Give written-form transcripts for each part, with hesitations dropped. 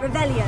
Revelio.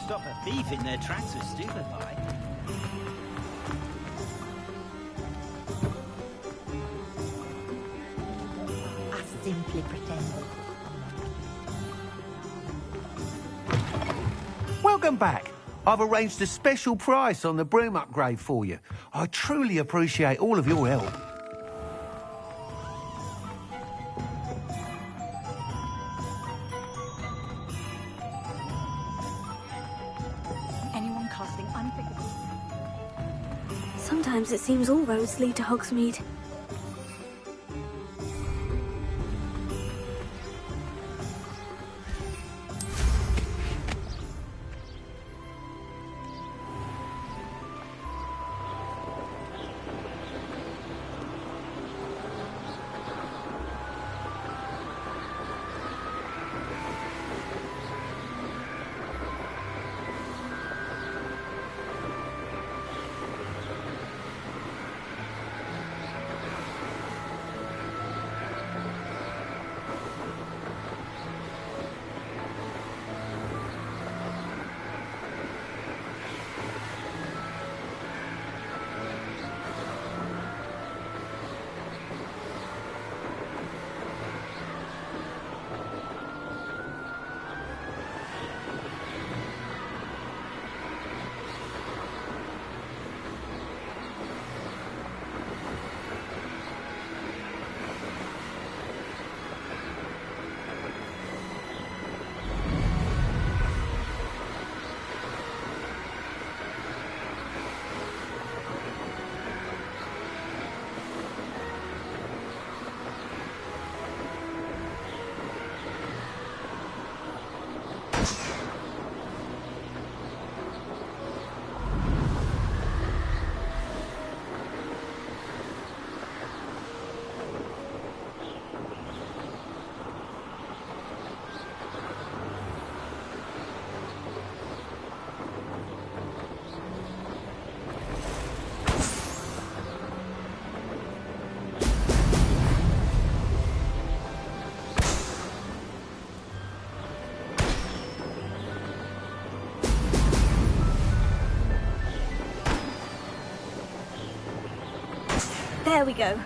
Stop a thief in their tracks of stupefy. I simply pretended. Welcome back. I've arranged a special price on the broom upgrade for you. I truly appreciate all of your help. Sometimes it seems all roads lead to Hogsmeade. There we go.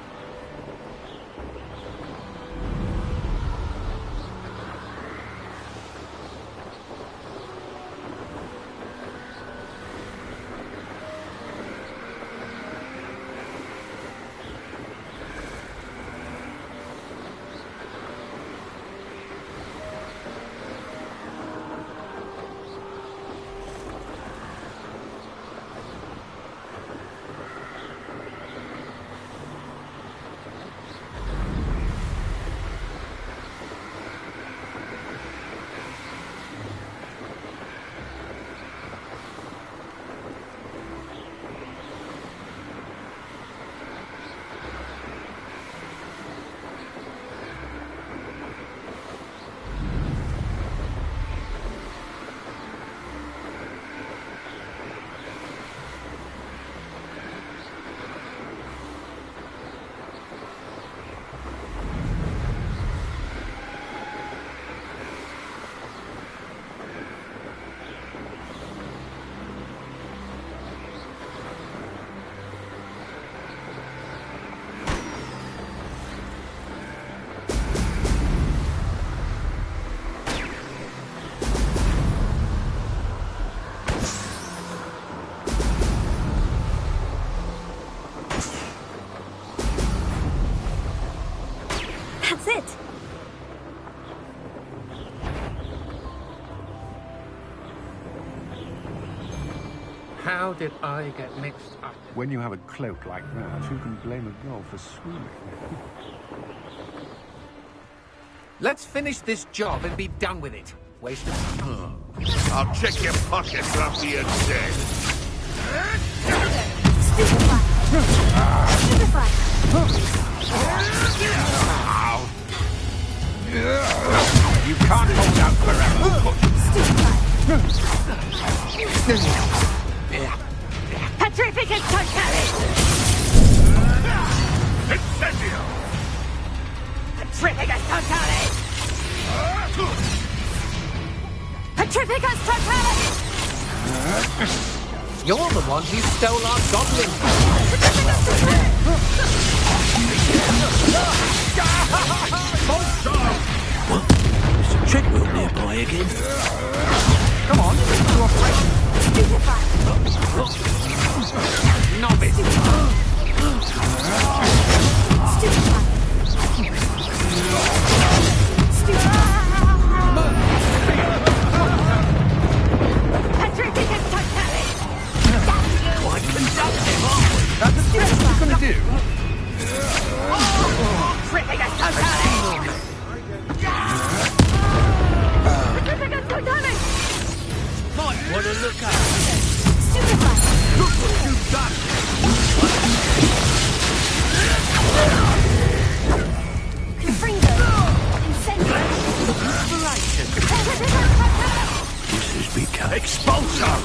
How did I get mixed up? When you have a cloak like that, who can blame a girl for swimming? Let's finish this job and be done with it. Waste of time. I'll check your pockets after you're dead. Stupefy! Stupefy! You can't hold out forever. Petrificus Totalis! Incendio! Petrificus Totalis! Petrificus Totalis! You're the one who stole our goblin. What? There's a trick wheel nearby again. Come on, into operation. Stupefy! Novice. Stupefy! Stupefy! Petrificus Totalis! Quite conductive, aren't we? That's what you're gonna do. Petrificus Totalis! Petrificus Totalis! Might want to look up. Stupefy! Look what you've done. Confringo! Incendio! Inspiration. Petrificus Totalis! This has become expulsor.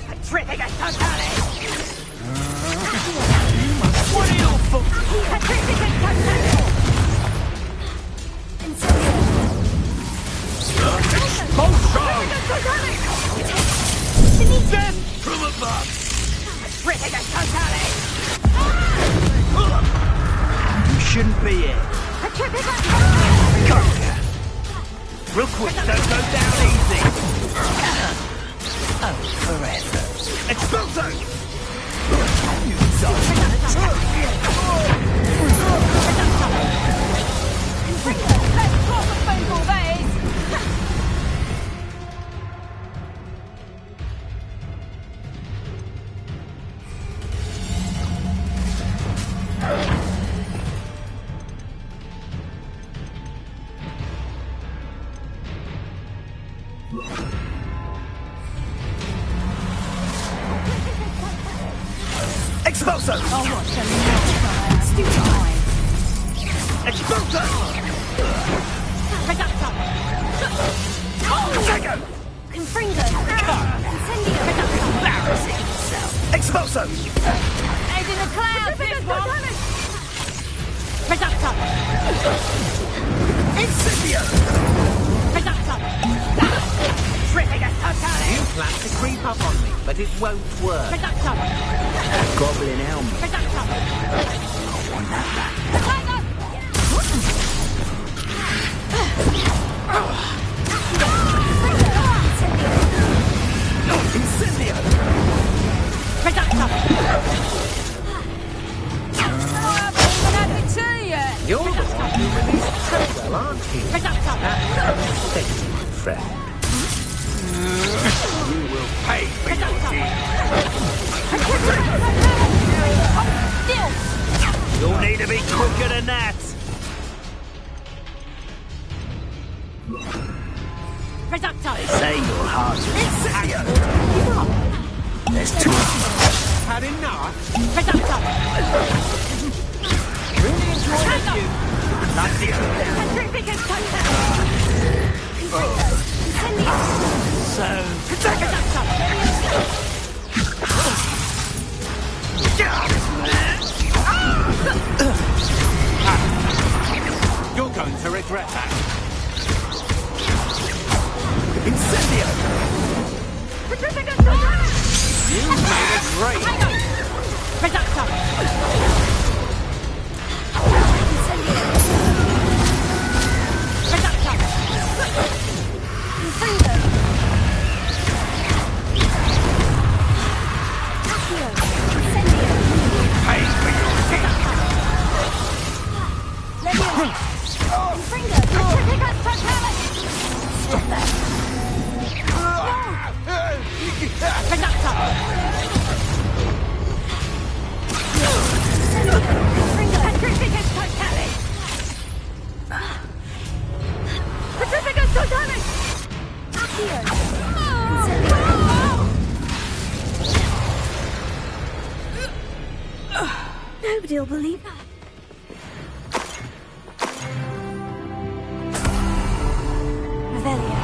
Petrificus Totalis! What are your fault? Petrificus Totalis! Incendio! Expulsor. Beneath Them from above. Petrificus Totalis! You shouldn't be here. Petrificus Totalis! Gotcha. Real quick, don't go down easy. Oh, forever. Expulsor. You Expulsor! Expulsor! Dagger! Confringo! Incendio! Embarrassing himself. Expulsor! Head in the clouds, this one! Reductor! Incendio! Reductor! Petrificus Totalis! You plan to creep up on me, but it won't work. Reductor! Goblin helmet. Reductor! On that back. Incendio! Reductor! You're the one who released Treadwell, aren't you? Reductor! Thank you, my friend. You will pay for your deed. You'll need to be quicker than that. Reductor! They say your heart is Incendio! There's two of you. Had enough? Reductor! Really enjoyed you. That's it. Petrificus Totalis! So, Reductor! You're going to regret that. Incendio! Petrificus Totalis! You made a great. Reductor! Reductor! Confringo! Accio! Incendio! Pay for your deed. Leviosa! Confringo! Petrificus Totalis! Stop that! Reductor! Nobody'll believe that. Revelio.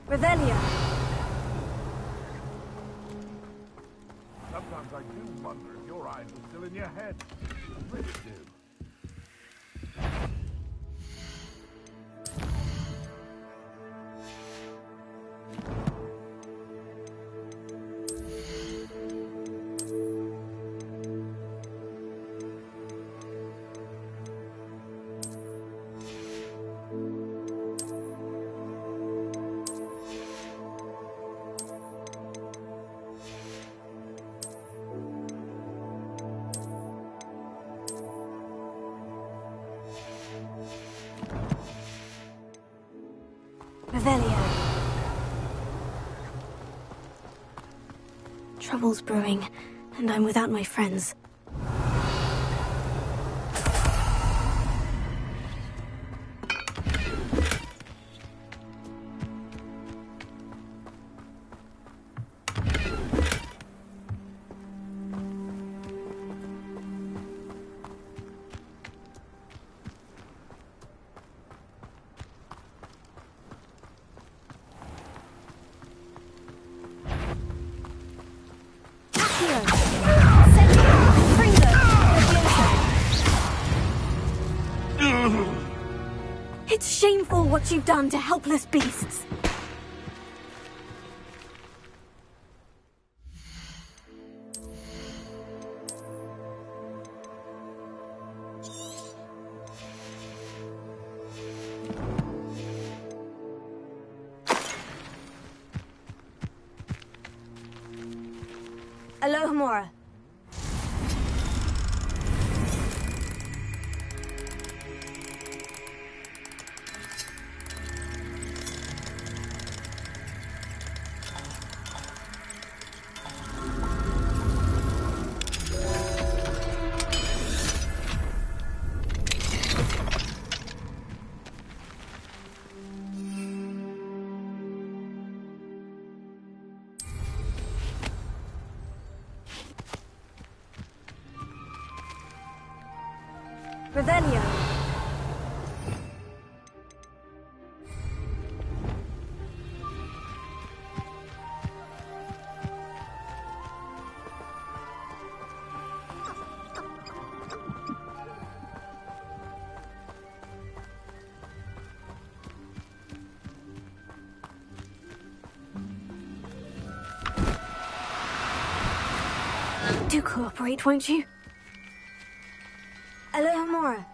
Revelio. Sometimes I do wonder if your eyes are still in your head. I really do. Revelio. Trouble's brewing, and I'm without my friends. It's shameful what you've done to helpless beasts. Alohomora. Revelio. Do cooperate, won't you? Alohomora.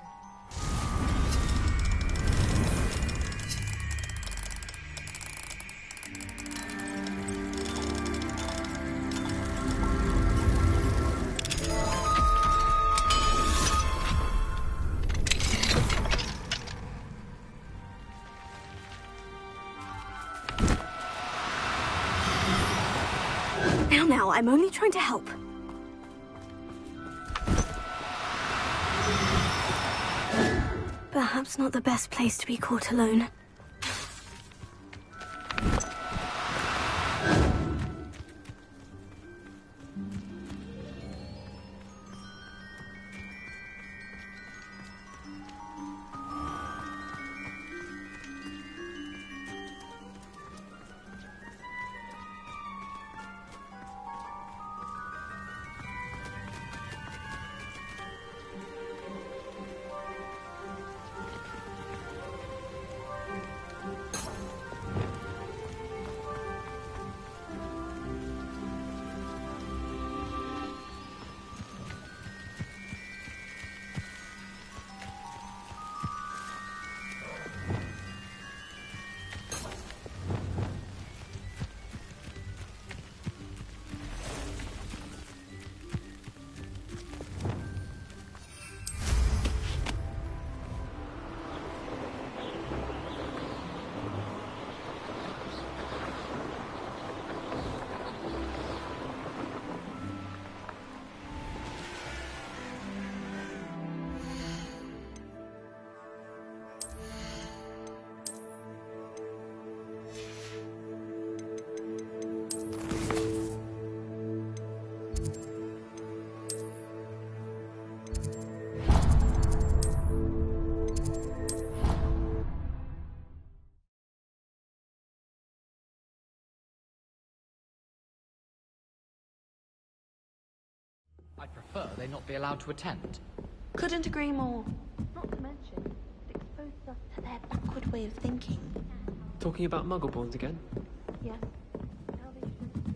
Now, I'm only trying to help. Perhaps not the best place to be caught alone. I'd prefer they not be allowed to attend. Couldn't agree more. Not to mention, it exposes us to their backward way of thinking. Talking about Muggleborns again? Yes. How they should be.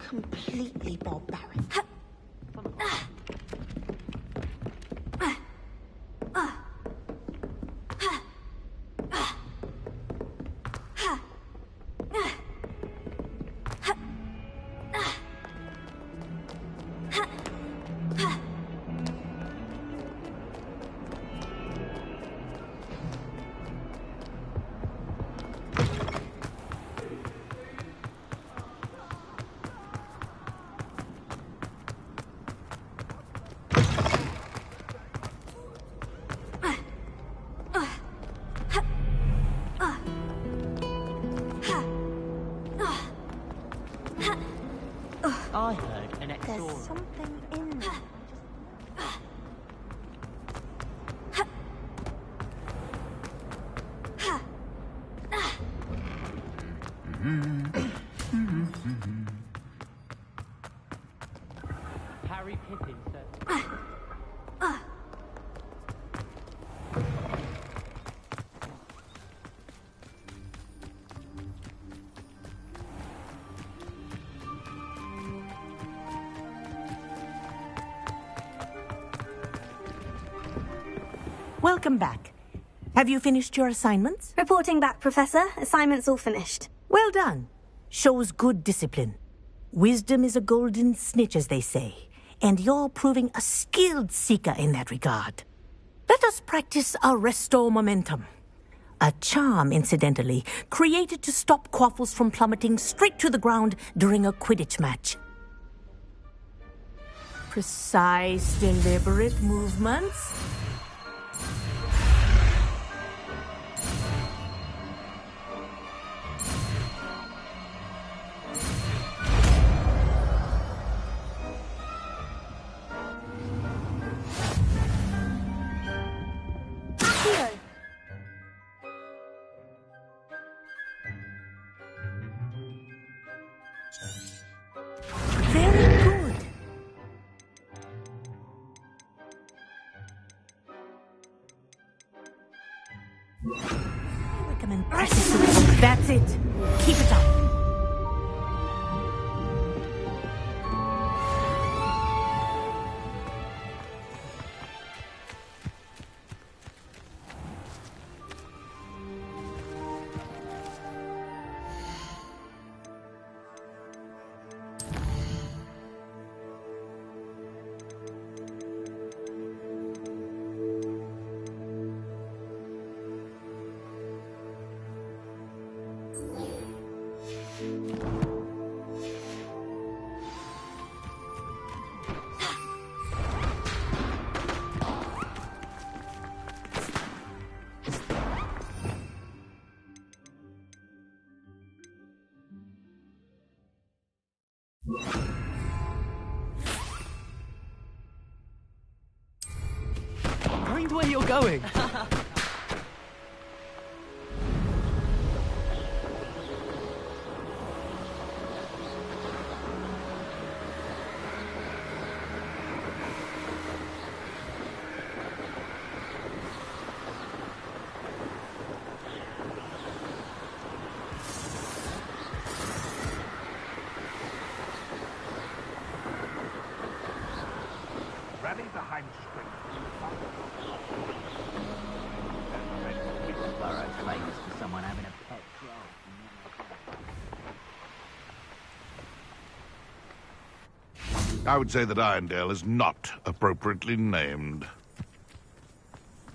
Completely barbaric. I heard an There's something in there. Harry Pippin said. Welcome back. Have you finished your assignments? Reporting back, Professor. Assignment's all finished. Well done. Shows good discipline. Wisdom is a golden snitch, as they say, and you're proving a skilled seeker in that regard. Let us practice our Restore Momentum. A charm, incidentally, created to stop Quaffles from plummeting straight to the ground during a Quidditch match. Precise, deliberate movements. Very good. I recommend practicing. That's it. Keep it up. Mind where you're going. Rally the Heimstring. Burrow's famous for someone having a pet troll. I would say that Irondale is not appropriately named.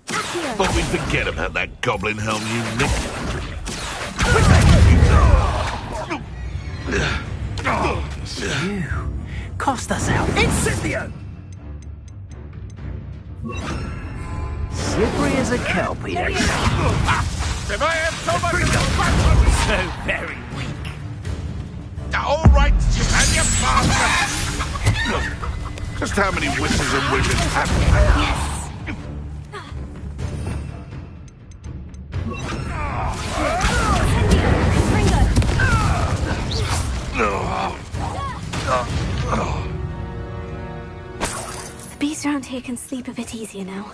But we forget about that goblin helm you nicked. You cost us out. Incendio! Slippery as a kelpie. If I have so much So very weak. all right, Just how many witches and wizards have we? The beast around here can sleep a bit easier now.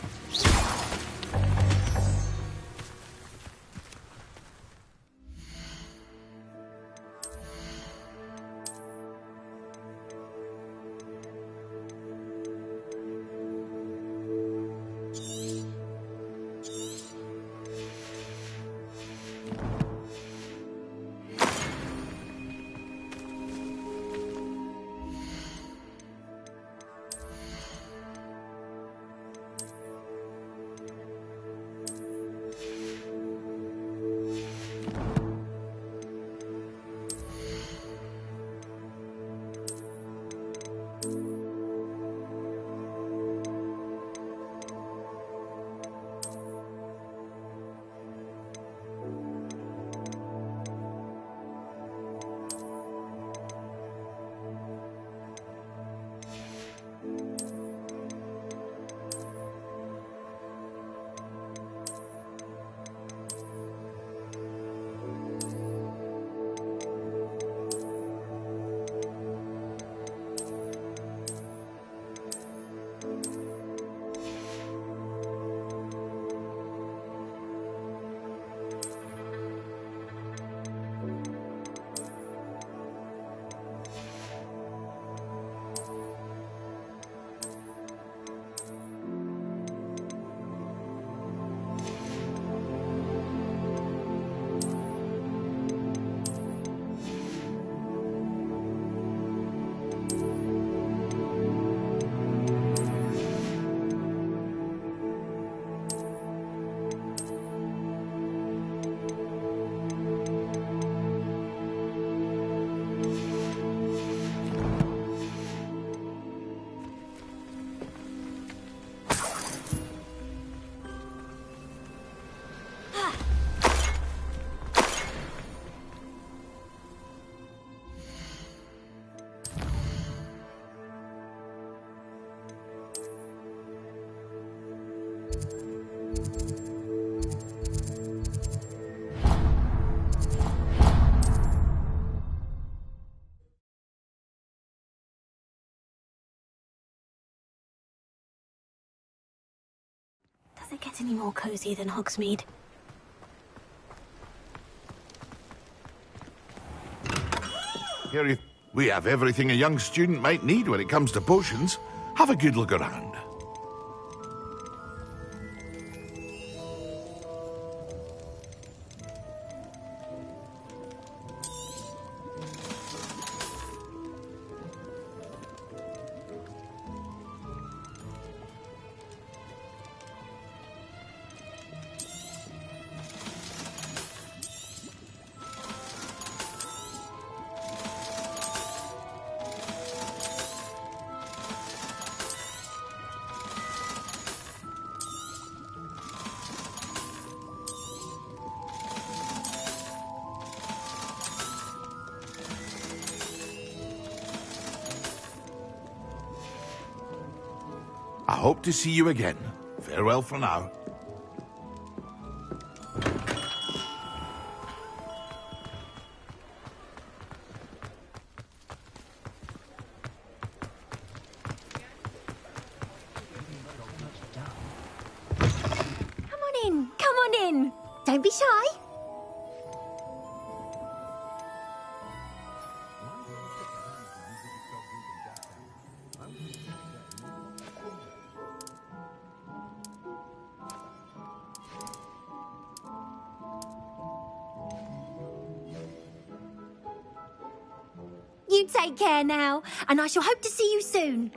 Does it get any more cozy than Hogsmeade? Here we have everything a young student might need when it comes to potions. Have a good look around. I hope to see you again. Farewell for now. Come on in, come on in. Don't be shy. You take care now, and I shall hope to see you soon.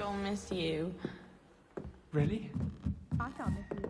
don't miss you. Really? I can't miss you.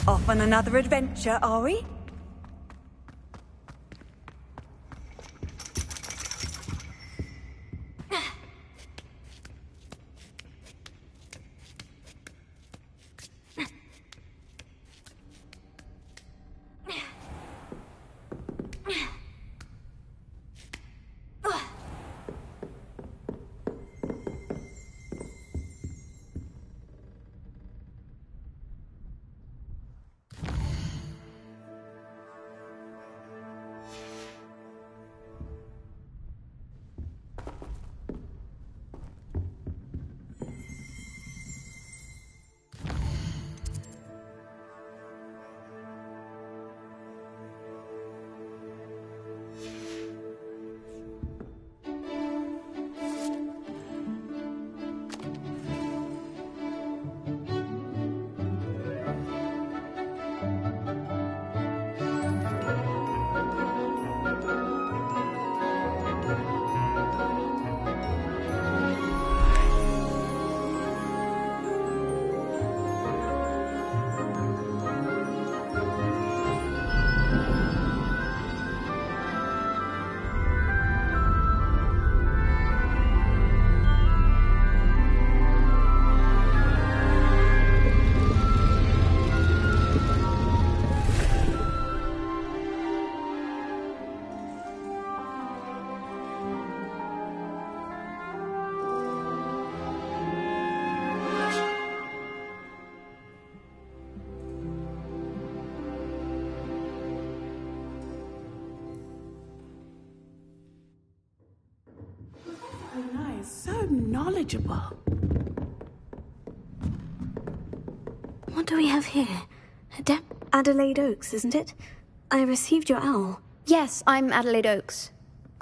Off on another adventure, are we? So knowledgeable. What do we have here? Adelaide Oaks, isn't it? I received your owl. Yes, I'm Adelaide Oaks.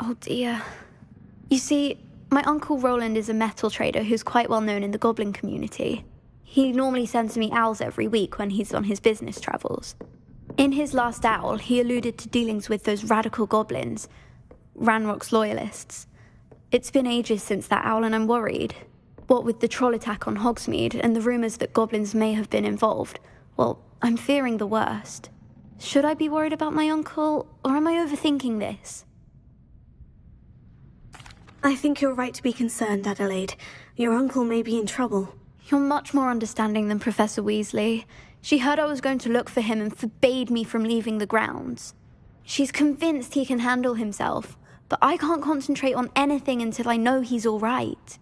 Oh dear. You see, my uncle Roland is a metal trader who's quite well known in the goblin community. He normally sends me owls every week when he's on his business travels. In his last owl, he alluded to dealings with those radical goblins, Ranrock's loyalists. It's been ages since that owl and I'm worried. What with the troll attack on Hogsmeade and the rumours that goblins may have been involved, well, I'm fearing the worst. Should I be worried about my uncle, or am I overthinking this? I think you're right to be concerned, Adelaide. Your uncle may be in trouble. You're much more understanding than Professor Weasley. She heard I was going to look for him and forbade me from leaving the grounds. She's convinced he can handle himself, but I can't concentrate on anything until I know he's all right.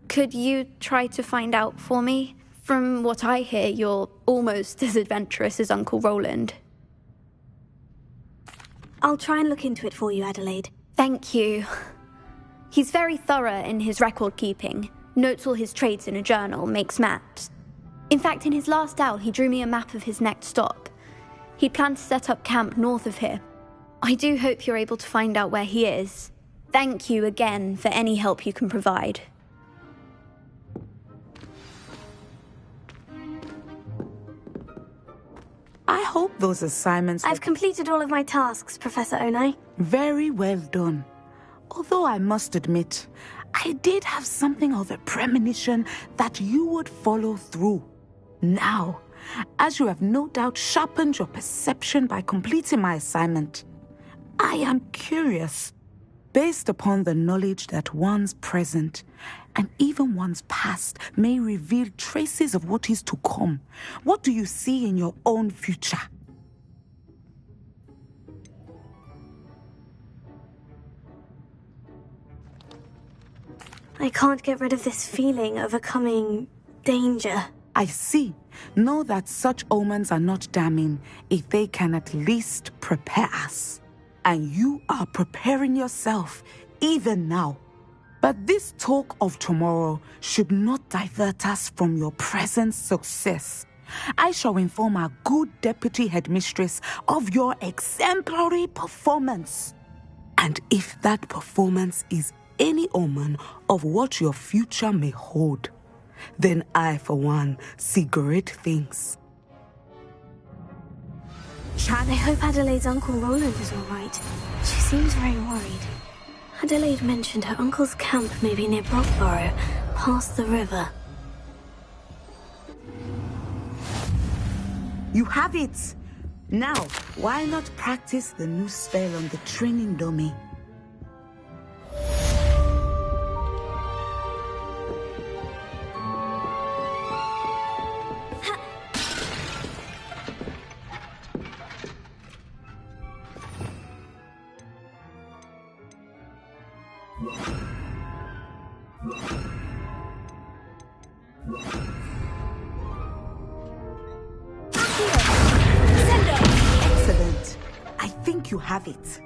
Could you try to find out for me? From what I hear, you're almost as adventurous as Uncle Roland. I'll try and look into it for you, Adelaide. Thank you. He's very thorough in his record keeping, notes all his trades in a journal, makes maps. In fact, in his last owl, he drew me a map of his next stop. He planned to set up camp north of here. I do hope you're able to find out where he is. Thank you again for any help you can provide. I hope those assignments I've completed all of my tasks, Professor Onai. Very well done. Although I must admit, I did have something of a premonition that you would follow through. Now, as you have no doubt sharpened your perception by completing my assignment, I am curious, based upon the knowledge that one's present and even one's past may reveal traces of what is to come. What do you see in your own future? I can't get rid of this feeling of a coming danger. I see. Know that such omens are not damning if they can at least prepare us. And you are preparing yourself, even now. But this talk of tomorrow should not divert us from your present success. I shall inform our good deputy headmistress of your exemplary performance. And if that performance is any omen of what your future may hold, then I, for one, see great things. I hope Adelaide's Uncle Roland is all right. She seems very worried. Adelaide mentioned her uncle's camp may be near Brockborough, past the river. You have it! Now, why not practice the new spell on the training dummy? Excellent. I think you have it.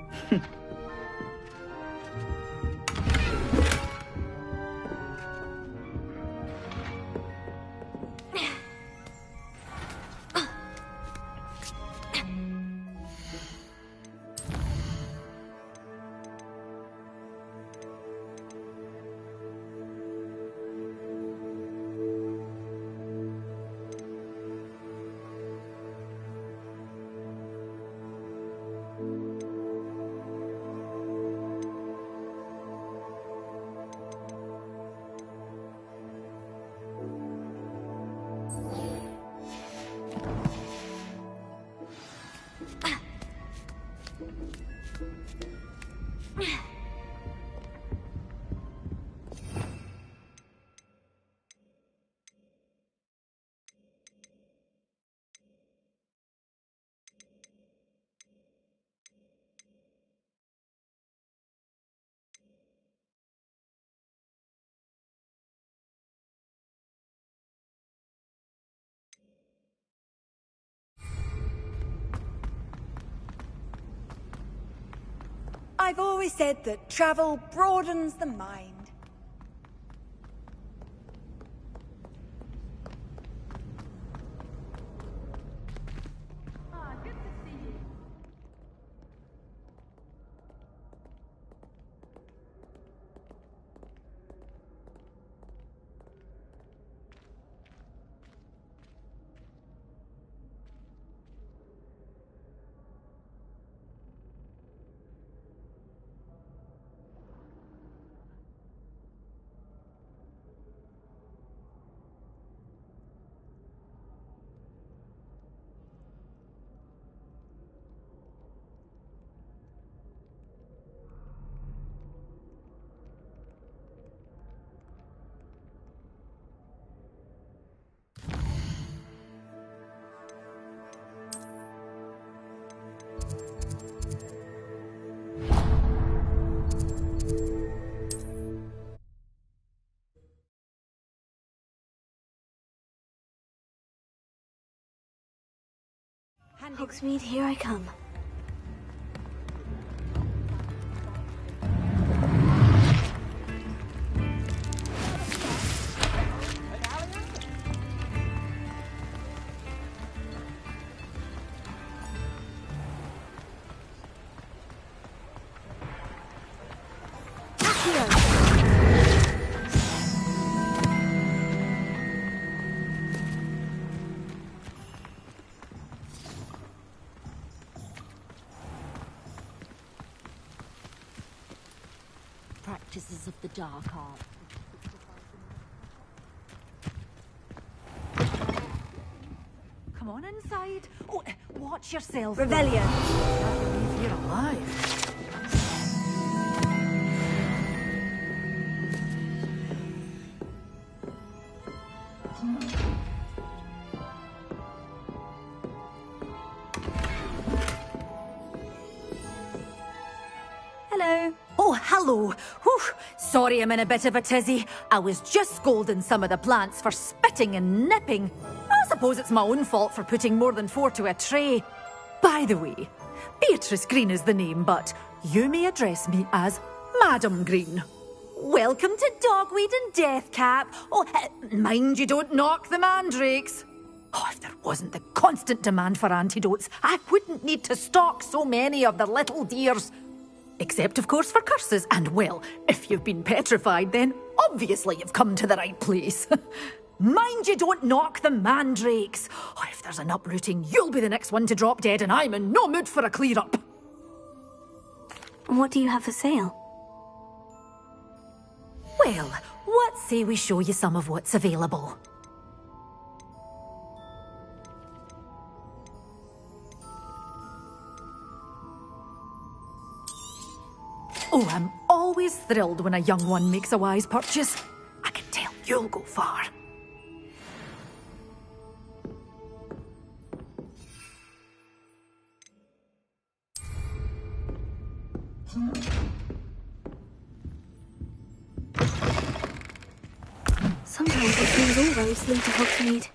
I've always said that travel broadens the mind. Hogsmeade, here I come. Practices of the dark art. Come on inside. Oh, watch yourself. Revelio. Can't believe you're alive. Hello. Oh, hello. Whew. Sorry I'm in a bit of a tizzy. I was just scolding some of the plants for spitting and nipping. I suppose it's my own fault for putting more than 4 to a tray. By the way, Beatrice Green is the name, but you may address me as Madam Green. Welcome to Dogweed and Deathcap. Oh, mind you don't knock the mandrakes. Oh, if there wasn't the constant demand for antidotes, I wouldn't need to stock so many of the little dears. Except, of course, for curses. And, well, if you've been petrified, then obviously you've come to the right place. Mind you don't knock the mandrakes. Oh, if there's an uprooting, you'll be the next one to drop dead, and I'm in no mood for a clear-up. What do you have for sale? Well, what say we show you some of what's available? Oh, I'm always thrilled when a young one makes a wise purchase. I can tell you'll go far. Sometimes it seems all roads lead to Hogsmeade.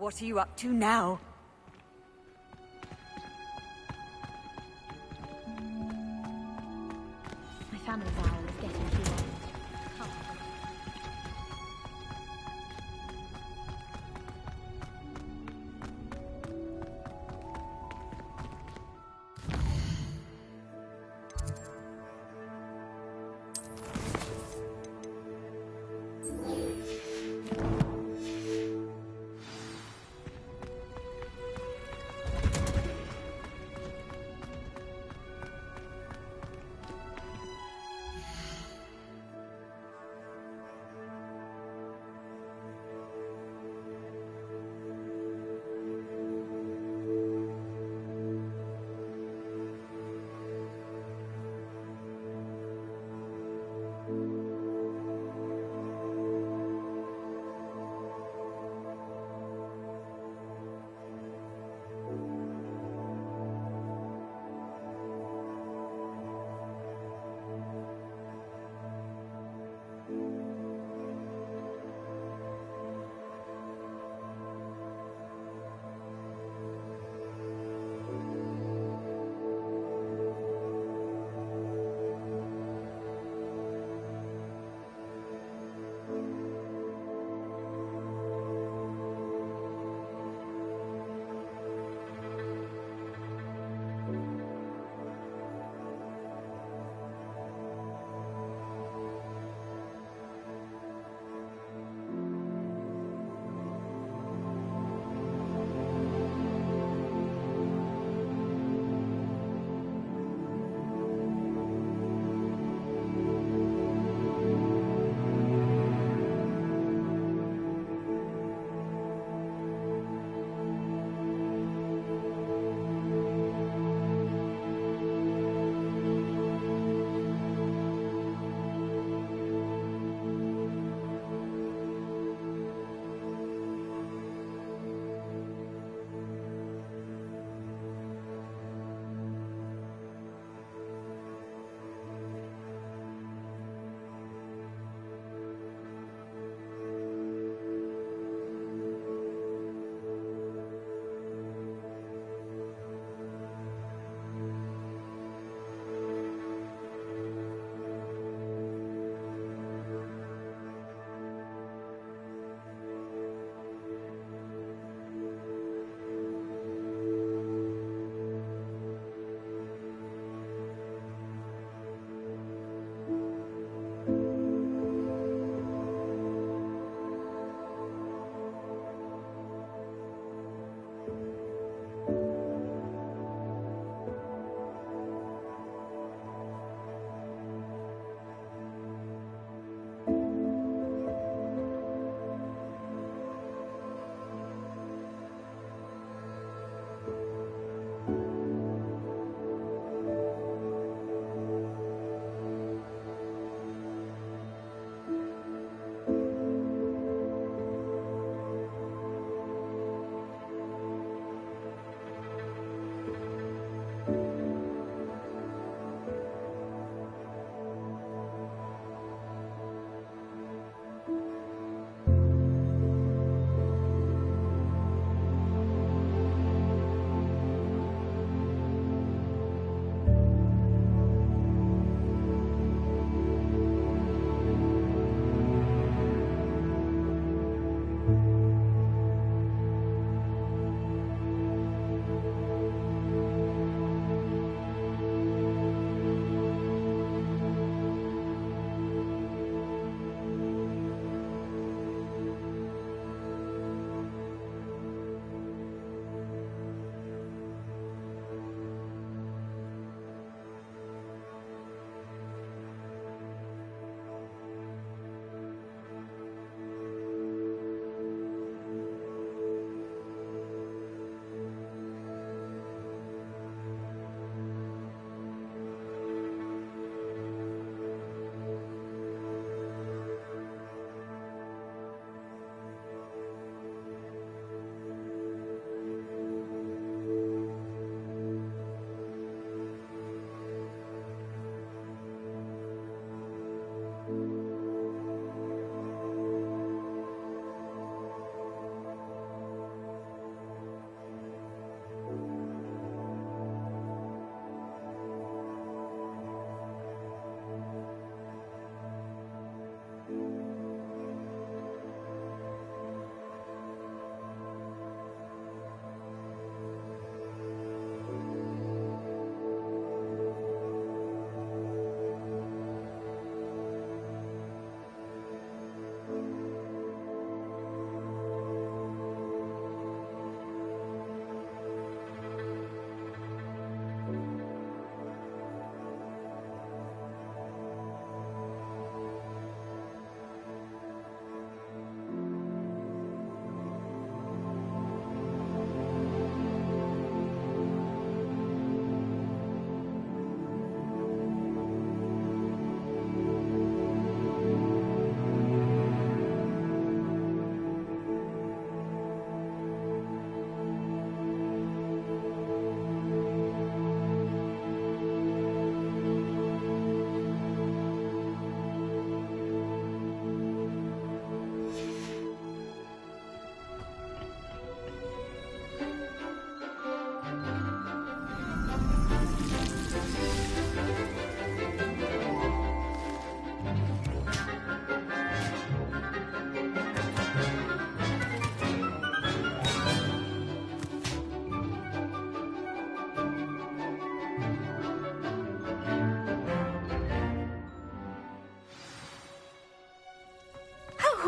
What are you up to now? My family vow is getting too old. Come.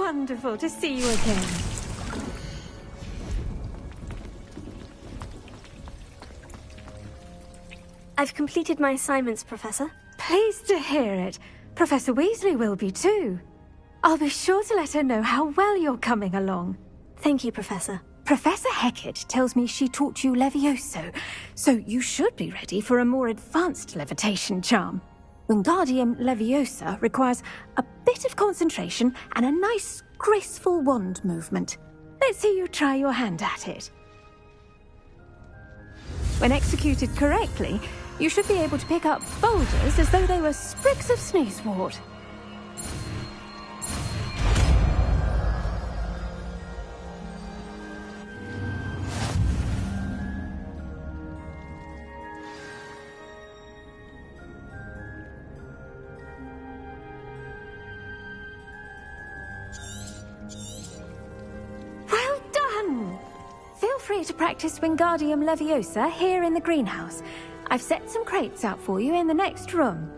wonderful to see you again. I've completed my assignments, Professor. Pleased to hear it. Professor Weasley will be too. I'll be sure to let her know how well you're coming along. Thank you, Professor. Professor Hecat tells me she taught you Levioso, so you should be ready for a more advanced levitation charm. Wingardium Leviosa requires a bit of concentration and a nice, graceful wand movement. Let's see you try your hand at it. When executed correctly, you should be able to pick up boulders as though they were sprigs of sneezewort. Well done! Feel free to practice Wingardium Leviosa here in the greenhouse. I've set some crates out for you in the next room.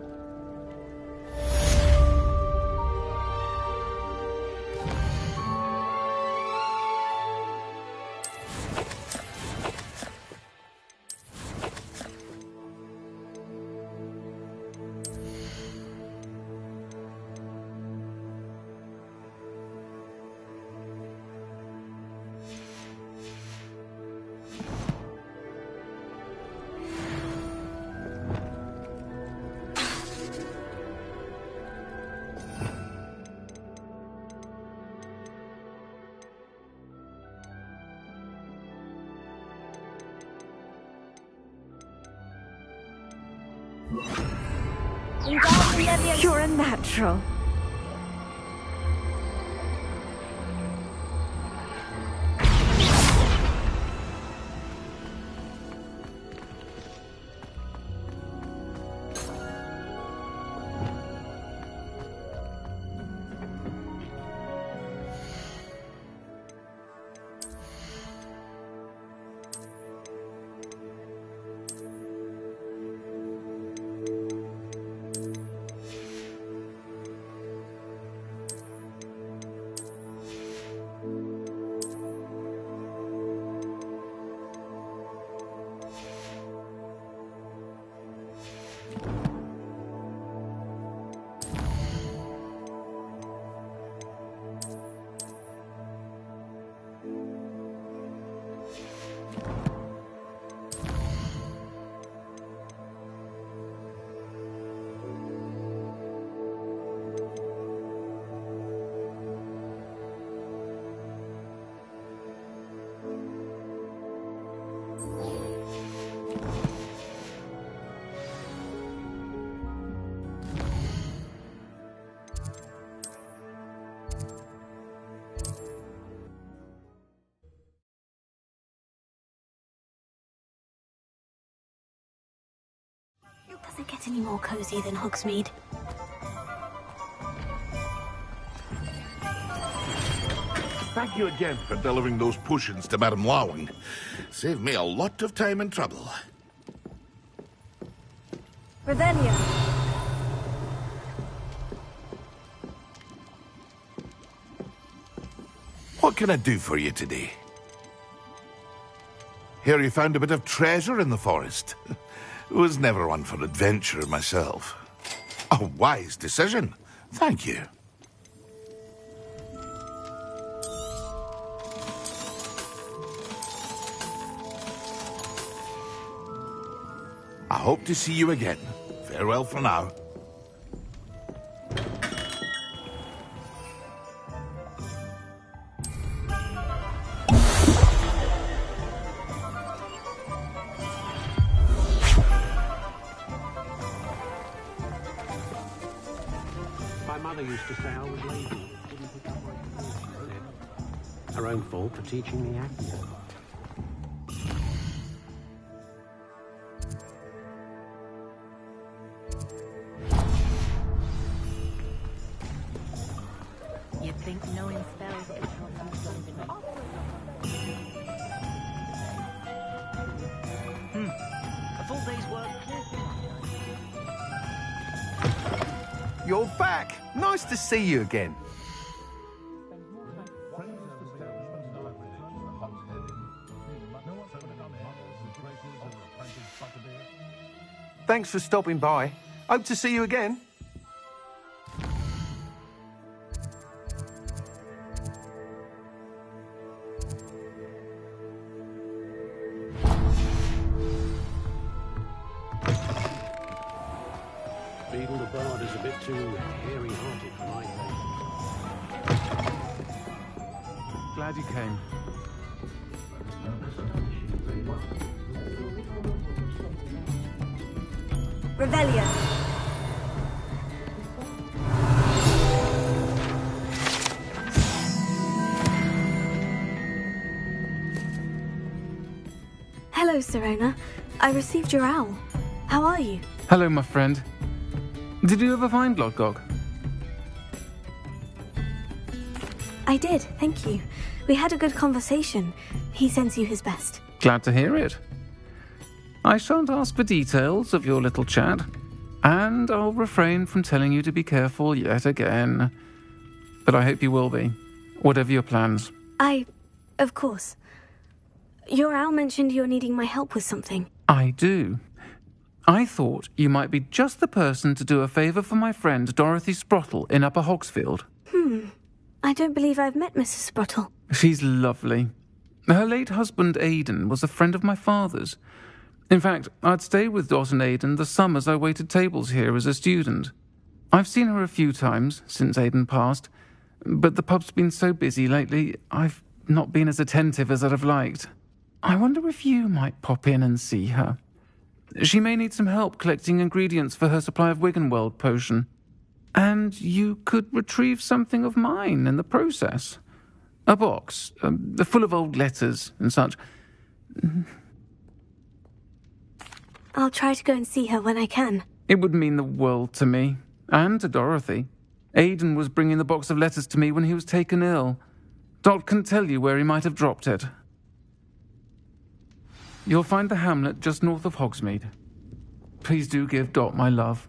You're a natural. Doesn't get any more cozy than Hogsmeade. Thank you again for delivering those potions to Madame Lawing. Saved me a lot of time and trouble. Revelio. What can I do for you today? Hear you found a bit of treasure in the forest. Was never one for adventure myself. A wise decision. Thank you. I hope to see you again. Farewell for now. My mother used to say I was lazy. Didn't pick up my skills. Her own fault for teaching me acting. You'd think knowing spells would help you something. A full day's work. You're back. Nice to see you again. Thanks for stopping by. Hope to see you again. Beadle the Bard is a bit too hairy-hearted for my taste. Glad you came. Revelio. Hello, Serona. I received your owl. How are you? Hello, my friend. Did you ever find Lodgok? I did, thank you. We had a good conversation. He sends you his best. Glad to hear it. I shan't ask for details of your little chat, and I'll refrain from telling you to be careful yet again. But I hope you will be, whatever your plans. Of course. Your owl mentioned you're needing my help with something. I do. I thought you might be just the person to do a favour for my friend Dorothy Sprottle in Upper Hogsfield. I don't believe I've met Mrs. Sprottle. She's lovely. Her late husband Aidan was a friend of my father's. In fact, I'd stay with Dot and Aidan the summers I waited tables here as a student. I've seen her a few times since Aidan passed, but the pub's been so busy lately, I've not been as attentive as I'd have liked. I wonder if you might pop in and see her. She may need some help collecting ingredients for her supply of Wiggenweld potion. And you could retrieve something of mine in the process. A box, full of old letters and such. I'll try to go and see her when I can. It would mean the world to me, and to Dorothy. Aidan was bringing the box of letters to me when he was taken ill. Dot can tell you where he might have dropped it. You'll find the hamlet just north of Hogsmeade. Please do give Dot my love.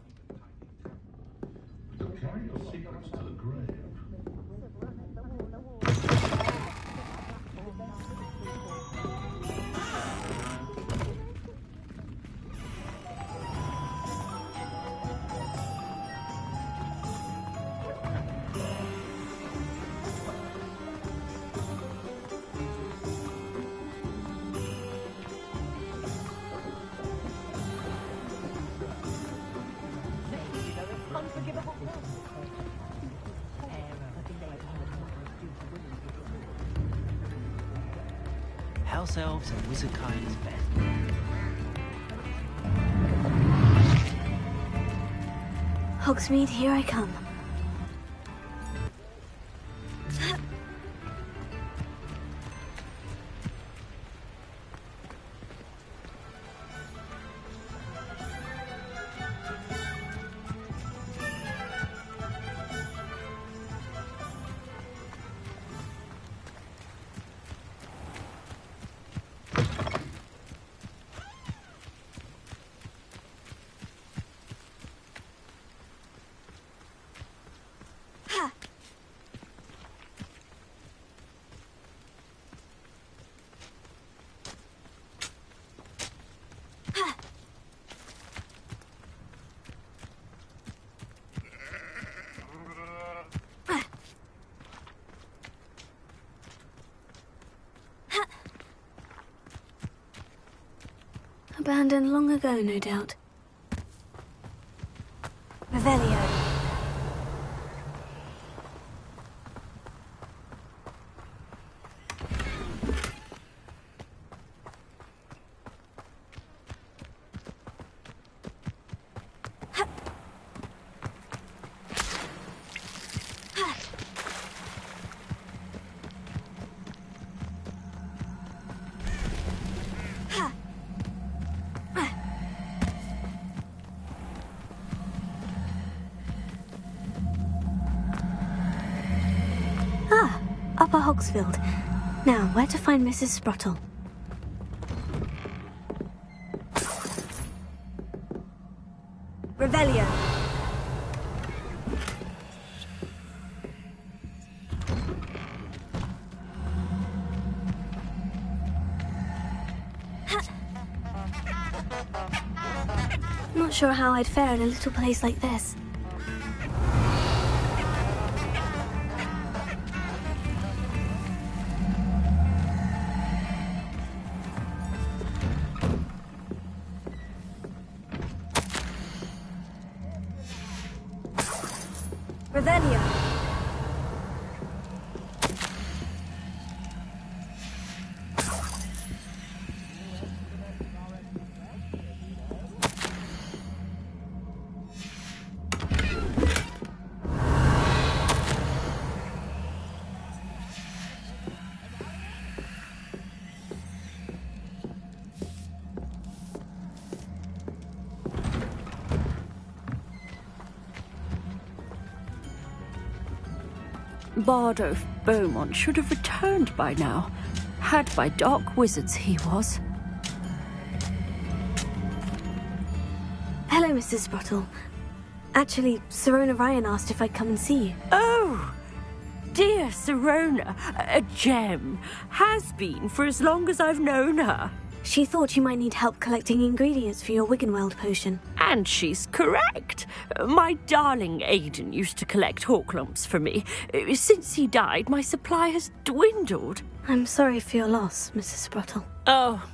House elves and wizard kind is best. Hogsmeade, here I come. Abandoned long ago, no doubt. Revelio. Upper Hogsfield. Now, where to find Mrs. Sprottle? Revelio. Not sure how I'd fare in a little place like this. Revelio. Bardo Beaumont should have returned by now. Had by dark wizards he was. Hello, Mrs. Sprottle. Actually, Sirona Ryan asked if I'd come and see you. Oh! Dear Sirona, a gem. Has been for as long as I've known her. She thought you might need help collecting ingredients for your Wiggenweld potion. And she's correct. My darling Aidan used to collect hawk lumps for me. Since he died, my supply has dwindled. I'm sorry for your loss, Mrs. Sprottle. Oh,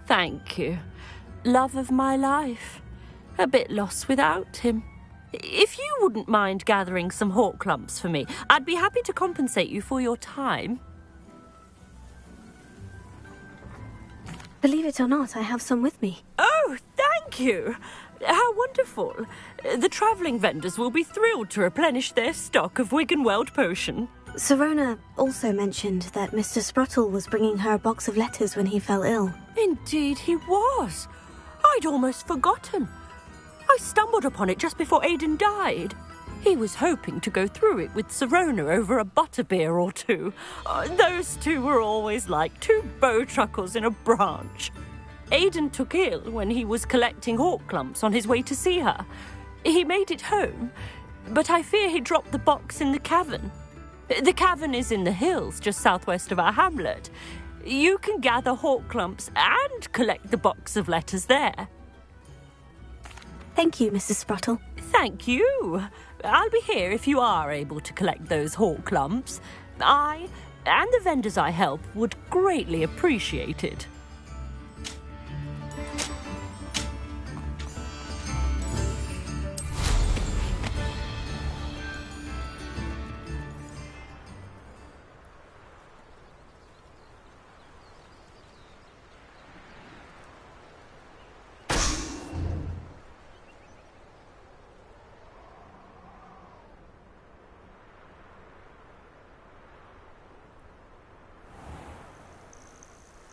thank you. Love of my life. A bit lost without him. If you wouldn't mind gathering some hawk lumps for me, I'd be happy to compensate you for your time. Believe it or not, I have some with me. Oh, thank you. How wonderful. The travelling vendors will be thrilled to replenish their stock of Wiggenweld potion. Sirona also mentioned that Mr. Sprottle was bringing her a box of letters when he fell ill. Indeed he was. I'd almost forgotten. I stumbled upon it just before Aidan died. He was hoping to go through it with Sirona over a butterbeer or two. Those two were always like two bowtruckles in a branch. Aidan took ill when he was collecting hawk clumps on his way to see her. He made it home, but I fear he dropped the box in the cavern. The cavern is in the hills just southwest of our hamlet. You can gather hawk clumps and collect the box of letters there. Thank you, Mrs. Sprottle. Thank you. I'll be here if you are able to collect those hawk lumps. I and the vendors I help would greatly appreciate it.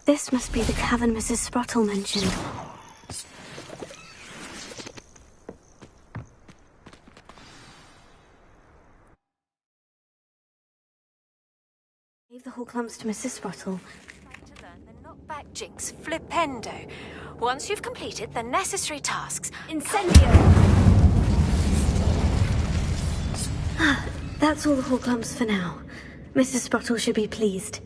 This must be the cavern Mrs. Sprottle mentioned. Gave the hawk lumps to Mrs. Sprottle. To learn the knockback jinx flipendo. Once you've completed the necessary tasks, incendio. That's all the hawk lumps for now. Mrs. Sprottle should be pleased.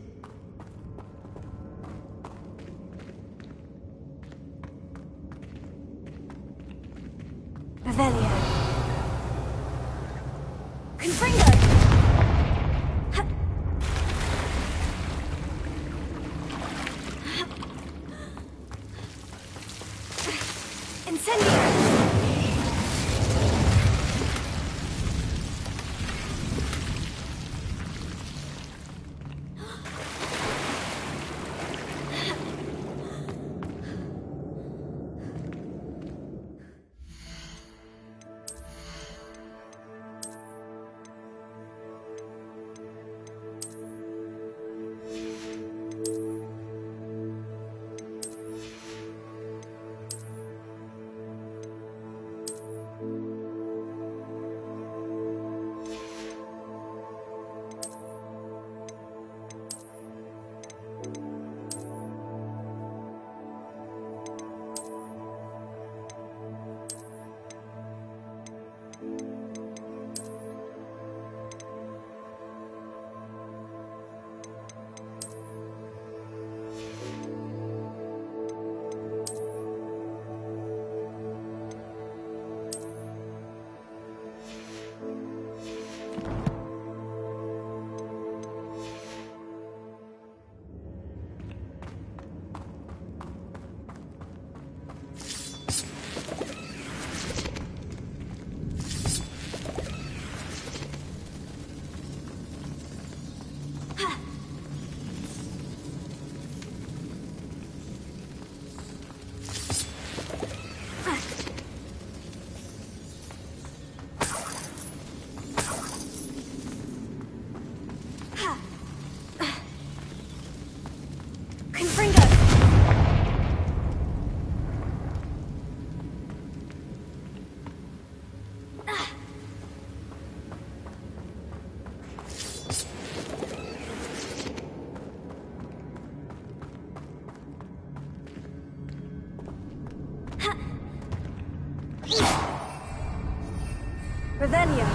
Revelio. Confringo. Incendio. Revelio.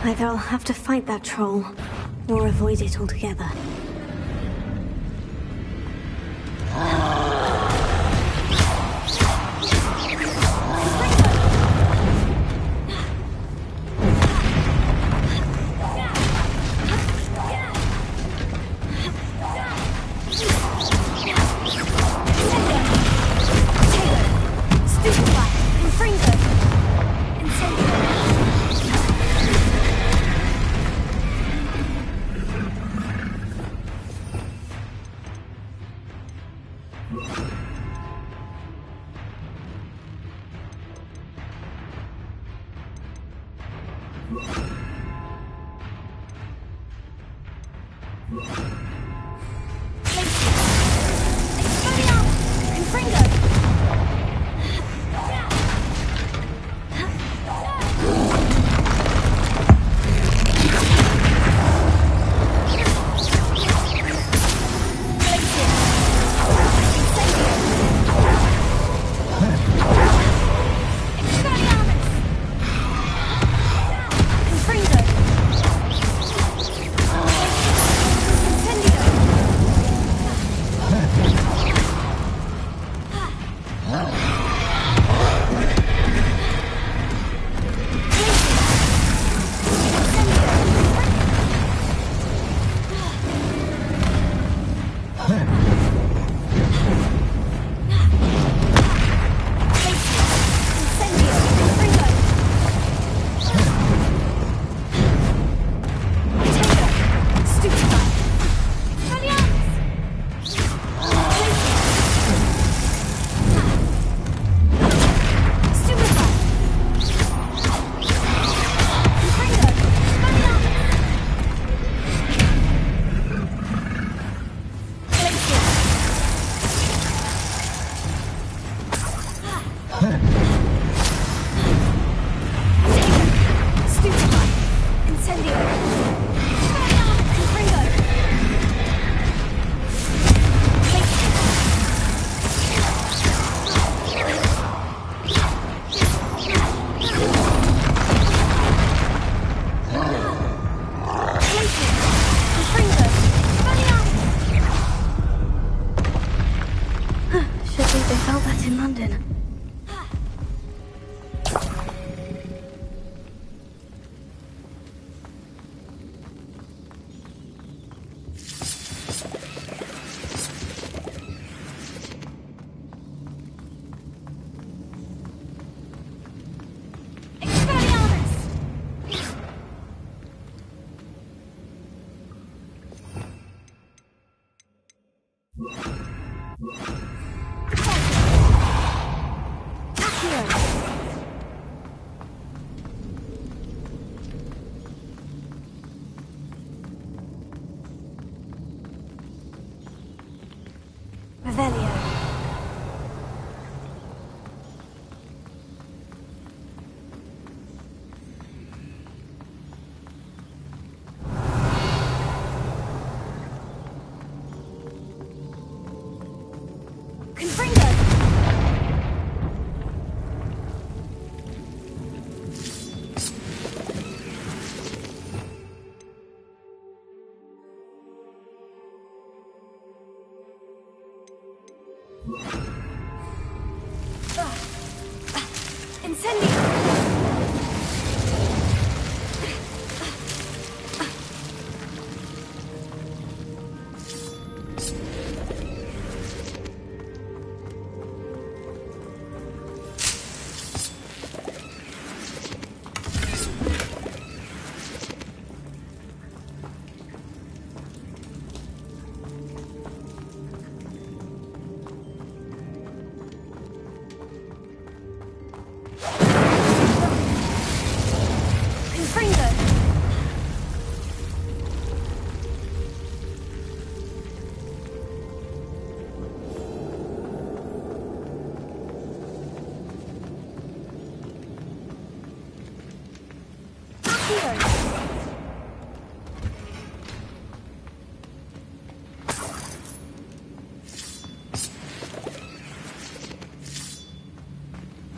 Either I'll have to fight that troll, or avoid it altogether. Revelio.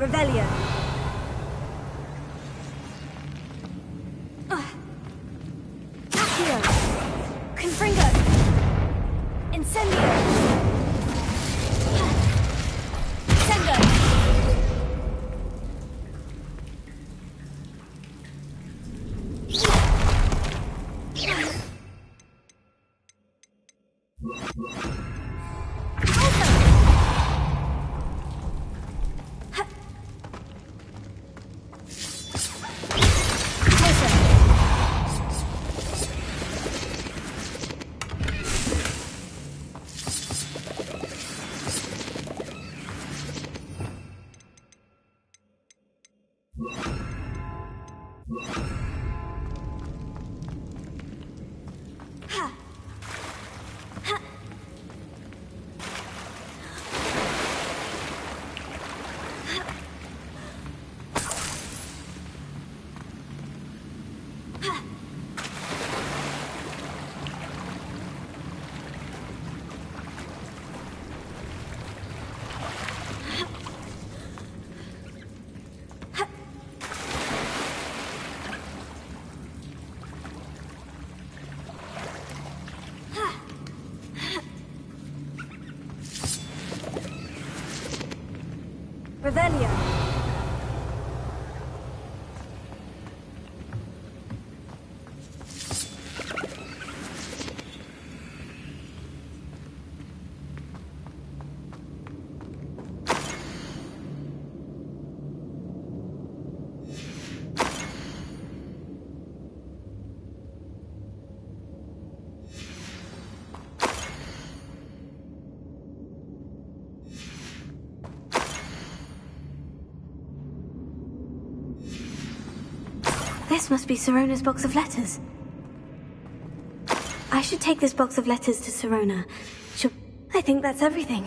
Revelio. Accio. Confringo. Incendio. Sendo. Revelio. This must be Sirona's box of letters. I should take this box of letters to Sirona. I think that's everything.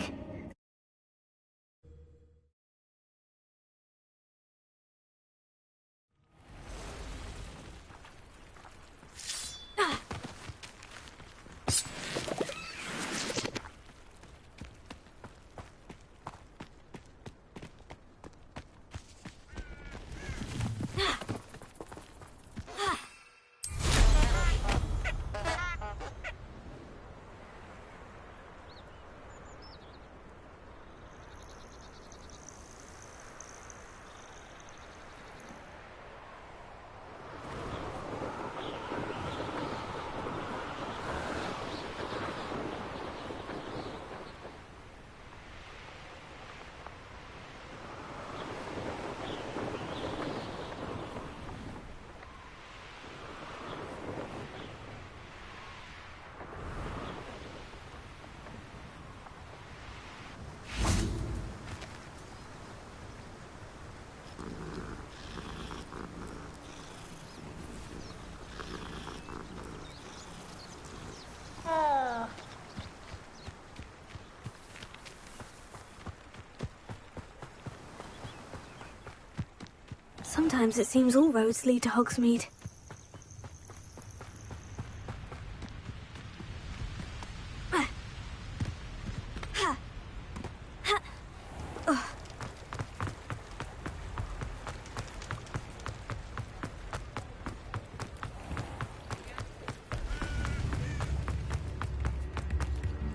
Sometimes it seems all roads lead to Hogsmeade.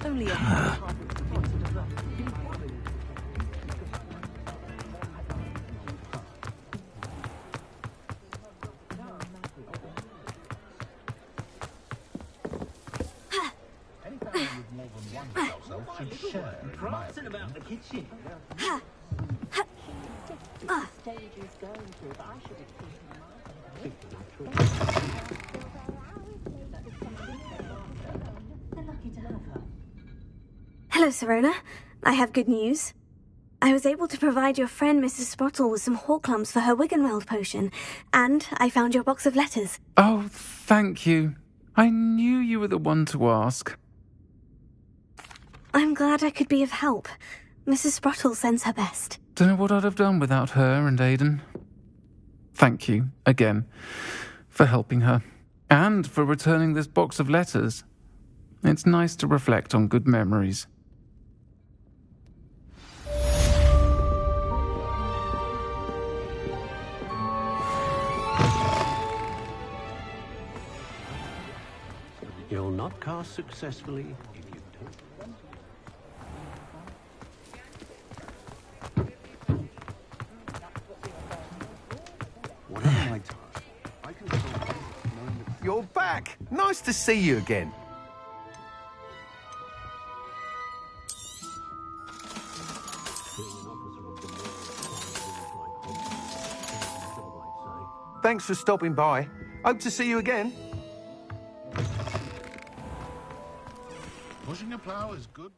Only a about the kitchen. Hello, Sirona. I have good news. I was able to provide your friend Mrs. Sprottle with some Horklumps for her Wiggenweld potion, and I found your box of letters. Oh, thank you. I knew you were the one to ask. I'm glad I could be of help. Mrs. Sprottle sends her best. Don't know what I'd have done without her and Aidan. Thank you, again, for helping her, and for returning this box of letters. It's nice to reflect on good memories. You'll not cast successfully if you don't. Whatever my task, I can solve it knowing that... You're back! Nice to see you again. Thanks for stopping by. Hope to see you again. Pushing a plough is good.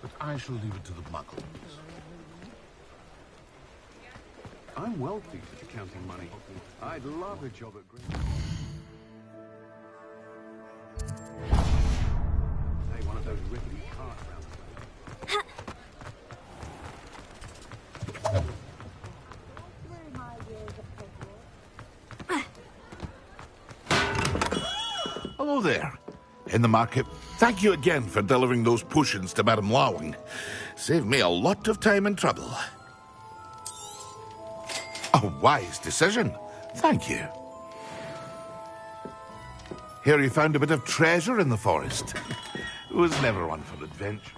But I shall leave it to the muggles. I'm wealthy for counting money. I'd love a job at Green. Hey, one of those rickety carts round Hello there. In the market. Thank you again for delivering those potions to Madame Lawing. Saved me a lot of time and trouble. A wise decision. Thank you. Here you found a bit of treasure in the forest. Was never one for adventure.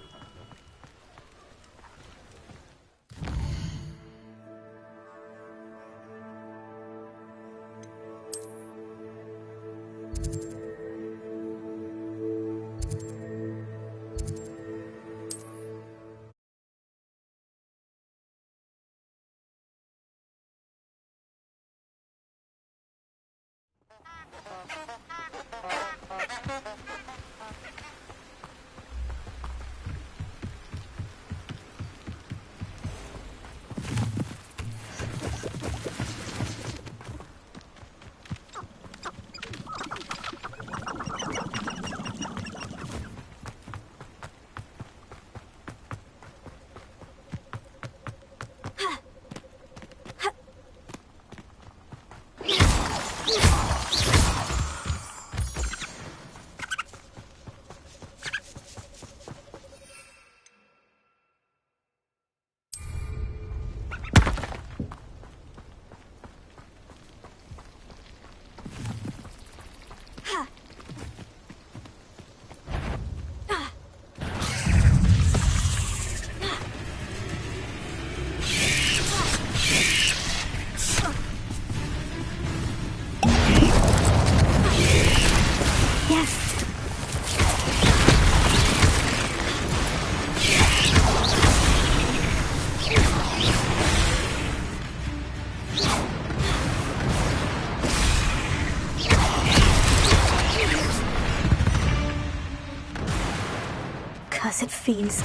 Cursed fiends.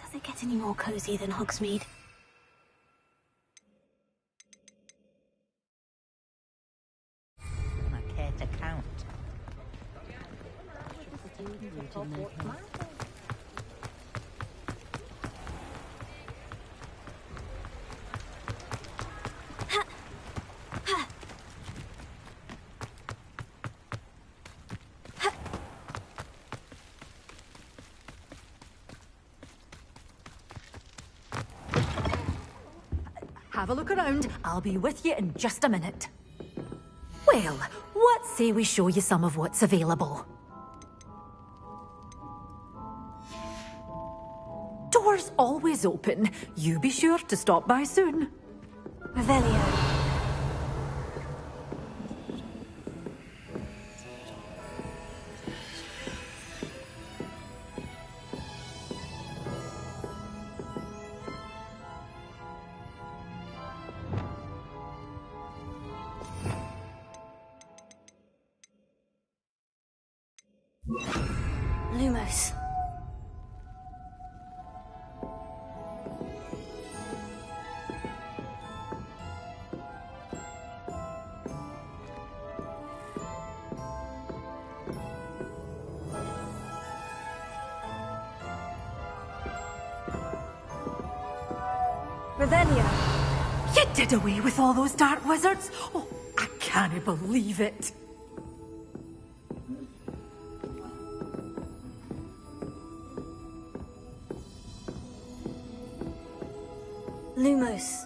Does it get any more cozy than Hogsmeade? I care to count. Have a look around. I'll be with you in just a minute. Well, what say we show you some of what's available? Doors door's always open. You be sure to stop by soon. Revelio. Lumos. Revelio. You did away with all those dark wizards? Oh, I can't believe it. Lumos.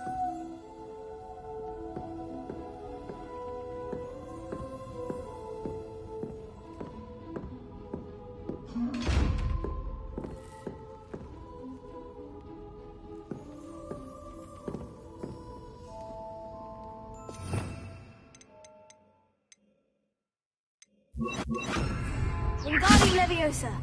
Wingardium Leviosa. Leviosa.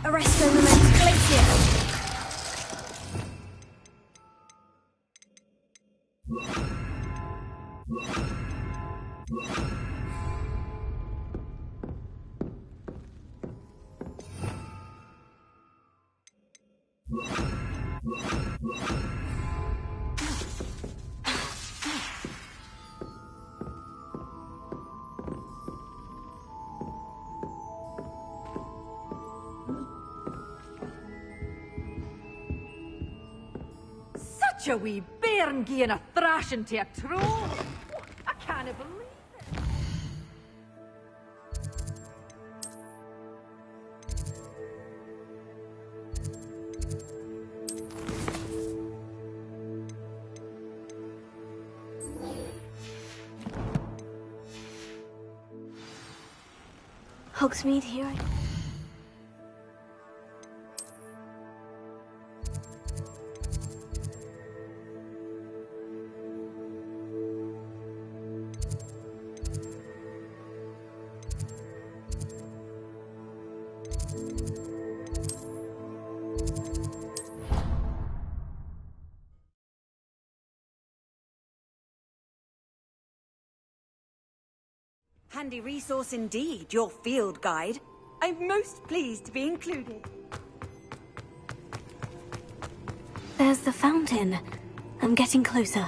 Arresto Momentum Glacier. Such a wee bairn gieing a thrashing to a troll. Oh, I can't believe it. Hogsmeade here. Handy resource indeed, your field guide. I'm most pleased to be included. There's the fountain. I'm getting closer.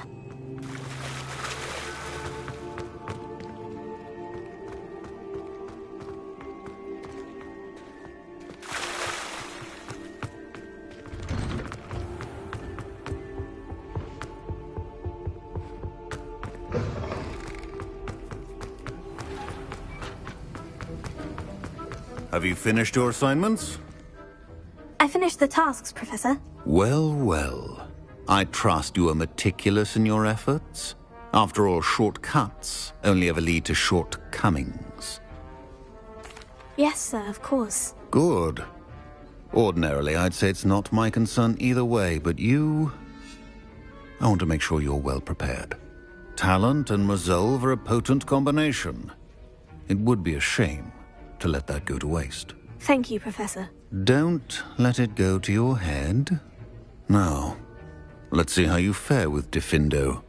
Have you finished your assignments? I finished the tasks, Professor. Well, well. I trust you are meticulous in your efforts. After all, shortcuts only ever lead to shortcomings. Yes, sir, of course. Good. Ordinarily, I'd say it's not my concern either way, but you... I want to make sure you're well prepared. Talent and resolve are a potent combination. It would be a shame to let that go to waste. Thank you, Professor. Don't let it go to your head. Now, let's see how you fare with Diffindo.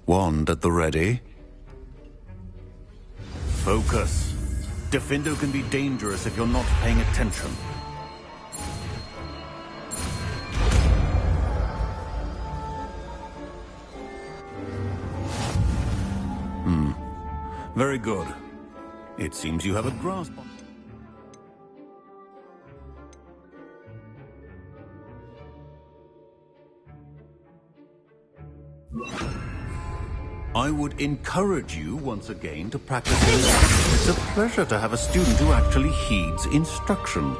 Wand at the ready. Focus. Diffindo can be dangerous if you're not paying attention. Very good. It seems you have a grasp on... I would encourage you once again to practice. It's a pleasure to have a student who actually heeds instruction.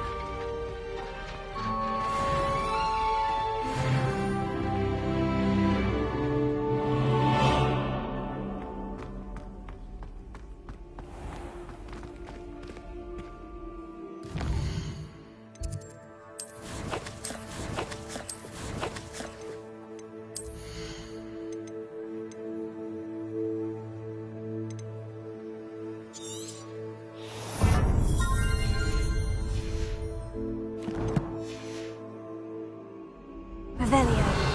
Revelio.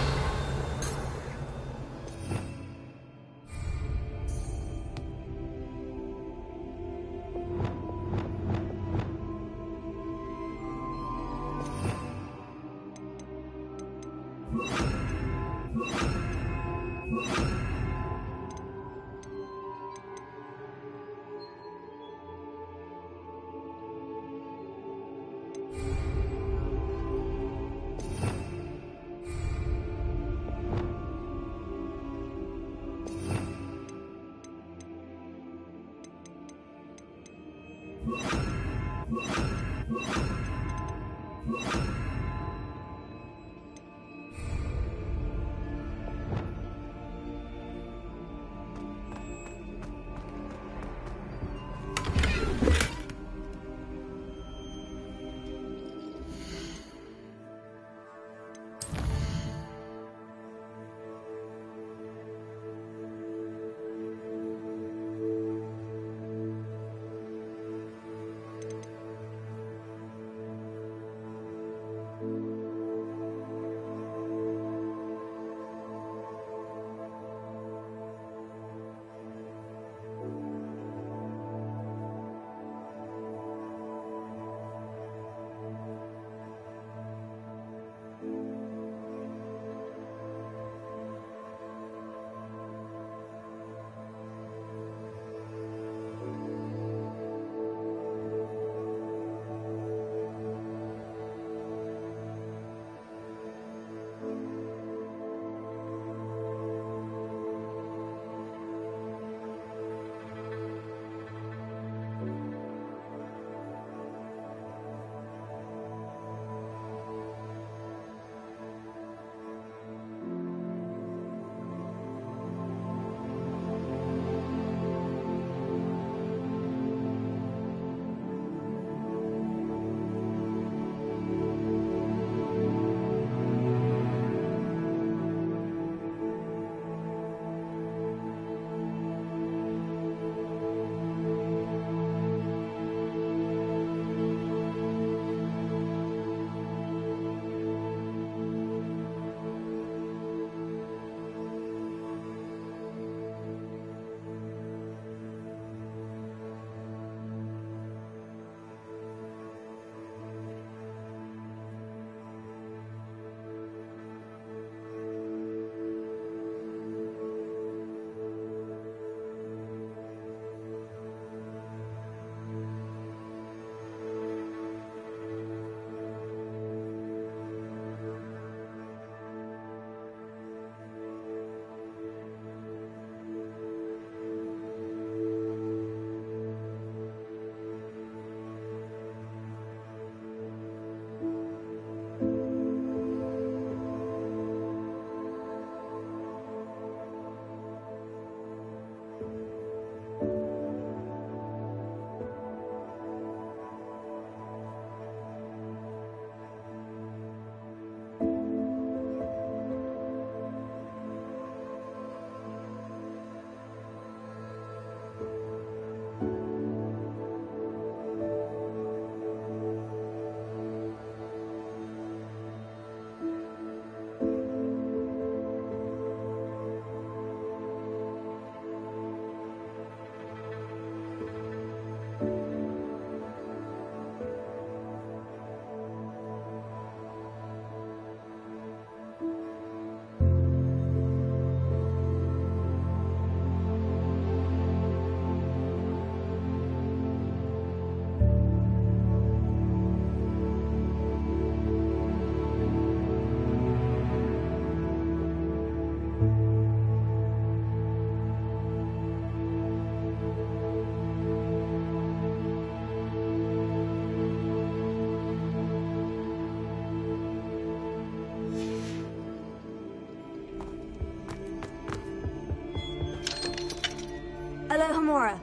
Alohomora.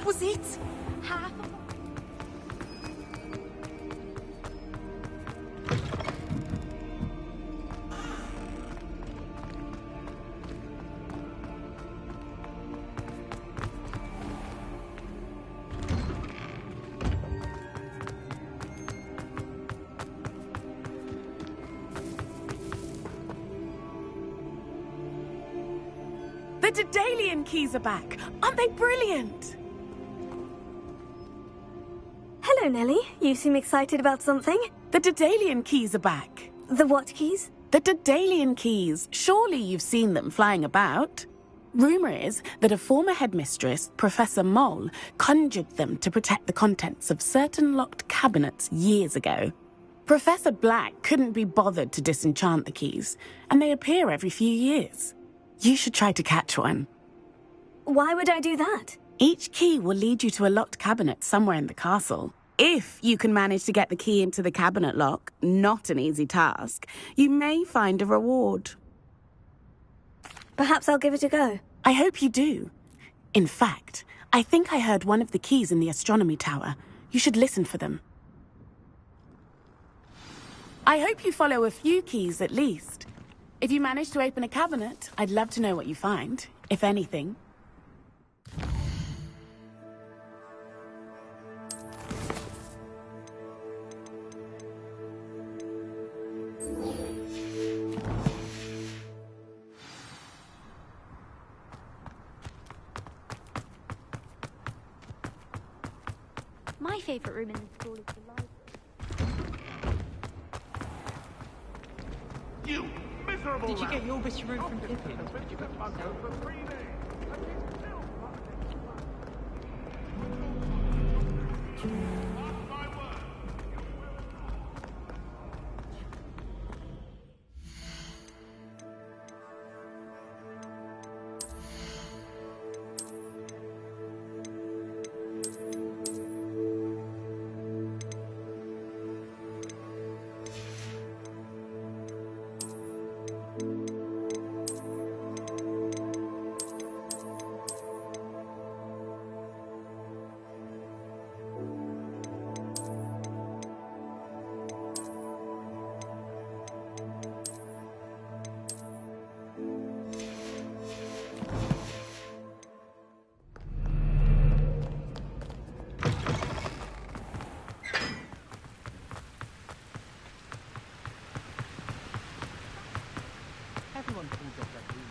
Was it? Half of The Daedalian keys are back. Aren't they brilliant? Hello, Nellie. You seem excited about something. The Daedalian keys are back. The what keys? The Daedalian keys. Surely you've seen them flying about. Rumour is that a former headmistress, Professor Moll, conjured them to protect the contents of certain locked cabinets years ago. Professor Black couldn't be bothered to disenchant the keys, and they appear every few years. You should try to catch one. Why would I do that? Each key will lead you to a locked cabinet somewhere in the castle. If you can manage to get the key into the cabinet lock, not an easy task, you may find a reward. Perhaps I'll give it a go. I hope you do. In fact, I think I heard one of the keys in the astronomy tower. You should listen for them. I hope you follow a few keys at least. If you manage to open a cabinet, I'd love to know what you find, if anything. My favourite room in the school is the library. You miserable Did you rat. get your bit of room from Pippin? You can bug out for 3 days. Mark my word. Everyone pulls up that room.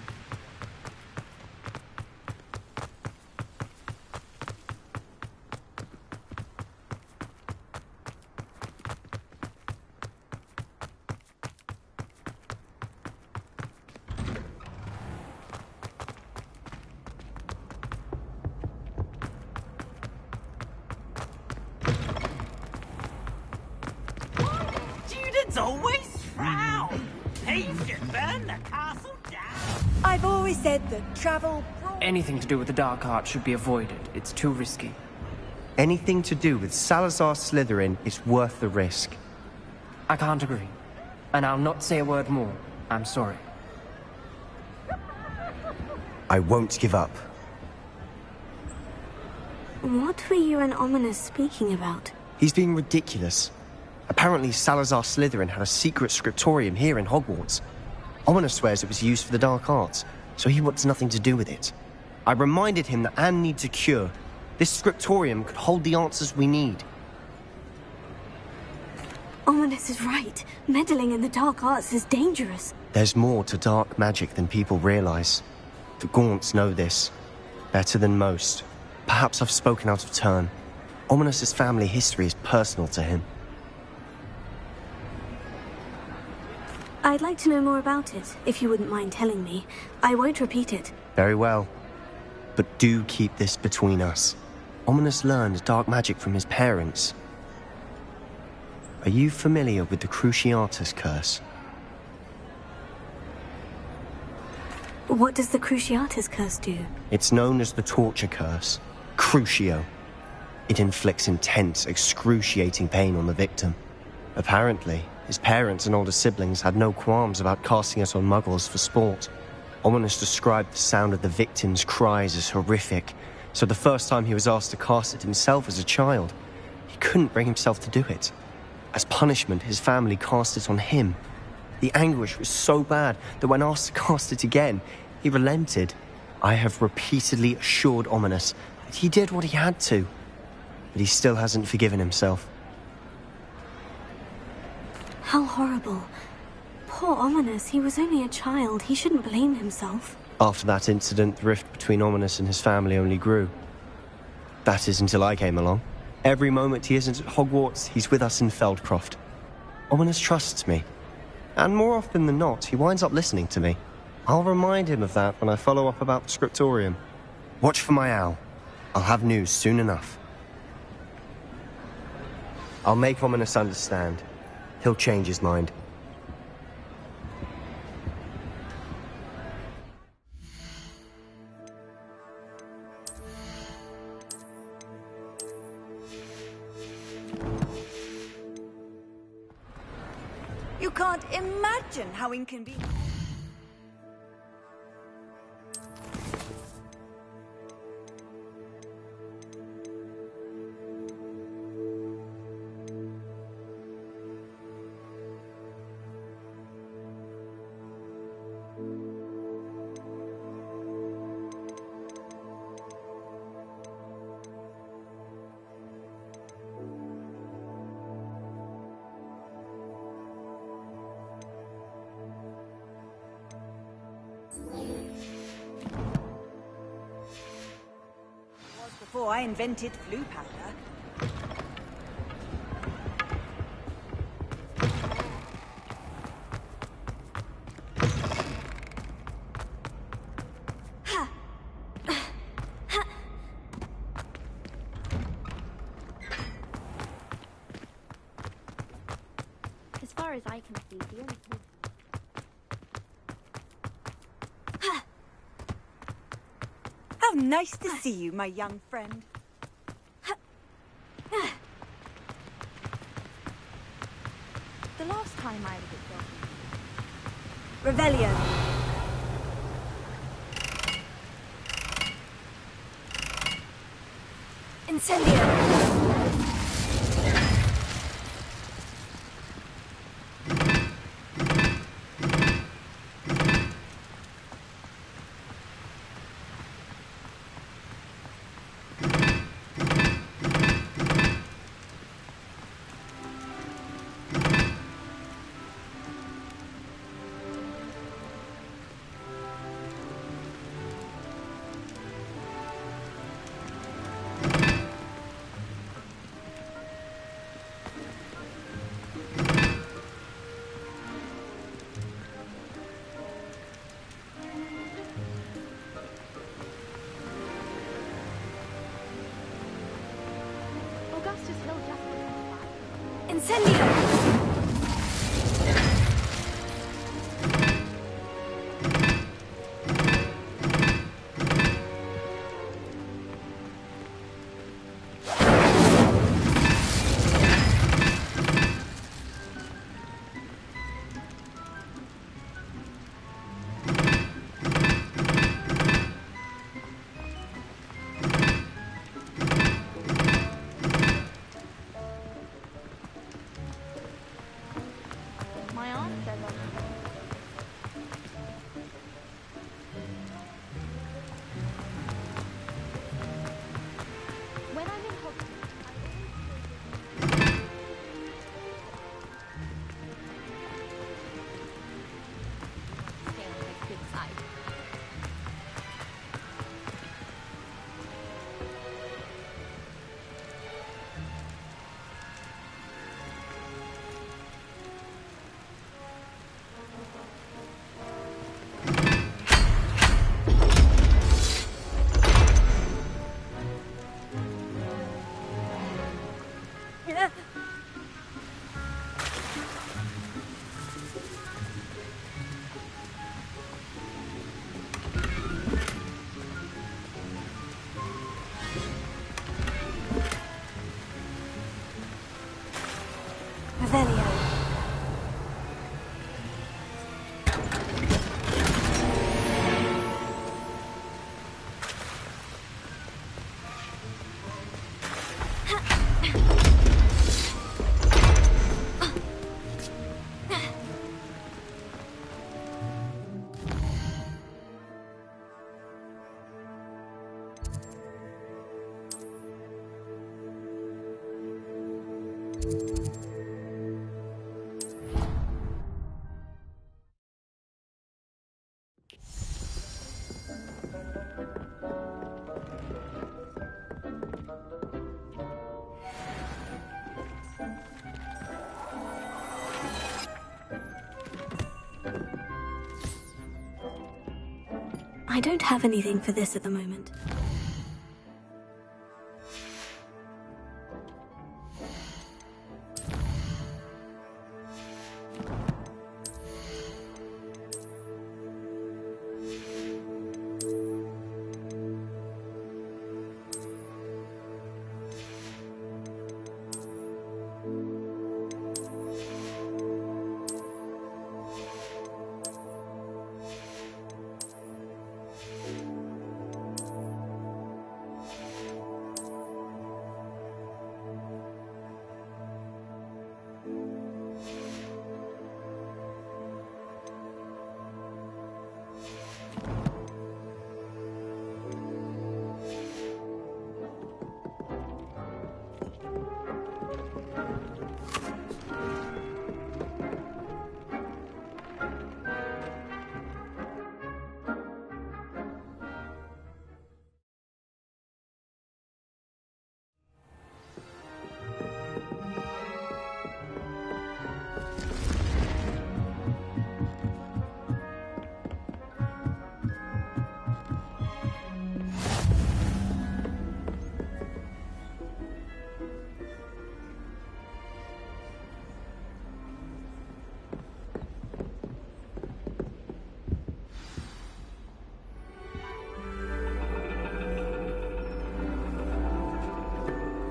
I've always said that travel... Anything to do with the dark art should be avoided. It's too risky. Anything to do with Salazar Slytherin is worth the risk. I can't agree. And I'll not say a word more. I'm sorry. I won't give up. What were you and Ominous speaking about? He's being ridiculous. Apparently Salazar Slytherin had a secret scriptorium here in Hogwarts. Ominous swears it was used for the dark arts, so he wants nothing to do with it. I reminded him that Anne needs a cure. This scriptorium could hold the answers we need. Ominous is right. Meddling in the dark arts is dangerous. There's more to dark magic than people realize. The Gaunts know this. Better than most. Perhaps I've spoken out of turn. Ominous's family history is personal to him. I'd like to know more about it, if you wouldn't mind telling me. I won't repeat it. Very well. But do keep this between us. Ominous learned dark magic from his parents. Are you familiar with the Cruciatus Curse? What does the Cruciatus Curse do? It's known as the Torture Curse. Crucio. It inflicts intense, excruciating pain on the victim. Apparently, his parents and older siblings had no qualms about casting it on muggles for sport. Ominous described the sound of the victim's cries as horrific, so the first time he was asked to cast it himself as a child, he couldn't bring himself to do it. As punishment, his family cast it on him. The anguish was so bad that when asked to cast it again, he relented. I have repeatedly assured Ominous that he did what he had to, but he still hasn't forgiven himself. How horrible. Poor Ominous, he was only a child. He shouldn't blame himself. After that incident, the rift between Ominous and his family only grew. That is until I came along. Every moment he isn't at Hogwarts, he's with us in Feldcroft. Ominous trusts me. And more often than not, he winds up listening to me. I'll remind him of that when I follow up about the scriptorium. Watch for my owl. I'll have news soon enough. I'll make Ominous understand. He'll change his mind. You can't imagine how inconvenient... Before I invented flu powder. As far as I can see, the only thing... How nice to see you, my young friend. The last time I was at Revelio. Incendio. Incendio! My aunt said that. When I'm in hospital, stay on the good side. Revelio. I don't have anything for this at the moment.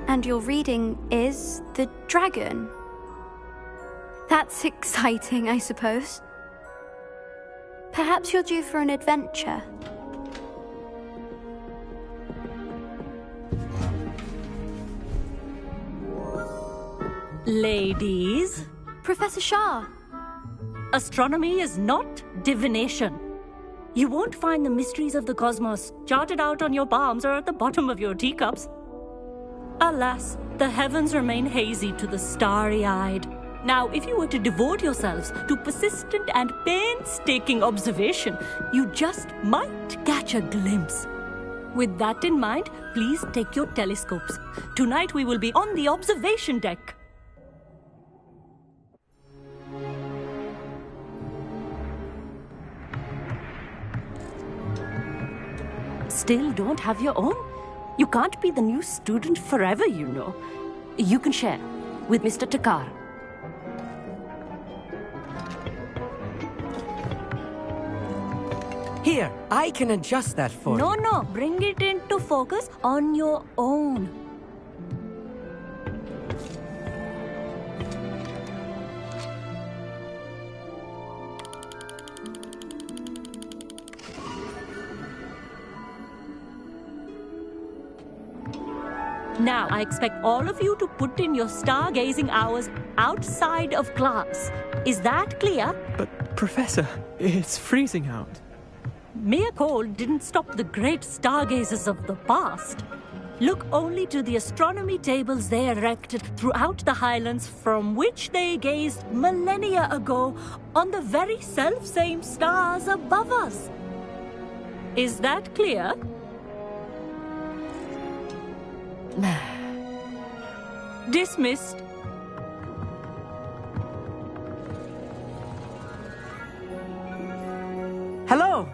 And your reading is The Dragon. That's exciting, I suppose. Perhaps you're due for an adventure. Ladies. Professor Shah. Astronomy is not divination. You won't find the mysteries of the cosmos charted out on your palms or at the bottom of your teacups. Alas, the heavens remain hazy to the starry-eyed. Now, if you were to devote yourselves to persistent and painstaking observation, you just might catch a glimpse. With that in mind, please take your telescopes. Tonight we will be on the observation deck. Still don't have your own? You can't be the new student forever, you know. You can share with Mr. Takar. Here, I can adjust that for you. No, bring it into focus on your own. Now, I expect all of you to put in your stargazing hours outside of class. Is that clear? But, Professor, it's freezing out. Mere cold didn't stop the great stargazers of the past. Look only to the astronomy tables they erected throughout the Highlands from which they gazed millennia ago on the very self-same stars above us. Is that clear? Dismissed. Hello.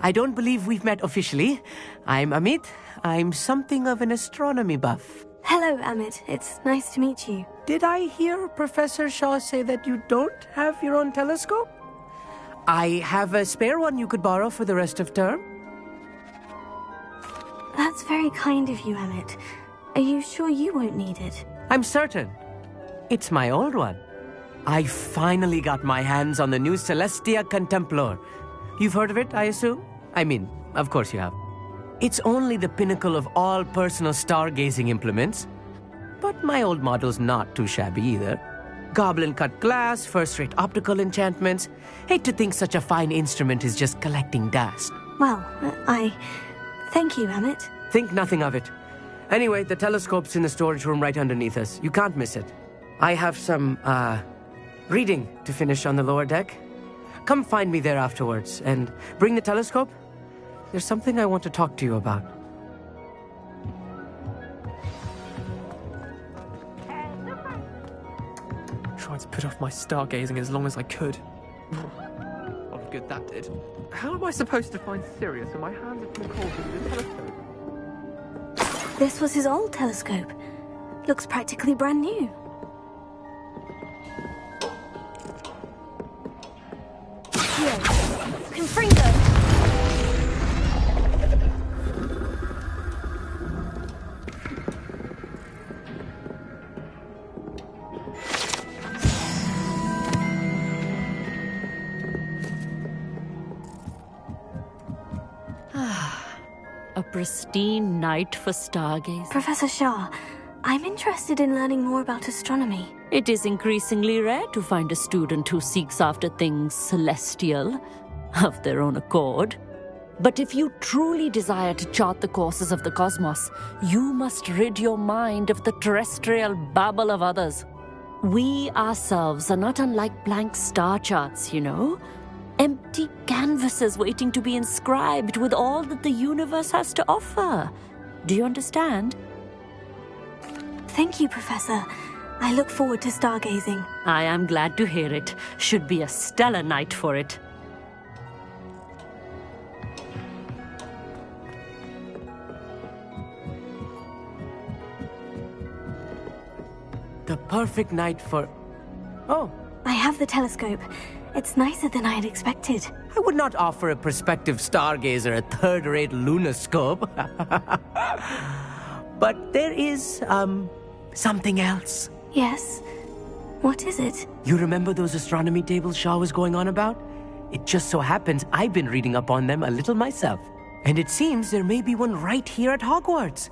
I don't believe we've met officially. I'm Amit. I'm something of an astronomy buff. Hello, Amit. It's nice to meet you. Did I hear Professor Shaw say that you don't have your own telescope? I have a spare one you could borrow for the rest of term. That's very kind of you, Amit. Are you sure you won't need it? I'm certain. It's my old one. I finally got my hands on the new Celestia Contemplar. You've heard of it, I assume? I mean, of course you have. It's only the pinnacle of all personal stargazing implements. But my old model's not too shabby either. Goblin-cut glass, first-rate optical enchantments. Hate to think such a fine instrument is just collecting dust. Well, thank you, Amit. Think nothing of it. Anyway, the telescope's in the storage room right underneath us. You can't miss it. I have some, reading to finish on the lower deck. Come find me there afterwards, and bring the telescope. There's something I want to talk to you about. Tried to put off my stargazing as long as I could. A lot of good that did. How am I supposed to find Sirius when my hands are too cold to use a telescope? This was his old telescope. Looks practically brand new. Here, Confringo! A pristine night for stargazing. Professor Shaw, I'm interested in learning more about astronomy. It is increasingly rare to find a student who seeks after things celestial, of their own accord. But if you truly desire to chart the courses of the cosmos, you must rid your mind of the terrestrial babble of others. We ourselves are not unlike blank star charts, you know. Empty canvases waiting to be inscribed with all that the universe has to offer. Do you understand? Thank you, Professor. I look forward to stargazing. I am glad to hear it. Should be a stellar night for it. The perfect night for... Oh. I have the telescope. It's nicer than I had expected. I would not offer a prospective stargazer a third-rate lunoscope. But there is, something else. Yes? What is it? You remember those astronomy tables Shaw was going on about? It just so happens I've been reading up on them a little myself. And it seems there may be one right here at Hogwarts.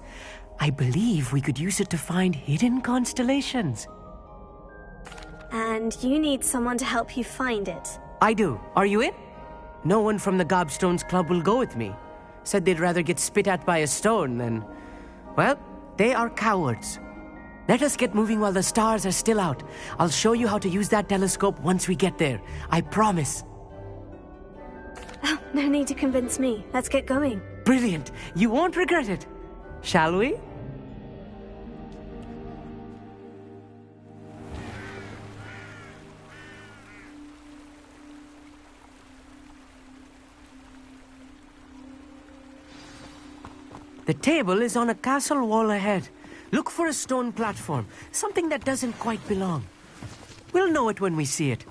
I believe we could use it to find hidden constellations. And you need someone to help you find it. I do. Are you in? No one from the Gobstones Club will go with me. Said they'd rather get spit at by a stone than... Well, they are cowards. Let us get moving while the stars are still out. I'll show you how to use that telescope once we get there. I promise. Oh, no need to convince me. Let's get going. Brilliant. You won't regret it. Shall we? The table is on a castle wall ahead. Look for a stone platform, something that doesn't quite belong. We'll know it when we see it.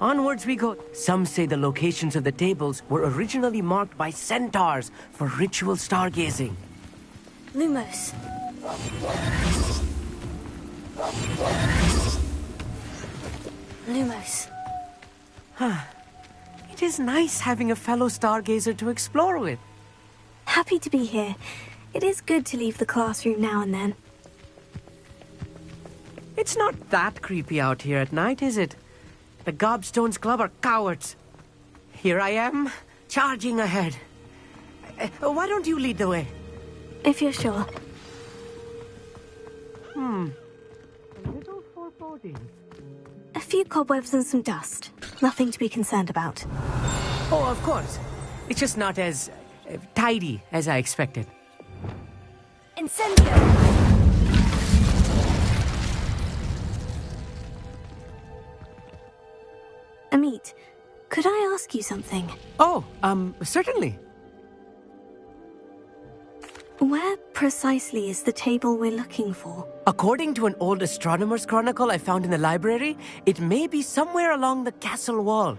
Onwards we go. Some say the locations of the tables were originally marked by centaurs for ritual stargazing. Lumos. Lumos. It is nice having a fellow stargazer to explore with. Happy to be here. It is good to leave the classroom now and then. It's not that creepy out here at night, is it? The Gobstones Club are cowards. Here I am, charging ahead. Why don't you lead the way? If you're sure. A little foreboding. A few cobwebs and some dust. Nothing to be concerned about. Oh, of course. It's just not as tidy as I expected. Incendio! Amit, could I ask you something? Oh, certainly. Where precisely is the table we're looking for? According to an old astronomer's chronicle I found in the library, it may be somewhere along the castle wall.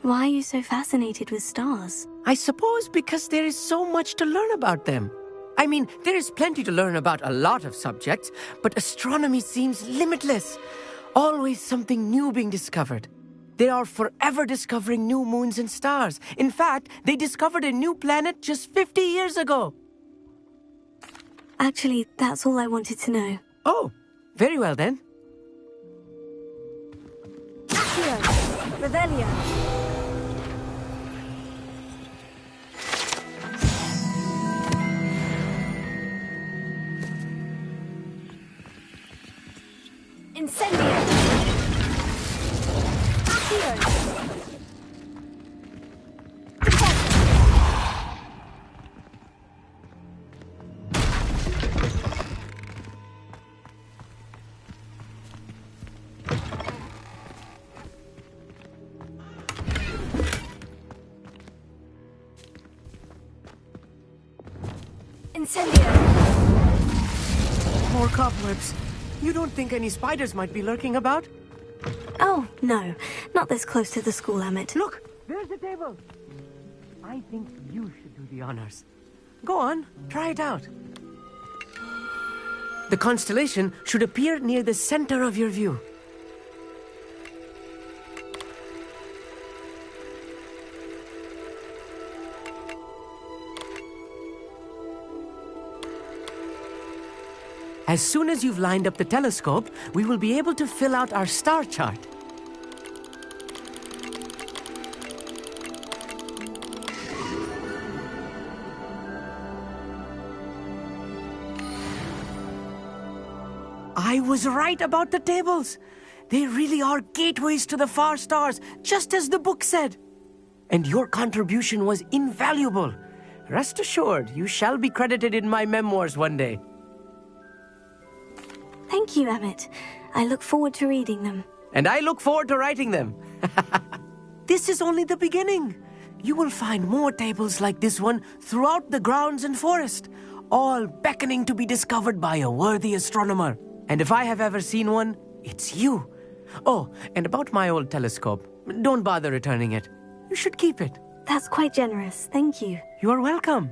Why are you so fascinated with stars? I suppose because there is so much to learn about them. I mean, there is plenty to learn about a lot of subjects, but astronomy seems limitless. Always something new being discovered. They are forever discovering new moons and stars. In fact, they discovered a new planet just 50 years ago. Actually, that's all I wanted to know. Oh, very well then. Accio! Revelio! Incendio! Accio! Incendio! More cobwebs. You don't think any spiders might be lurking about? Oh, no. Not this close to the school, Amit. Look! There's the table! I think you should do the honors. Go on, try it out. The constellation should appear near the center of your view. As soon as you've lined up the telescope, we will be able to fill out our star chart. I was right about the tables. They really are gateways to the far stars, just as the book said. And your contribution was invaluable. Rest assured, you shall be credited in my memoirs one day. Thank you, Amit. I look forward to reading them. And I look forward to writing them. This is only the beginning. You will find more tables like this one throughout the grounds and forest, all beckoning to be discovered by a worthy astronomer. And if I have ever seen one, it's you. Oh, and about my old telescope, don't bother returning it. You should keep it. That's quite generous. Thank you. You are welcome.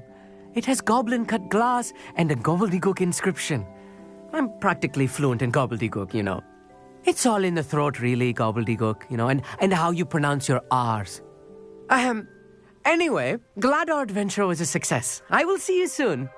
It has goblin-cut glass and a gobbledygook inscription. I'm practically fluent in gobbledygook, you know. It's all in the throat, really, gobbledygook, you know, and how you pronounce your R's. Anyway, glad our adventure was a success. I will see you soon.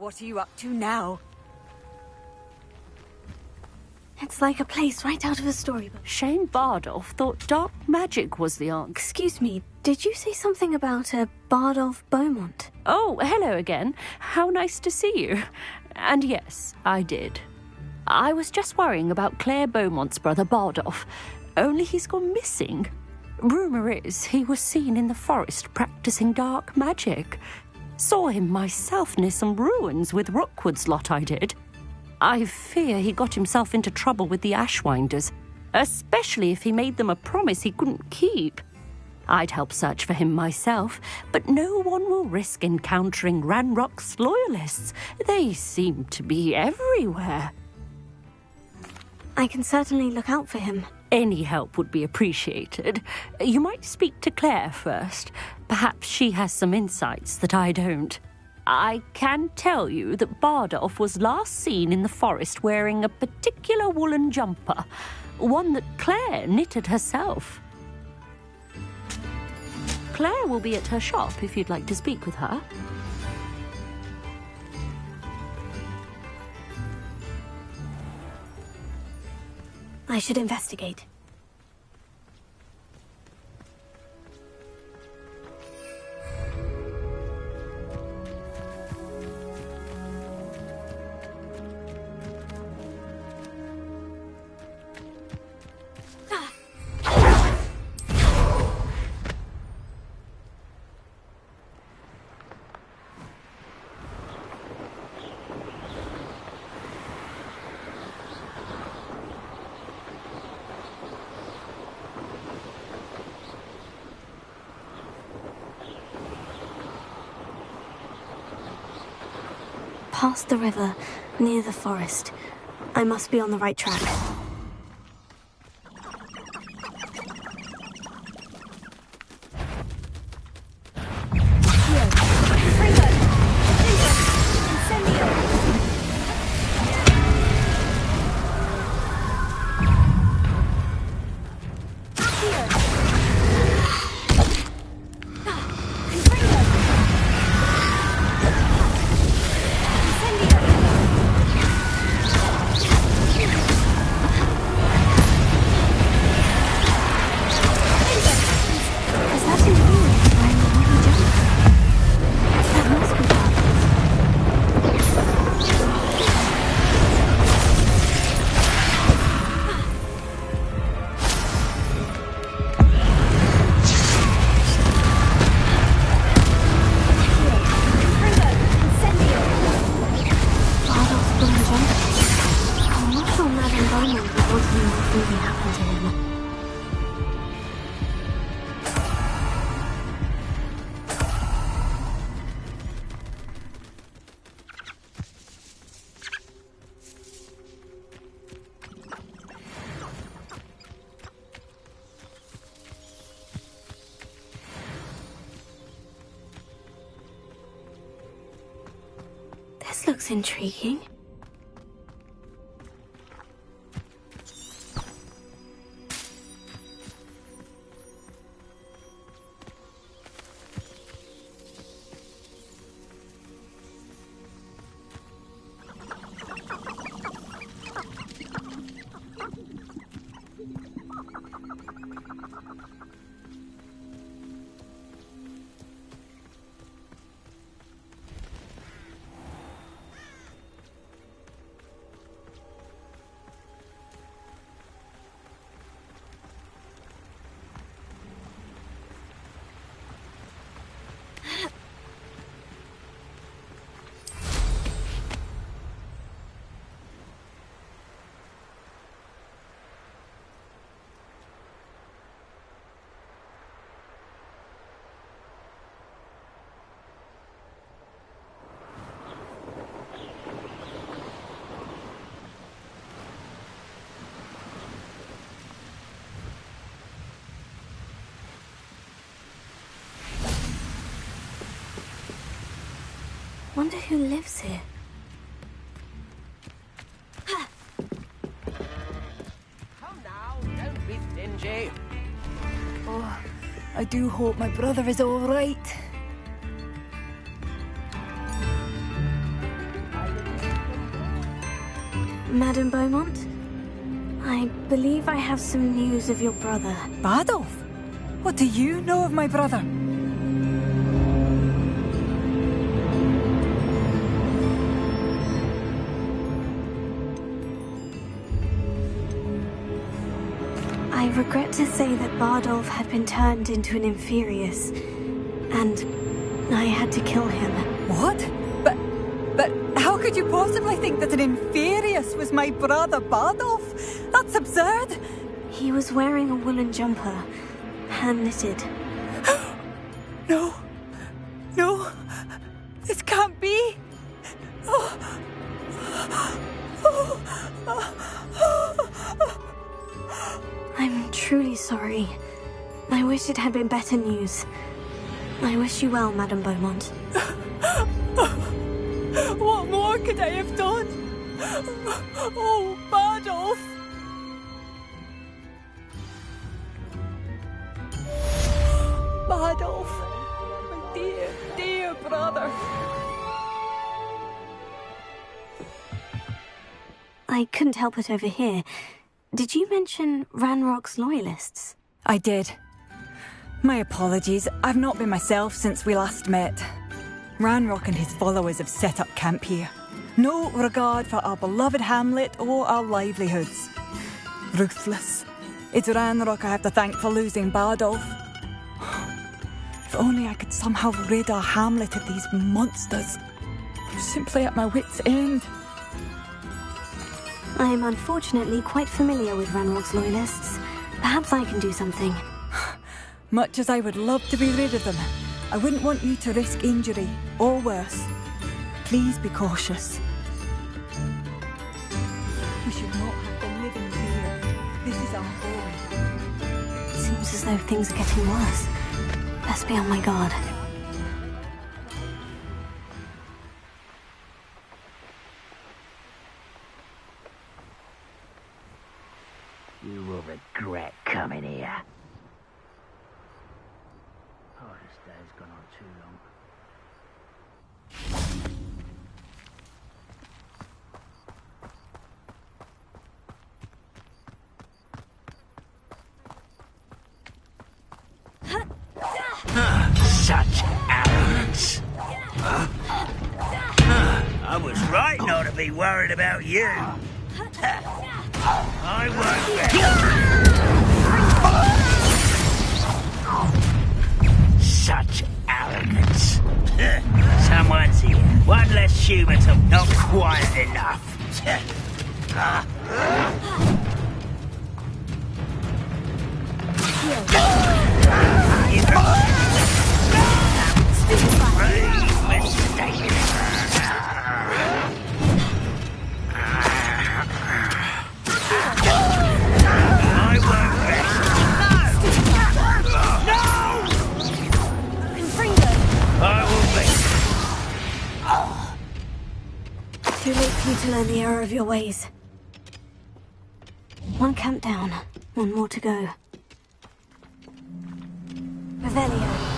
What are you up to now? It's like a place right out of a storybook. Shane Bardolph thought dark magic was the answer. Excuse me, did you say something about a Bardolph Beaumont? Oh, hello again. How nice to see you. And yes, I did. I was just worrying about Claire Beaumont's brother Bardolph, only he's gone missing. Rumour is he was seen in the forest practicing dark magic. Saw him myself near some ruins with Rookwood's lot I did. I fear he got himself into trouble with the Ashwinders, especially if he made them a promise he couldn't keep. I'd help search for him myself, but no one will risk encountering Ranrock's loyalists. They seem to be everywhere. I can certainly look out for him. Any help would be appreciated. You might speak to Claire first. Perhaps she has some insights that I don't. I can tell you that Bardolph was last seen in the forest wearing a particular woolen jumper, one that Claire knitted herself. Claire will be at her shop if you'd like to speak with her. I should investigate. Past the river, near the forest. I must be on the right track. This looks intriguing. Wonder who lives here. Come now, don't be stingy. Oh, I do hope my brother is all right. Madame Beaumont? I believe I have some news of your brother. Bardolph? What do you know of my brother? I regret to say that Bardolph had been turned into an Inferius, and I had to kill him. What? But how could you possibly think that an Inferius was my brother Bardolph? That's absurd! He was wearing a woolen jumper, hand-knitted. No. No. This can't be. I'm truly sorry. I wish it had been better news. I wish you well, Madame Beaumont. What more could I have done? Oh, Bardolph! Bardolph, my dear, dear brother. I couldn't help it over here. Did you mention Ranrock's loyalists? I did. My apologies. I've not been myself since we last met. Ranrock and his followers have set up camp here. No regard for our beloved hamlet or our livelihoods. Ruthless. It's Ranrock I have to thank for losing Bardolph. If only I could somehow rid our hamlet of these monsters. I'm simply at my wit's end. I am unfortunately quite familiar with Ranrock's loyalists. Perhaps I can do something. Much as I would love to be rid of them, I wouldn't want you to risk injury, or worse. Please be cautious. We should not have been living here. This is our home. Seems as though things are getting worse. Best be on my guard. You will regret coming here. Oh, this day's gone on too long. Such arrogance. I was right not to be worried about you. I won't. Such arrogance. Someone's here. One less human to not quite enough. Too late for you to learn the error of your ways. One camp down, one more to go. Revelio.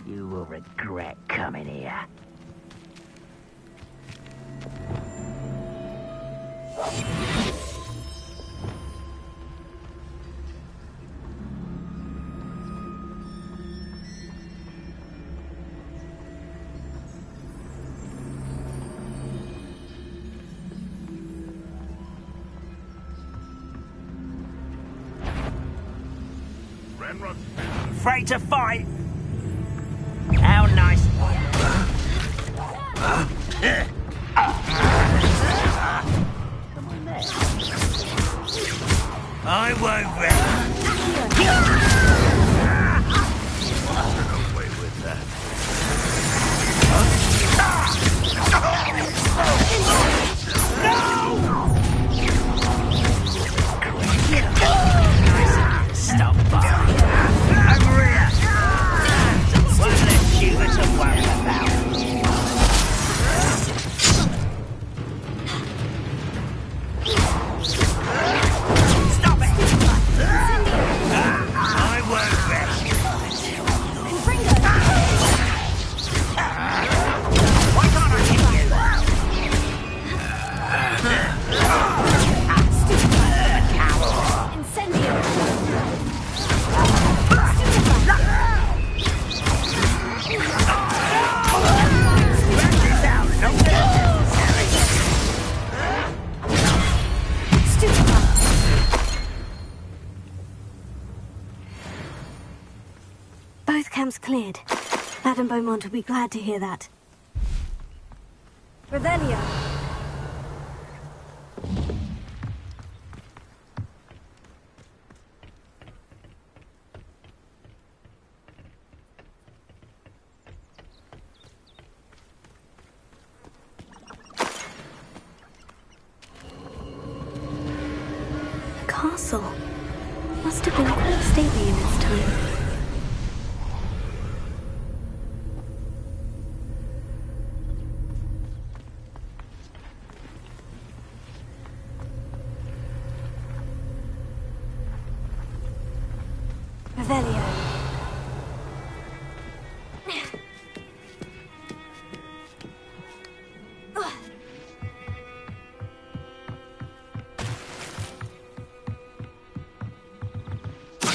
You will regret coming here. Afraid to fight? How I won't rest. Get away with that. Stop firing. Over here. One less human to worry about. Stop it! I won't rest. Why can't I hit you? Both camps cleared. Madame Beaumont will be glad to hear that. Revelio. The castle must have been quite stately in its time. Revelio.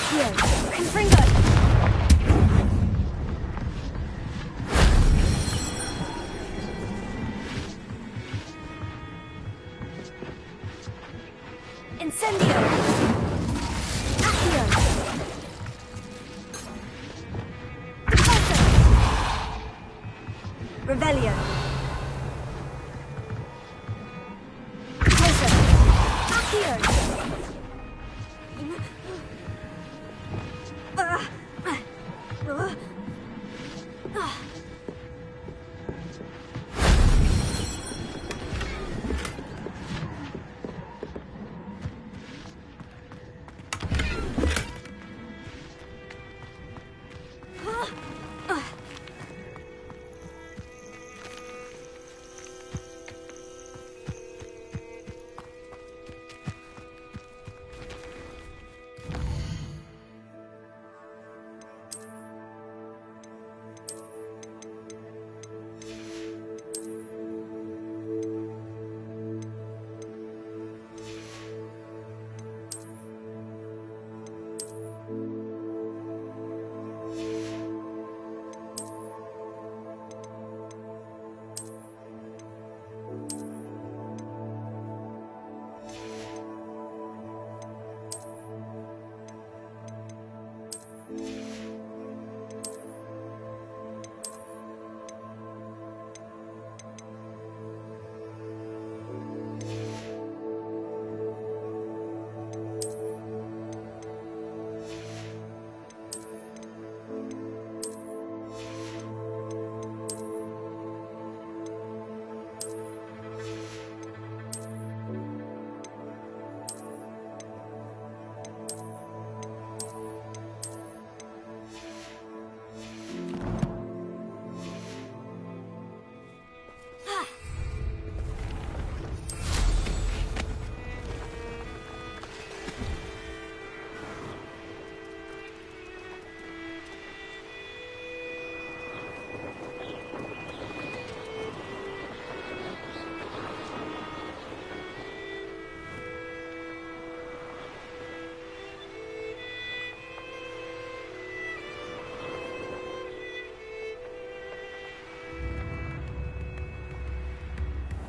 Here, Confringo. Incendio. Accio. Revelio. Closer. Accio.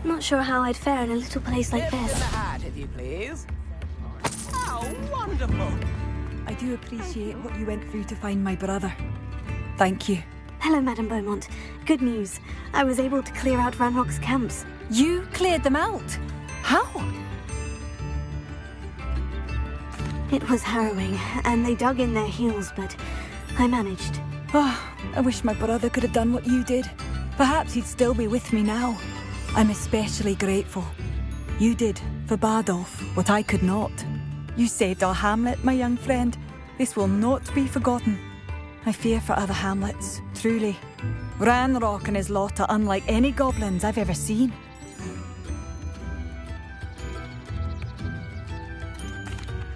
Not sure how I'd fare in a little place like this. In the hat, if you please. Oh, wonderful! I do appreciate what you went through to find my brother. Thank you. Hello, Madame Beaumont. Good news. I was able to clear out Ranrock's camps. You cleared them out? How? It was harrowing, and they dug in their heels, but I managed. Oh, I wish my brother could have done what you did. Perhaps he'd still be with me now. I'm especially grateful. You did, for Bardolph, what I could not. You saved our hamlet, my young friend. This will not be forgotten. I fear for other hamlets, truly. Ranrock and his lot are unlike any goblins I've ever seen.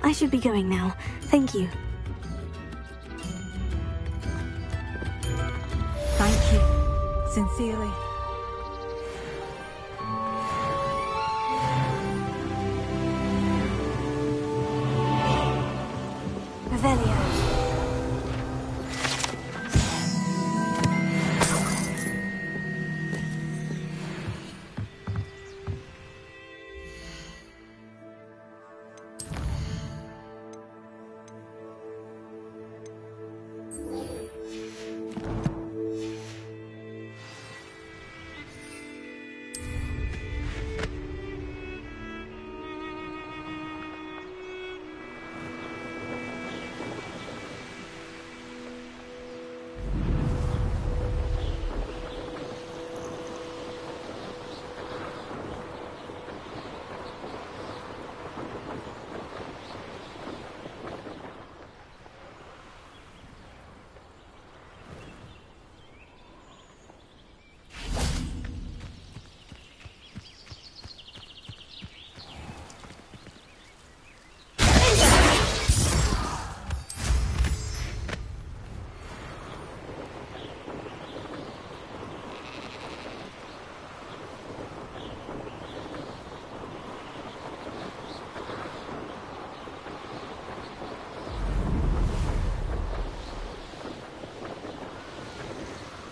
I should be going now. Thank you. Thank you. Sincerely. Revelio.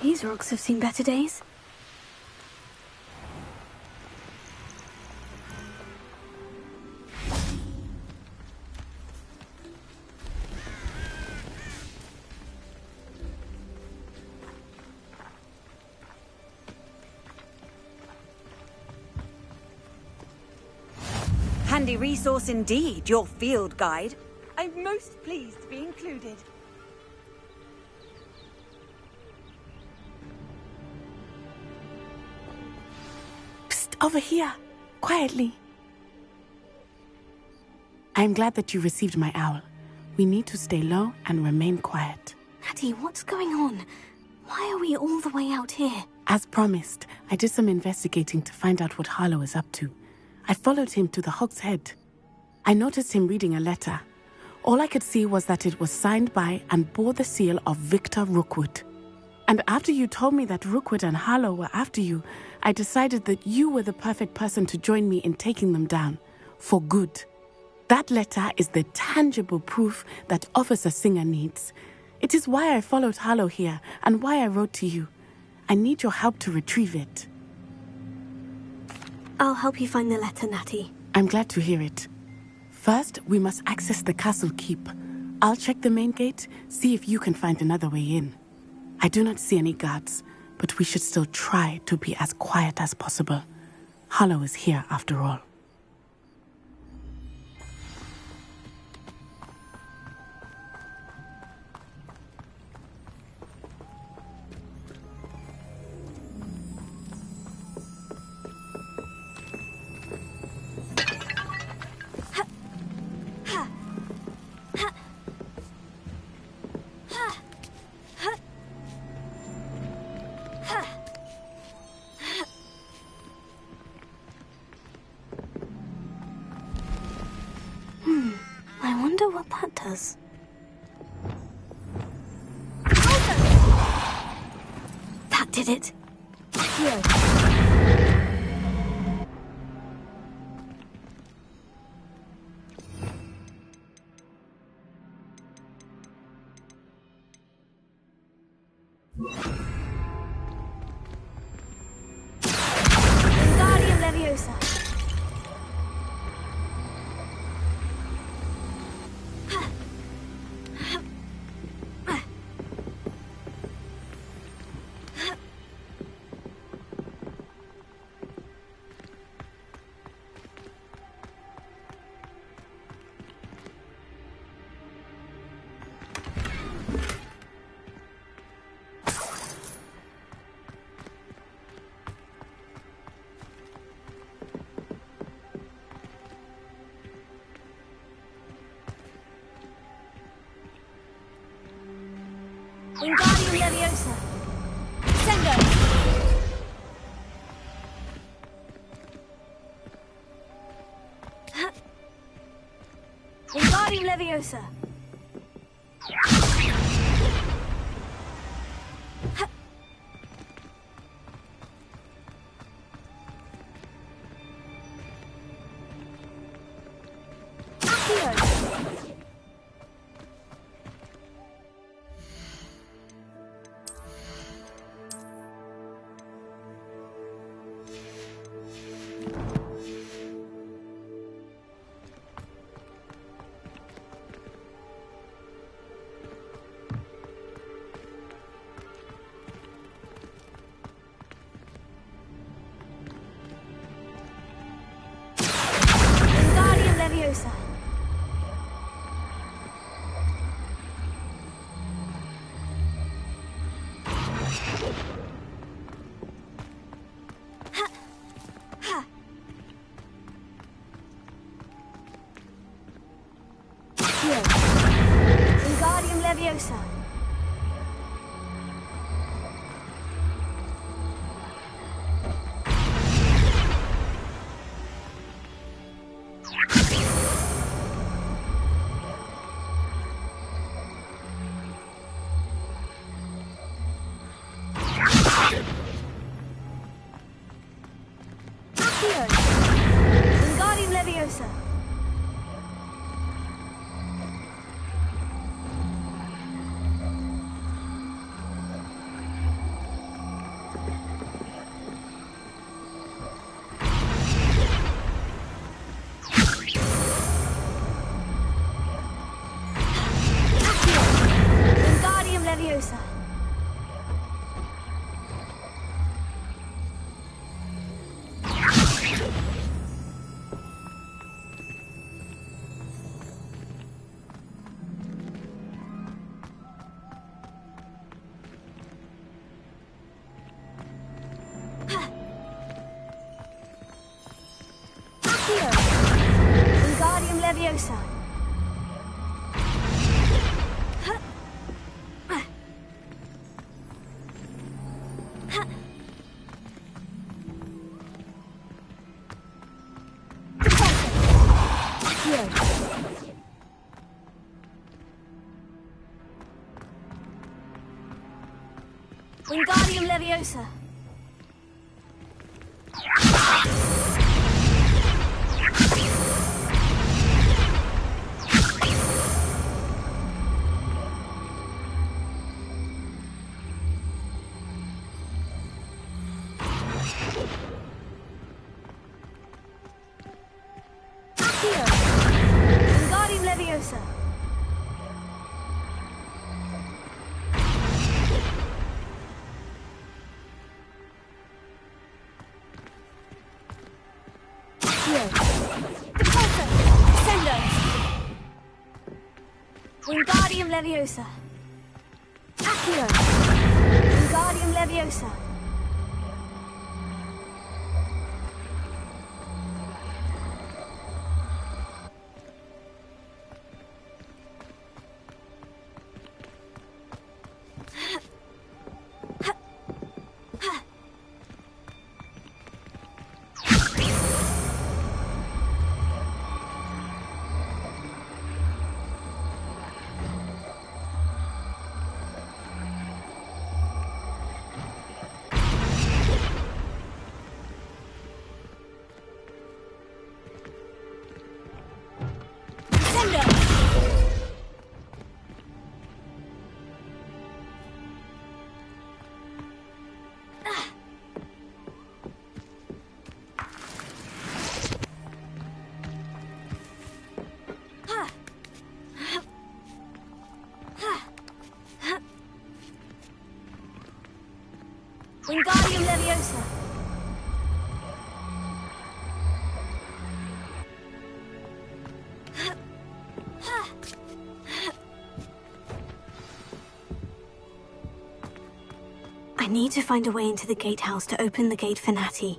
These rocks have seen better days. Handy resource indeed, your field guide. I'm most pleased to be included. Over here, quietly. I'm glad that you received my owl. We need to stay low and remain quiet. Hattie, what's going on? Why are we all the way out here? As promised, I did some investigating to find out what Harlow is up to. I followed him to the Hog's Head. I noticed him reading a letter. All I could see was that it was signed by and bore the seal of Victor Rookwood. And after you told me that Rookwood and Harlow were after you, I decided that you were the perfect person to join me in taking them down. For good. That letter is the tangible proof that Officer Singer needs. It is why I followed Harlow here and why I wrote to you. I need your help to retrieve it. I'll help you find the letter, Natty. I'm glad to hear it. First, we must access the castle keep. I'll check the main gate, see if you can find another way in. I do not see any guards, but we should still try to be as quiet as possible. Harlow is here after all. I wonder what that does. That did it. Here. Wingardium Leviosa. Leviosa! Sendo! Wingardium Leviosa! Wingardium Leviosa! Wingardium Leviosa! Wingardium Leviosa! Wingardium Leviosa! Wingardium Leviosa! Wingardium Leviosa! Wingardium Leviosa! Sendo! Wingardium Leviosa! Accio! Wingardium Leviosa! Wingardium Leviosa! I need to find a way into the gatehouse to open the gate for Natty.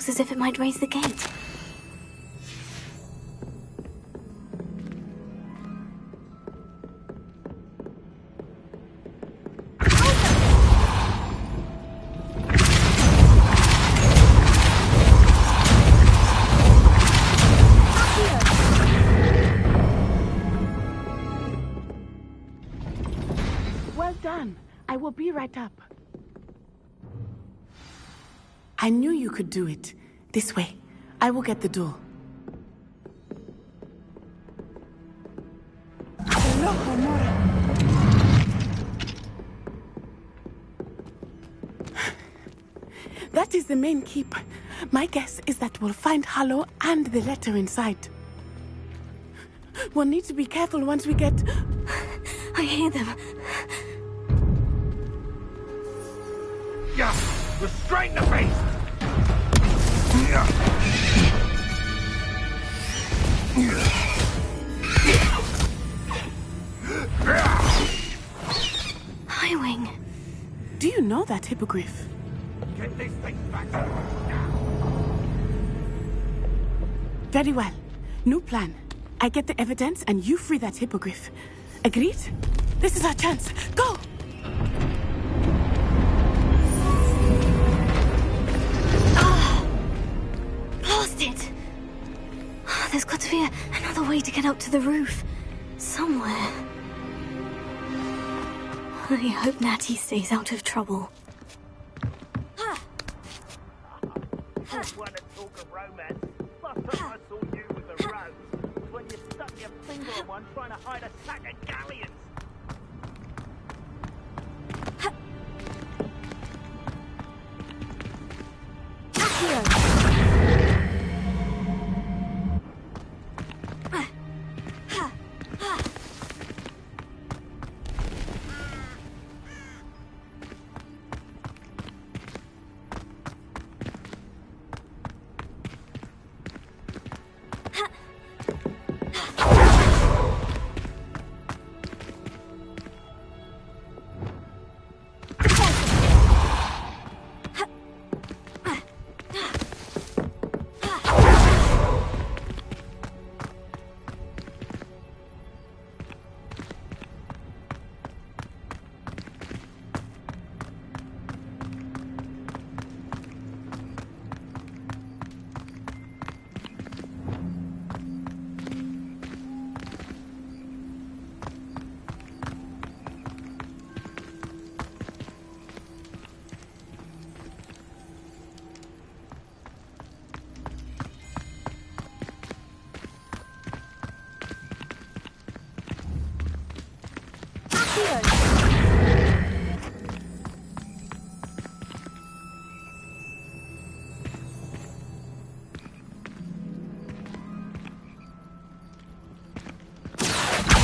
looks as if it might raise the gate. Well done. I will be right up. I knew you could do it. This way. I will get the door. That is the main keep. My guess is that we'll find Hollow and the letter inside. We'll need to be careful once we get... I hear them. Yeah, restrain the beast! Highwing. Do you know that hippogriff? Get this thing back. Very well. New plan. I get the evidence and you free that hippogriff. Agreed? This is our chance. Go! Lost it! There's got to be another way to get up to the roof. Somewhere. I hope Natty stays out of trouble. Just want to talk of romance. Last time I saw you with a rose was when you stuck your finger on one trying to hide a sack of galleons.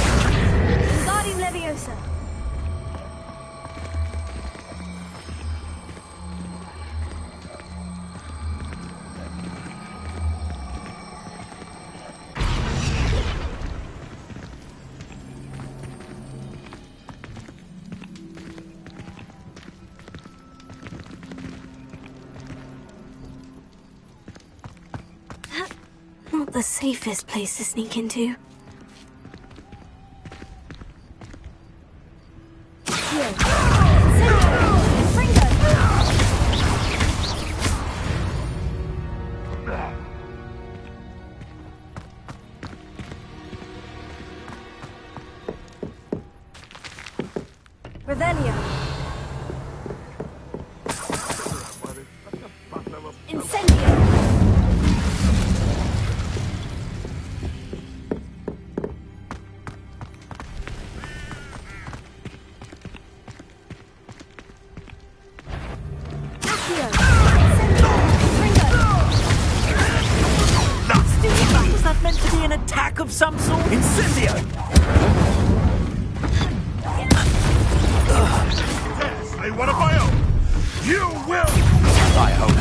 Wingardium Leviosa. Not the safest place to sneak into. Revelio. Incendio. Was that meant to be an attack of some sort? Incendio! Say one of my own. You will. I hope.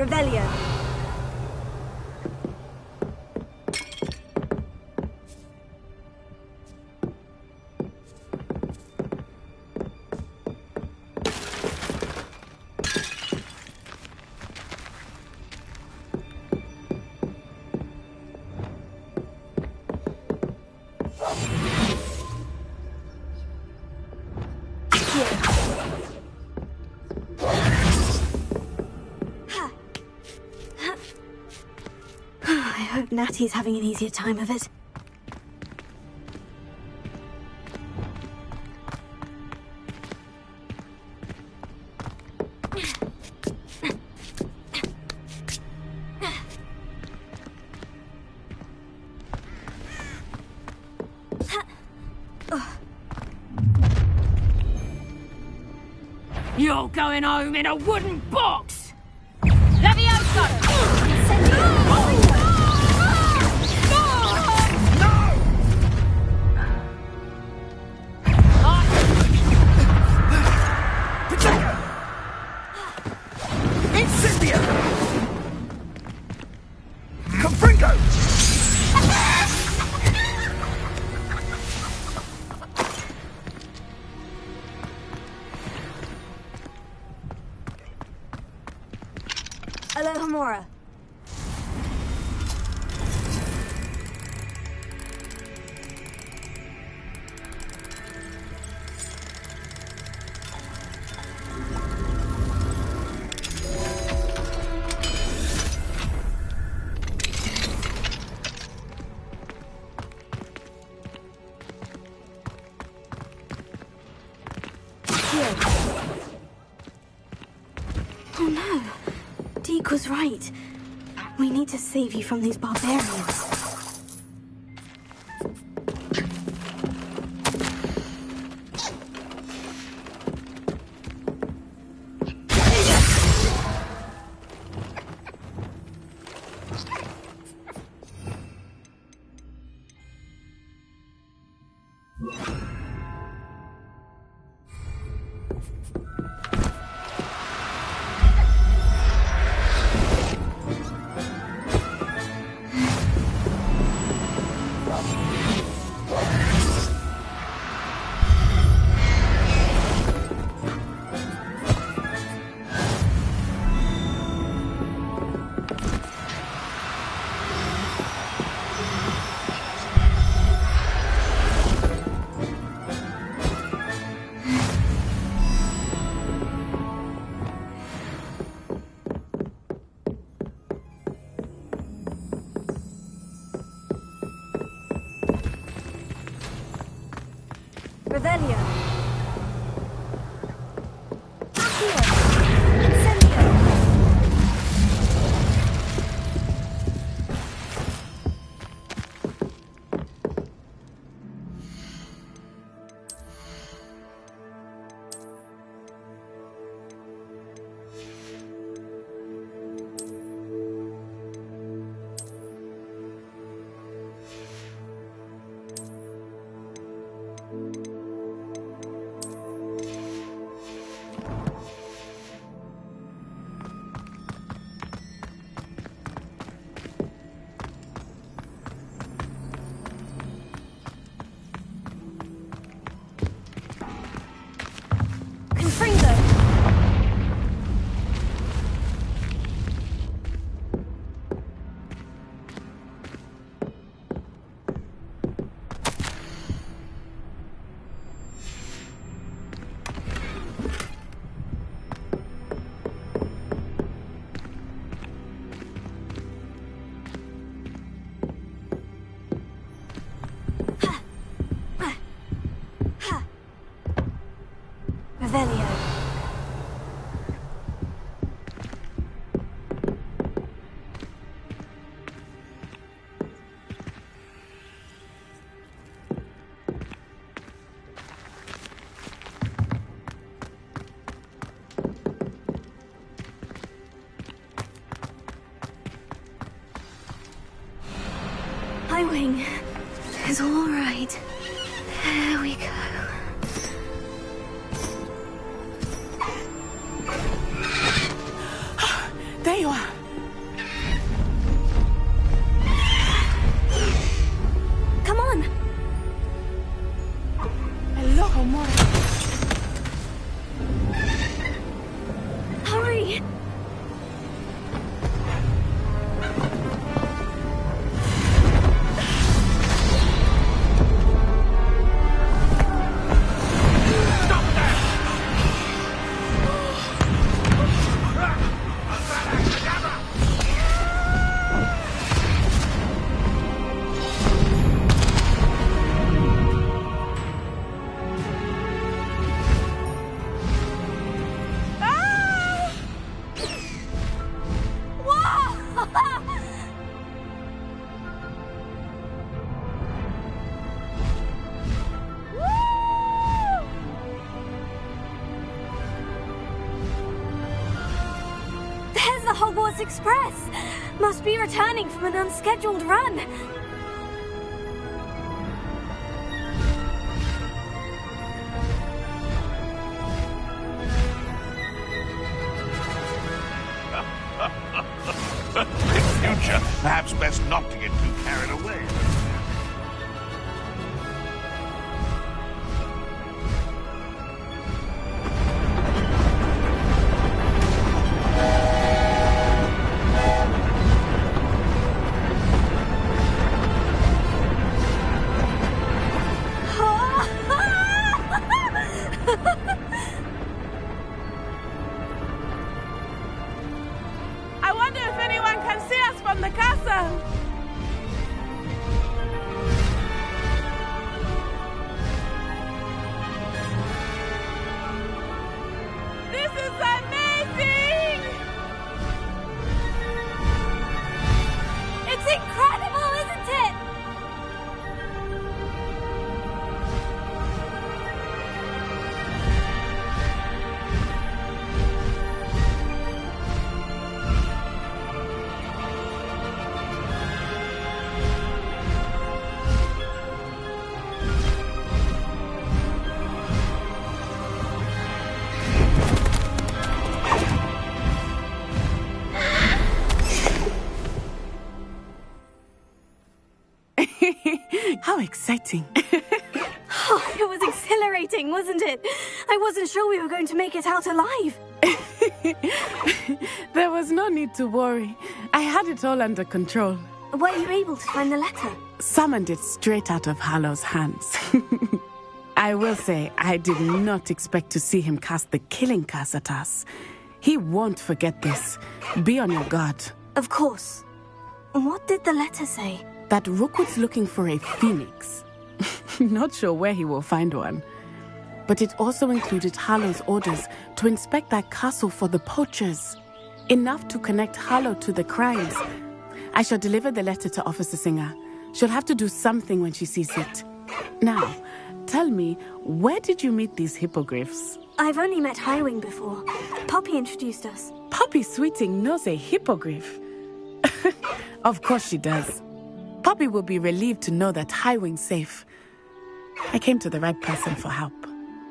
Revelio. I hope Natty's having an easier time of it. You're going home in a wooden box! Levioso! Incendio! Confringo! Alohomora. Oh no. Deke was right. We need to save you from these barbarians. Revelio. Accio. Incendio. Confringo. Revelio. Hi, Wing. It's all right. There we go. There you are. There's the Hogwarts Express! Must be returning from an unscheduled run. In future, perhaps best not to get too carried away. I wonder if anyone can see us from the castle. This is amazing! It's incredible, isn't it? How exciting. Oh, it was exhilarating, wasn't it? I wasn't sure we were going to make it out alive. There was no need to worry. I had it all under control. Were you able to find the letter? Summoned it straight out of Hallow's hands. I will say, I did not expect to see him cast the killing curse at us. He won't forget this. Be on your guard. Of course. What did the letter say? That Rookwood's looking for a phoenix. Not sure where he will find one. But it also included Hallow's orders to inspect that castle for the poachers. Enough to connect Hallow to the crimes. I shall deliver the letter to Officer Singer. She'll have to do something when she sees it. Now, tell me, where did you meet these hippogriffs? I've only met Highwing before. Poppy introduced us. Poppy Sweeting knows a hippogriff. Of course she does. Poppy will be relieved to know that Highwing's safe. I came to the right person for help.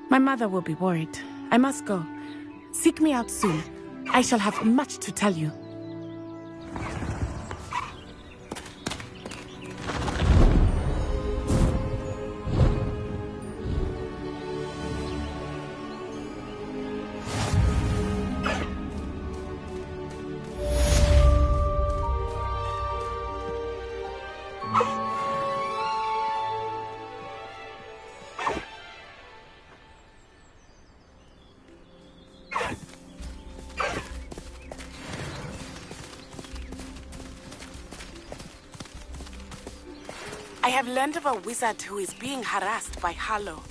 My mother will be worried. I must go. Seek me out soon. I shall have much to tell you. I have learned of a wizard who is being harassed by Hallow.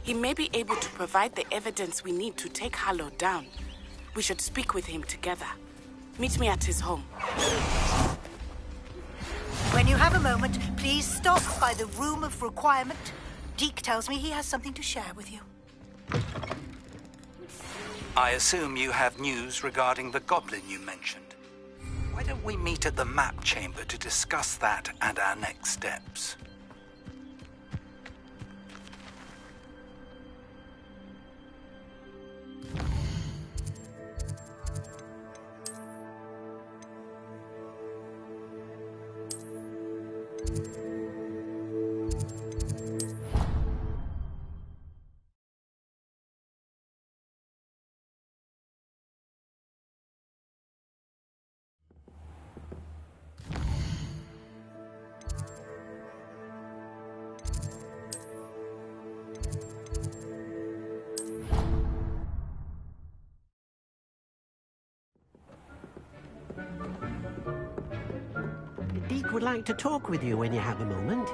He may be able to provide the evidence we need to take Hallow down. We should speak with him together. Meet me at his home. When you have a moment, please stop by the Room of Requirement. Deke tells me he has something to share with you. I assume you have news regarding the goblin you mentioned. Why don't we meet at the map chamber to discuss that and our next steps? Deke would like to talk with you when you have a moment.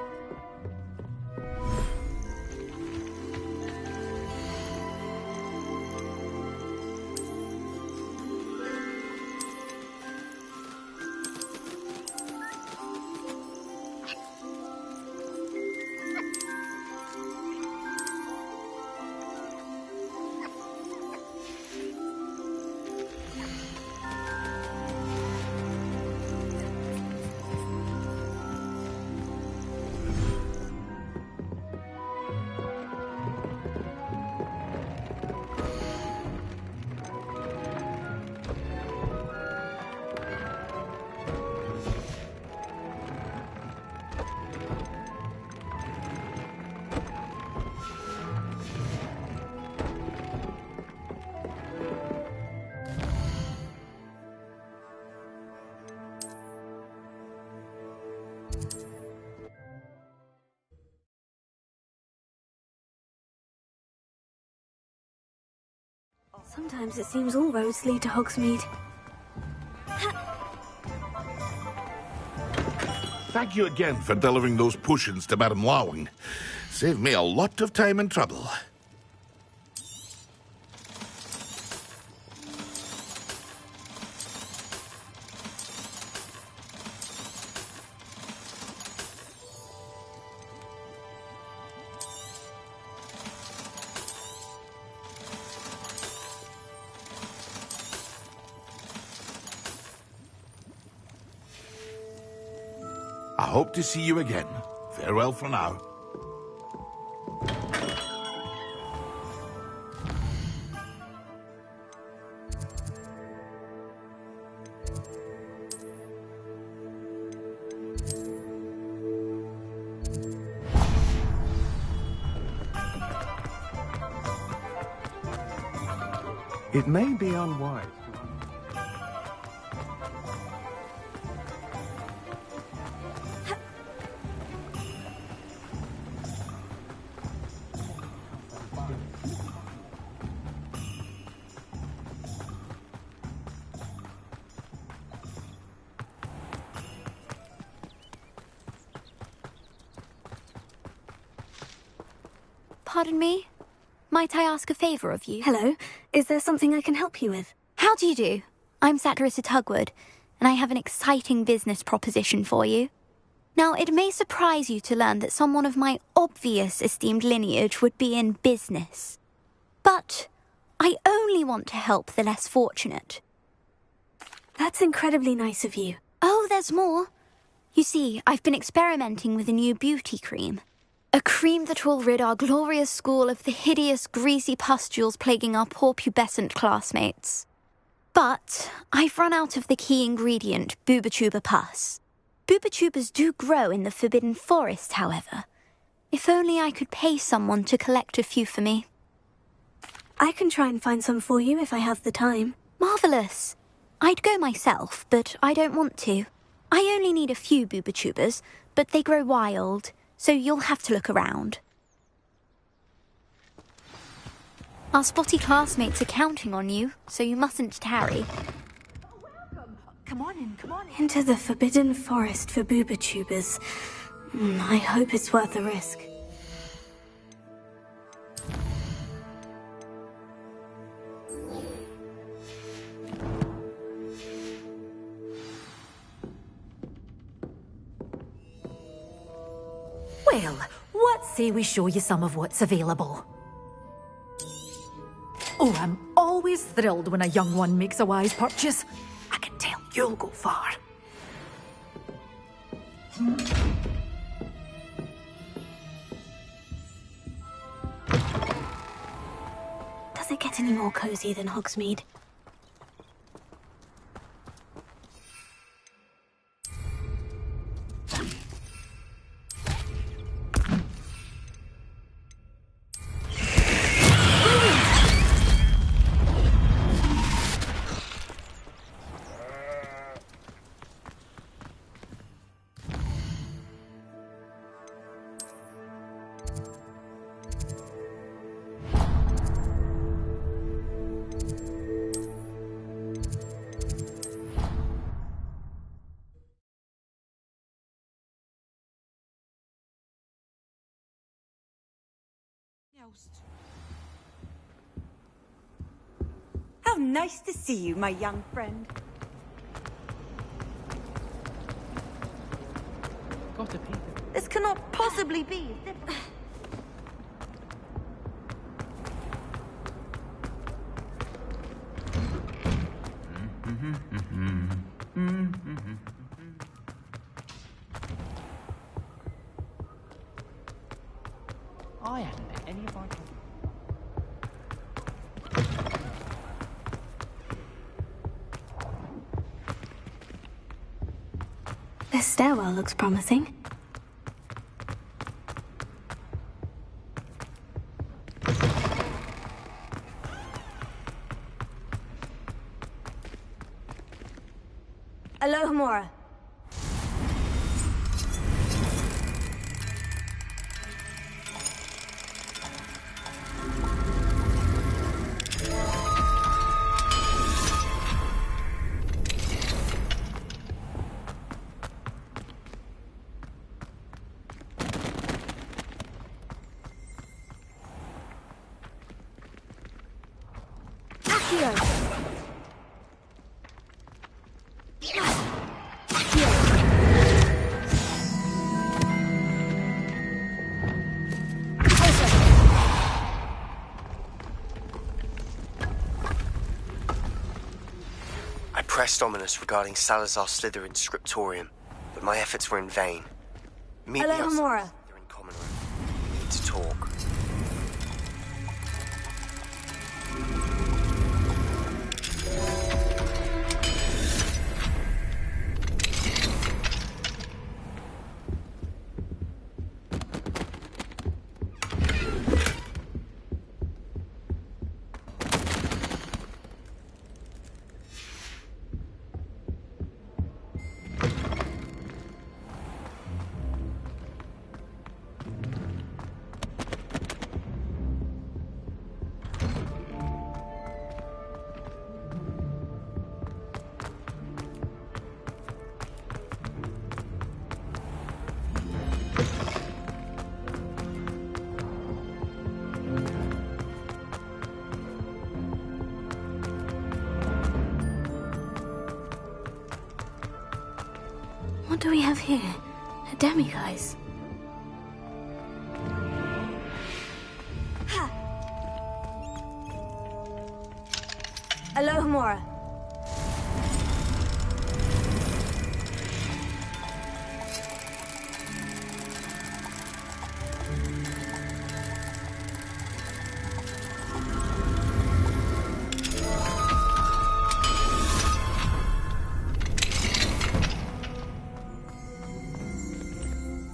Sometimes it seems all roads lead to Hogsmeade. Thank you again for delivering those potions to Madame Lawing. Saved me a lot of time and trouble. I hope to see you again. Farewell for now. It may be unwise. Pardon me? Might I ask a favour of you? Hello. Is there something I can help you with? How do you do? I'm Satirissa Tugwood, and I have an exciting business proposition for you. Now, it may surprise you to learn that someone of my obvious esteemed lineage would be in business. But I only want to help the less fortunate. That's incredibly nice of you. Oh, there's more. You see, I've been experimenting with a new beauty cream. A cream that will rid our glorious school of the hideous, greasy pustules plaguing our poor pubescent classmates. But I've run out of the key ingredient, boobotuber pus. Boobotubers do grow in the Forbidden Forest, however. If only I could pay someone to collect a few for me. I can try and find some for you if I have the time. Marvellous. I'd go myself, but I don't want to. I only need a few boobotubers, but they grow wild, so you'll have to look around. Our spotty classmates are counting on you, so you mustn't tarry. Come on in, come on in. Into the Forbidden Forest for boobotubers. I hope it's worth the risk. Well, what say we show you some of what's available? Oh, I'm always thrilled when a young one makes a wise purchase. I can tell you'll go far. Does it get any more cozy than Hogsmeade? How nice to see you, my young friend. Got a peek. This cannot possibly be. I haven't met any of our... This stairwell looks promising. Alohomora. pressed ominous regarding Salazar Slytherin's scriptorium, but my efforts were in vain. Meet me outside Hamura. the Slytherin common room. We need to talk. What do we have here? A demiguise? Alohomora.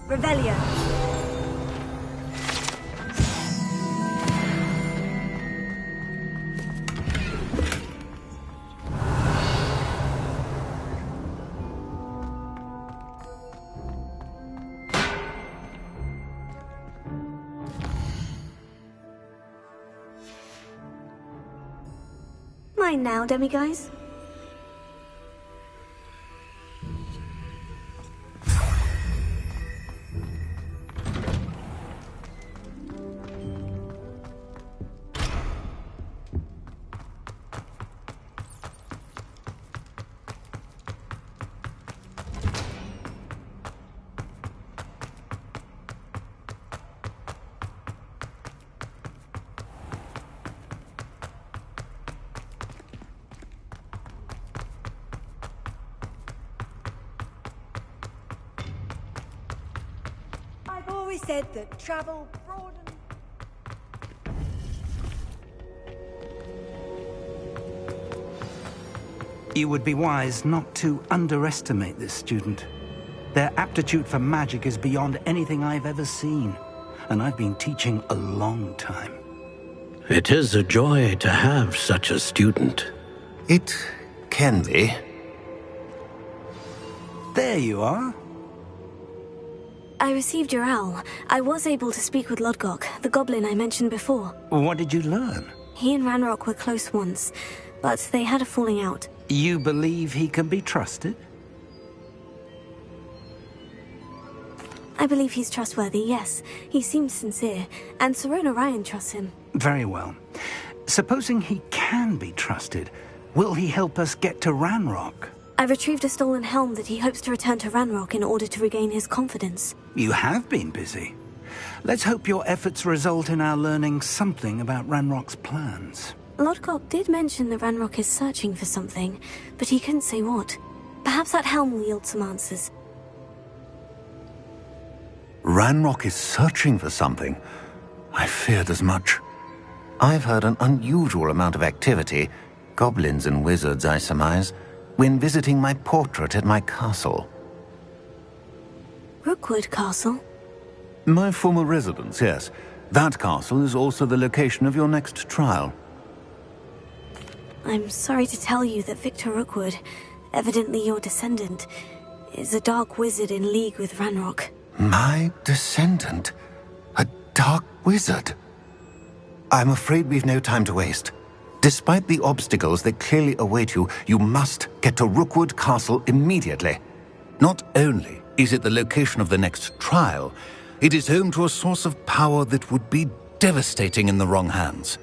Revelio. Mine now, demiguise. I've always said that travel broadens. You would be wise not to underestimate this student. Their aptitude for magic is beyond anything I've ever seen, and I've been teaching a long time. It is a joy to have such a student. It can be. There you are. I received your owl. I was able to speak with Lodgok, the goblin I mentioned before. What did you learn? He and Ranrock were close once, but they had a falling out. You believe he can be trusted? I believe he's trustworthy, yes. He seems sincere, and Serona Ryan trusts him. Very well. Supposing he can be trusted, will he help us get to Ranrock? I retrieved a stolen helm that he hopes to return to Ranrock in order to regain his confidence. You have been busy. Let's hope your efforts result in our learning something about Ranrock's plans. Lodgok did mention that Ranrock is searching for something, but he couldn't say what. Perhaps that helm will yield some answers. Ranrock is searching for something. I feared as much. I've heard an unusual amount of activity, goblins and wizards, I surmise, when visiting my portrait at my castle. Rookwood Castle? My former residence, yes. That castle is also the location of your next trial. I'm sorry to tell you that Victor Rookwood, evidently your descendant, is a dark wizard in league with Ranrock. My descendant? A dark wizard? I'm afraid we've no time to waste. Despite the obstacles that clearly await you, you must get to Rookwood Castle immediately. Not only is it the location of the next trial, it is home to a source of power that would be devastating in the wrong hands.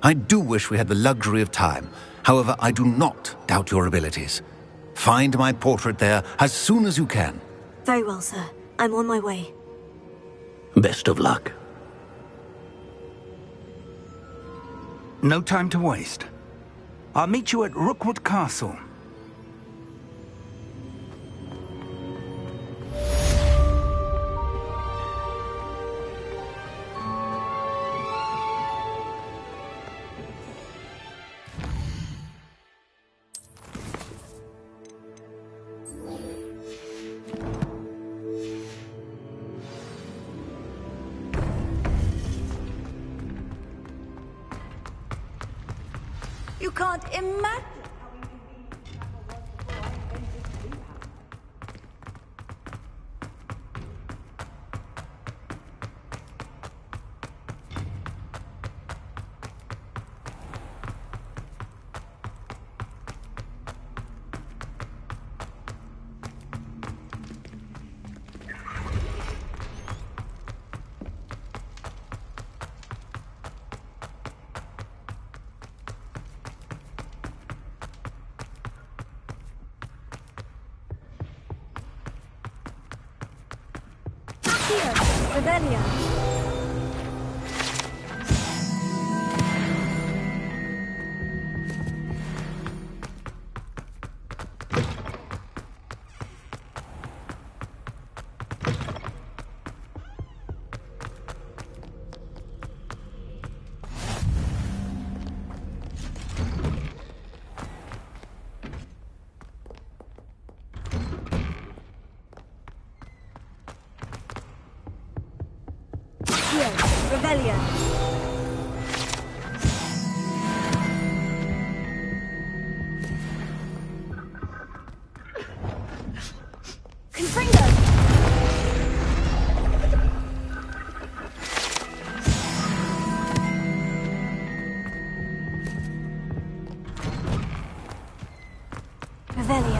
I do wish we had the luxury of time. However, I do not doubt your abilities. Find my portrait there as soon as you can. Very well, sir. I'm on my way. Best of luck. No time to waste. I'll meet you at Rookwood Castle. can't imagine. Here, Rebellion. Here, Rebellion. Confringo! Revelio.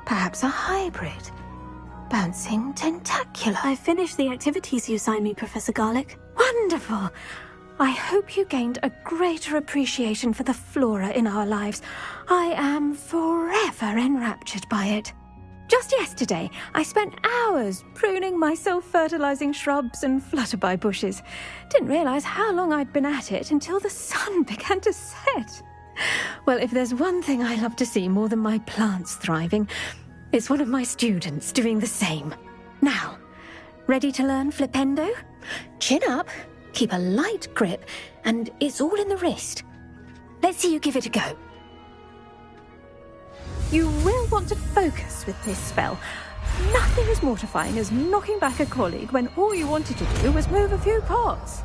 Perhaps a hybrid. Bouncing tentacular. I finished the activities you assigned me, Professor Garlic. Wonderful! I hope you gained a greater appreciation for the flora in our lives. I am forever enraptured by it. Just yesterday, I spent hours pruning my self-fertilizing shrubs and flutterby bushes. Didn't realize how long I'd been at it until the sun began to set. Well, if there's one thing I love to see more than my plants thriving, it's one of my students doing the same. Now, ready to learn flipendo? Chin up, keep a light grip, and it's all in the wrist. Let's see you give it a go. You will want to focus with this spell. Nothing as mortifying as knocking back a colleague when all you wanted to do was move a few pots.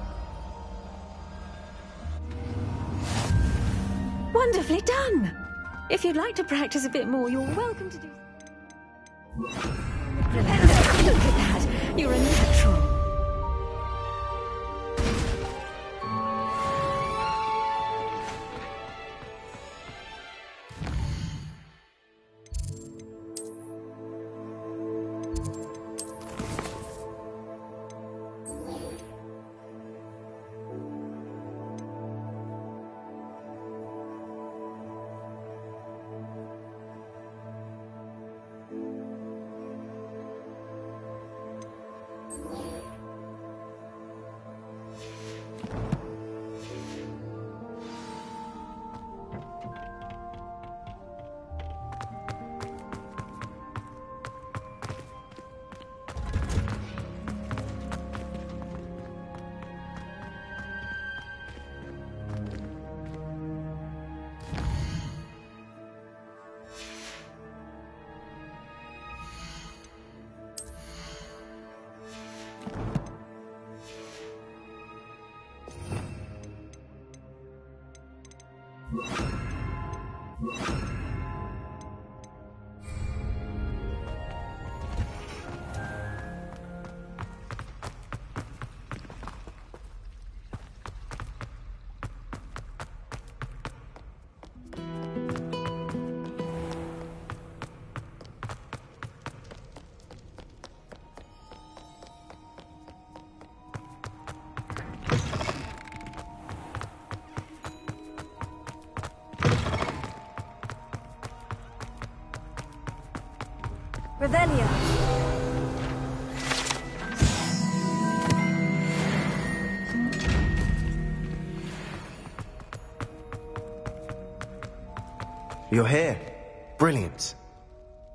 Wonderfully done! If you'd like to practice a bit more, you're welcome to do... Look at that! You're a natural. Revelio. You're here. Brilliant.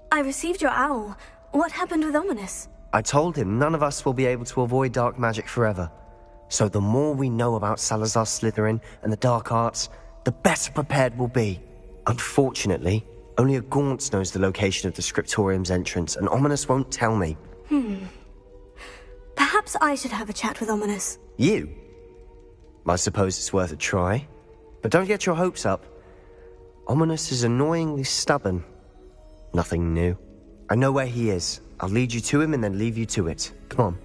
I received your owl. What happened with Ominous? I told him none of us will be able to avoid dark magic forever. So the more we know about Salazar Slytherin and the dark arts, the better prepared we'll be. Unfortunately, only a Gaunt knows the location of the Scriptorium's entrance, and Ominous won't tell me. Perhaps I should have a chat with Ominous. You? I suppose it's worth a try. But don't get your hopes up. Ominous is annoyingly stubborn. Nothing new. I know where he is. I'll lead you to him and then leave you to it. Come on.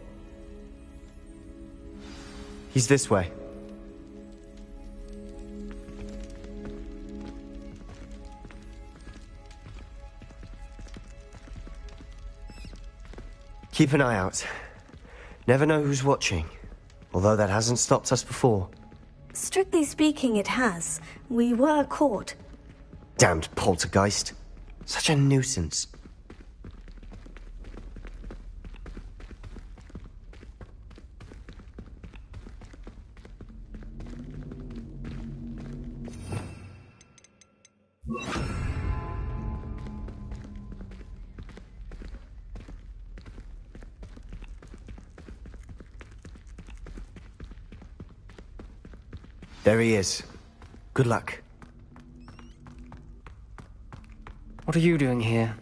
He's this way. Keep an eye out. Never know who's watching. Although that hasn't stopped us before. Strictly speaking, it has. We were caught. Damned poltergeist. Such a nuisance. There he is. Good luck. What are you doing here?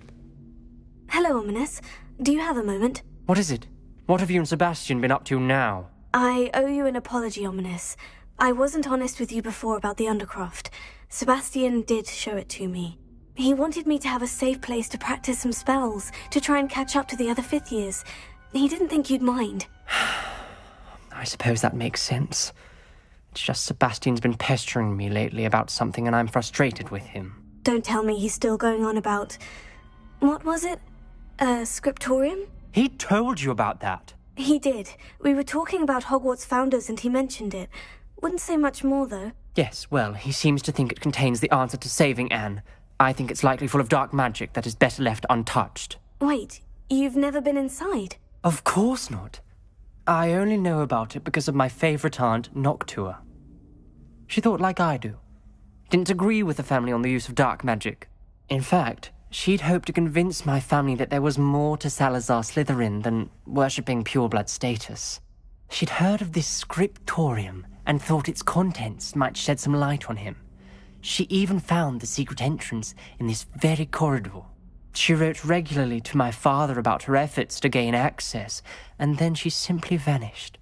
Hello, Ominous. Do you have a moment? What is it? What have you and Sebastian been up to now? I owe you an apology, Ominous. I wasn't honest with you before about the Undercroft. Sebastian did show it to me. He wanted me to have a safe place to practice some spells, to try and catch up to the other fifth years. He didn't think you'd mind. I suppose that makes sense. It's just Sebastian's been pestering me lately about something and I'm frustrated with him. Don't tell me he's still going on about... What was it? Scriptorium? He told you about that? He did. We were talking about Hogwarts founders and he mentioned it. Wouldn't say much more, though. Yes, well, he seems to think it contains the answer to saving Anne. I think it's likely full of dark magic that is better left untouched. Wait, you've never been inside? Of course not. I only know about it because of my favourite aunt, Noctua. She thought like I do. Didn't agree with the family on the use of dark magic. In fact, she'd hoped to convince my family that there was more to Salazar Slytherin than worshipping pureblood status. She'd heard of this scriptorium and thought its contents might shed some light on him. She even found the secret entrance in this very corridor. She wrote regularly to my father about her efforts to gain access, and then she simply vanished.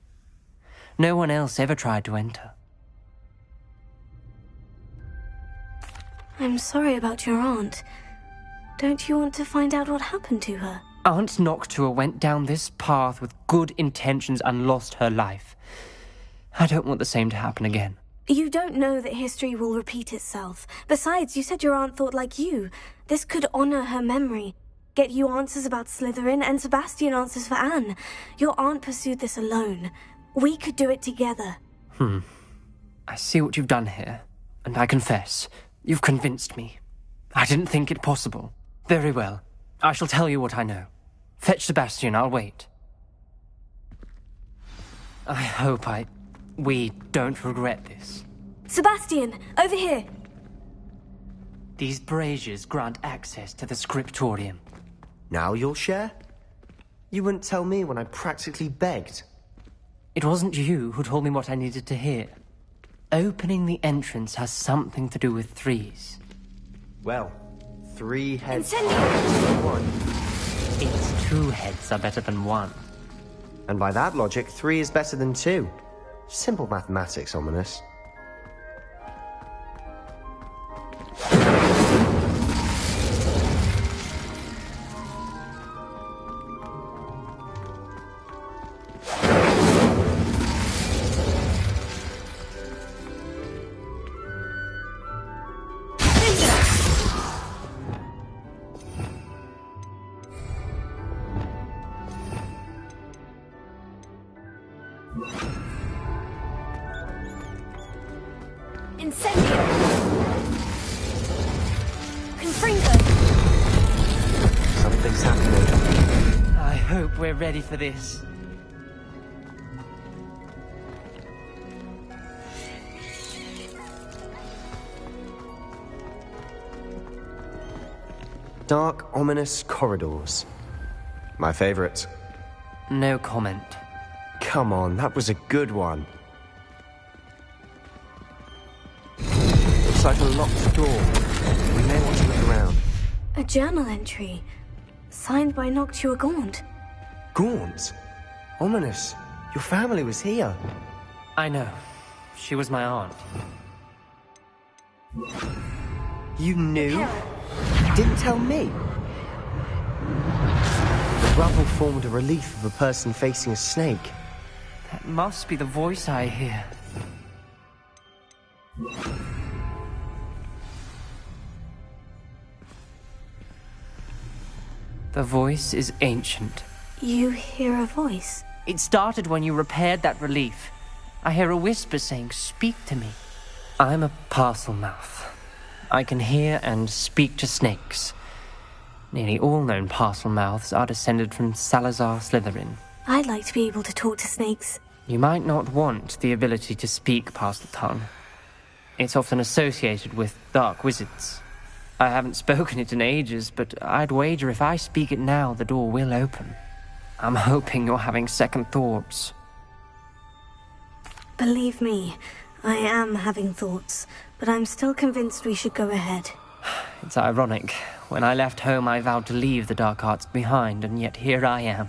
No one else ever tried to enter. I'm sorry about your aunt. Don't you want to find out what happened to her? Aunt Noctua went down this path with good intentions and lost her life. I don't want the same to happen again. You don't know that history will repeat itself. Besides, you said your aunt thought like you. This could honor her memory. Get you answers about Slytherin and Sebastian answers for Anne. Your aunt pursued this alone. We could do it together. I see what you've done here, and I confess, you've convinced me. I didn't think it possible. Very well. I shall tell you what I know. Fetch Sebastian, I'll wait. I hope we don't regret this. Sebastian, over here! These braziers grant access to the scriptorium. Now you'll share? You wouldn't tell me when I practically begged. It wasn't you who told me what I needed to hear. Opening the entrance has something to do with threes. Well, 3 heads Incendio! are better than 1. It's 2 heads are better than 1. And by that logic, 3 is better than 2. Simple mathematics, Ominous. Incendio! Confringo! Something's happening. we're ready for this. Dark, ominous corridors. My favorite. No comment. Come on, that was a good one. Looks like a locked door. We may want to look around. A journal entry. Signed by Noctua Gaunt. Gaunt? Ominous. Your family was here. I know. She was my aunt. You knew? Didn't tell me. The rubble formed a relief of a person facing a snake. That must be the voice I hear. The voice is ancient. You hear a voice? It started when you repaired that relief. I hear a whisper saying, "Speak to me." I'm a parcel mouth. I can hear and speak to snakes. Nearly all known parcel mouths are descended from Salazar Slytherin. I'd like to be able to talk to snakes. You might not want the ability to speak parcel tongue. It's often associated with dark wizards. I haven't spoken it in ages, but I'd wager if I speak it now, the door will open. I'm hoping you're having second thoughts. Believe me, I am having thoughts, but I'm still convinced we should go ahead. It's ironic. When I left home, I vowed to leave the dark arts behind, and yet here I am.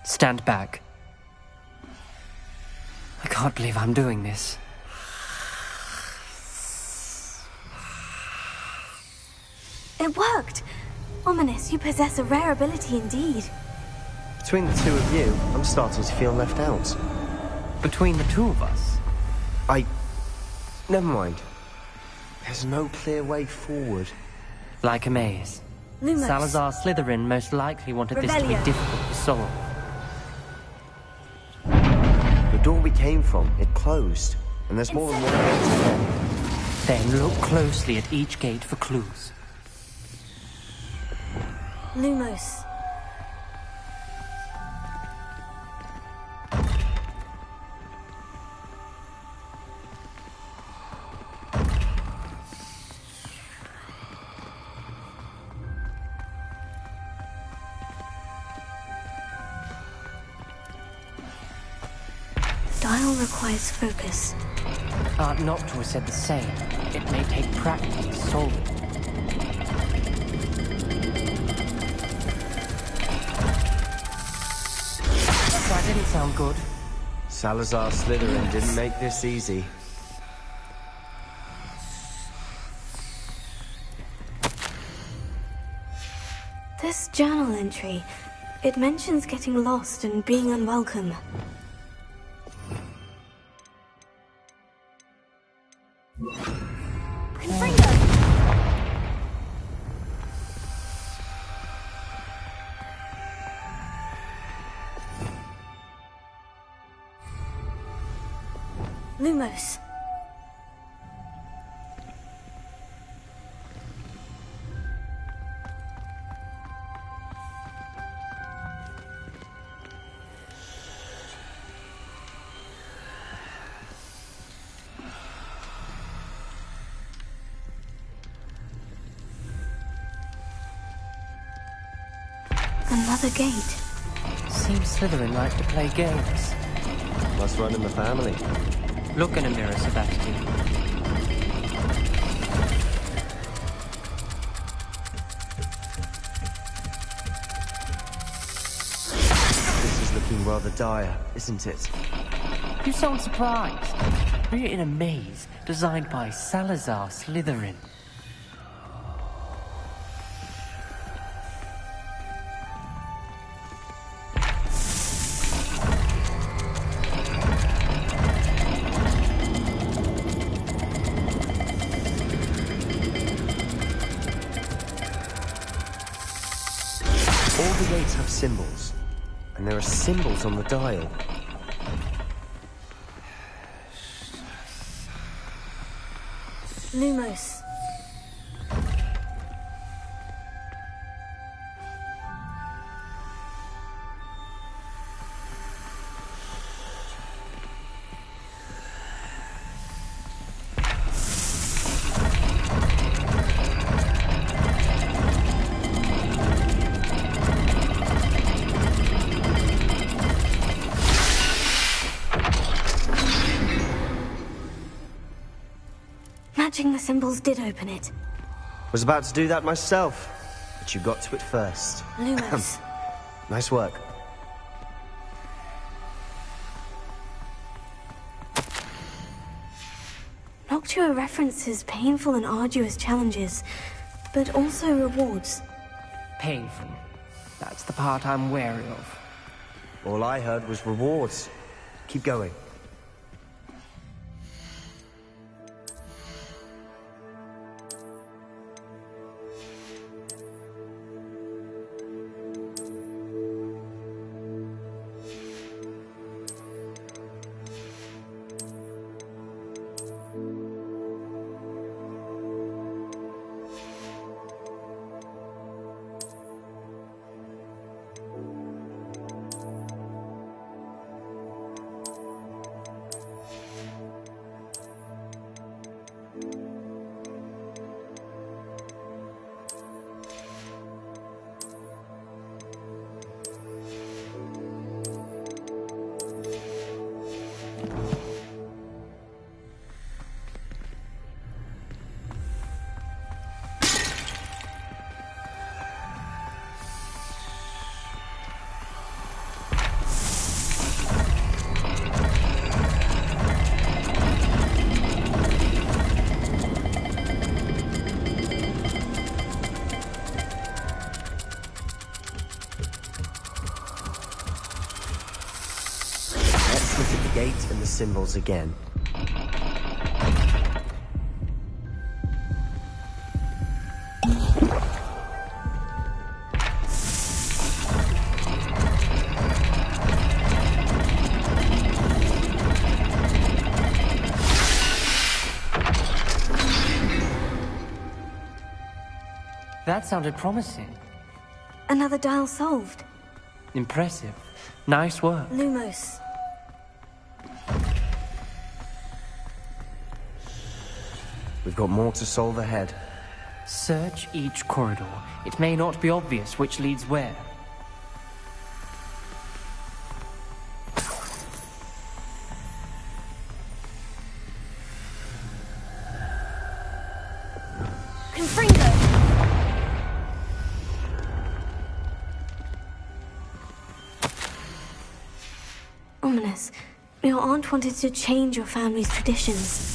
Stand back. I can't believe I'm doing this. It worked! Ominous, you possess a rare ability indeed. Between the two of you, I'm starting to feel left out. Between the two of us? Never mind. There's no clear way forward. Like a maze. Lumos. Salazar Slytherin most likely wanted this to be difficult to solve. The door we came from, it closed. And there's more than one gate to get. Then look closely at each gate for clues. Lumos. Dial requires focus. Aunt Noctua said the same. It may take practice to solve it. That didn't sound good. Salazar Slytherin didn't make this easy. This journal entry, it mentions getting lost and being unwelcome. Lumos. Another gate. Seems Slytherin like to play games. Must run in the family. Look in a mirror, Sebastian. This is looking rather dire, isn't it? You sound surprised. We're in a maze designed by Salazar Slytherin. Symbols. And there are symbols on the dial. Lumos. Matching the symbols did open it. Was about to do that myself, but you got to it first. Lumos. Nice work. Noctua references painful and arduous challenges, but also rewards. Painful. That's the part I'm wary of. All I heard was rewards. Keep going. Gate and the symbols again. That sounded promising. Another dial solved. Impressive. Nice work. Lumos. We've got more to solve ahead. Search each corridor. It may not be obvious which leads where. Ominous. Your aunt wanted to change your family's traditions.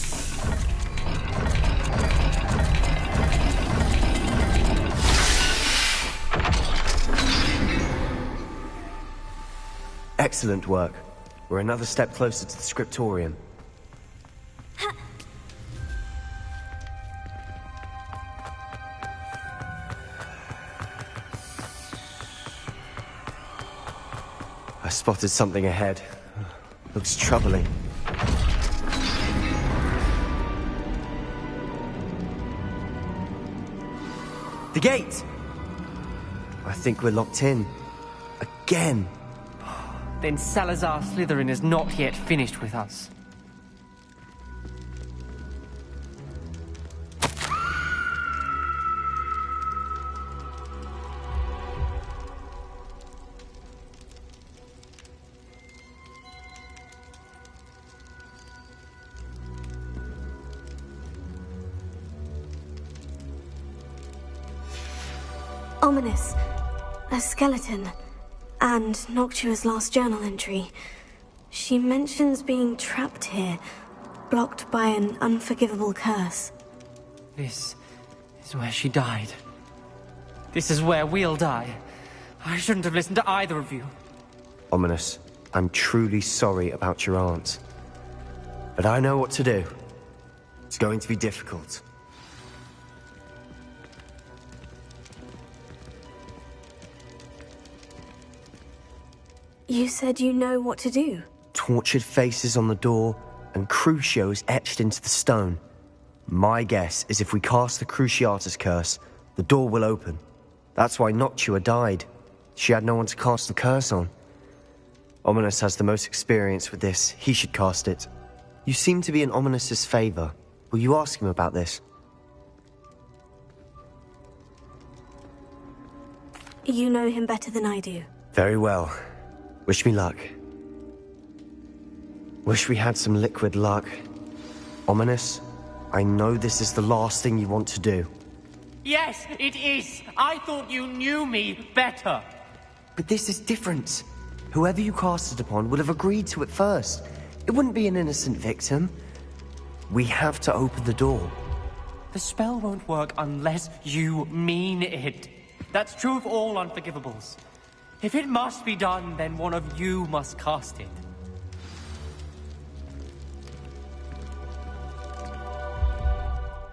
Excellent work. We're another step closer to the scriptorium. I spotted something ahead. Looks troubling. The gate! I think we're locked in. Again. Then Salazar Slytherin is not yet finished with us. Ominous. A skeleton. And Noctua's last journal entry. She mentions being trapped here, blocked by an unforgivable curse. This is where she died. This is where we'll die. I shouldn't have listened to either of you. Ominous, I'm truly sorry about your aunt. But I know what to do. It's going to be difficult. You said you know what to do. Tortured faces on the door, and Crucios etched into the stone. My guess is if we cast the Cruciatus curse, the door will open. That's why Noctua died. She had no one to cast the curse on. Ominous has the most experience with this. He should cast it. You seem to be in Ominous's favor. Will you ask him about this? You know him better than I do. Very well. Wish me luck. Wish we had some liquid luck. Ominous, I know this is the last thing you want to do. Yes, it is. I thought you knew me better. But this is different. Whoever you cast it upon would have agreed to it first. It wouldn't be an innocent victim. We have to open the door. The spell won't work unless you mean it. That's true of all unforgivables. If it must be done, then one of you must cast it.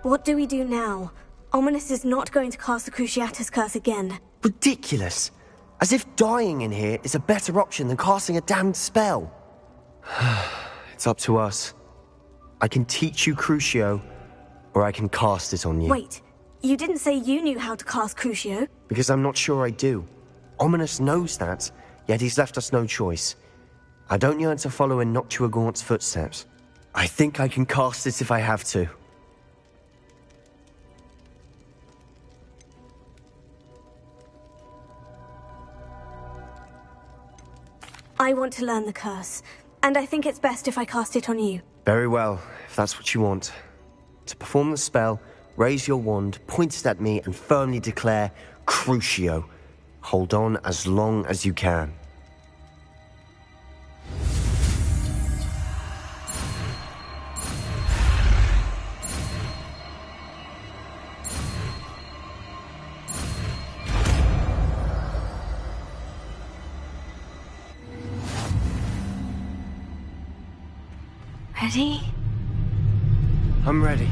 What do we do now? Ominous is not going to cast the Cruciatus Curse again. Ridiculous. As if dying in here is a better option than casting a damned spell. It's up to us. I can teach you Crucio, or I can cast it on you. Wait, you didn't say you knew how to cast Crucio? Because I'm not sure I do. Ominous knows that, yet he's left us no choice. I don't yearn to follow in Noctua Gaunt's footsteps. I think I can cast it if I have to. I want to learn the curse, and I think it's best if I cast it on you. Very well, if that's what you want. To perform the spell, raise your wand, point it at me, and firmly declare, Crucio. Hold on as long as you can. Ready? I'm ready.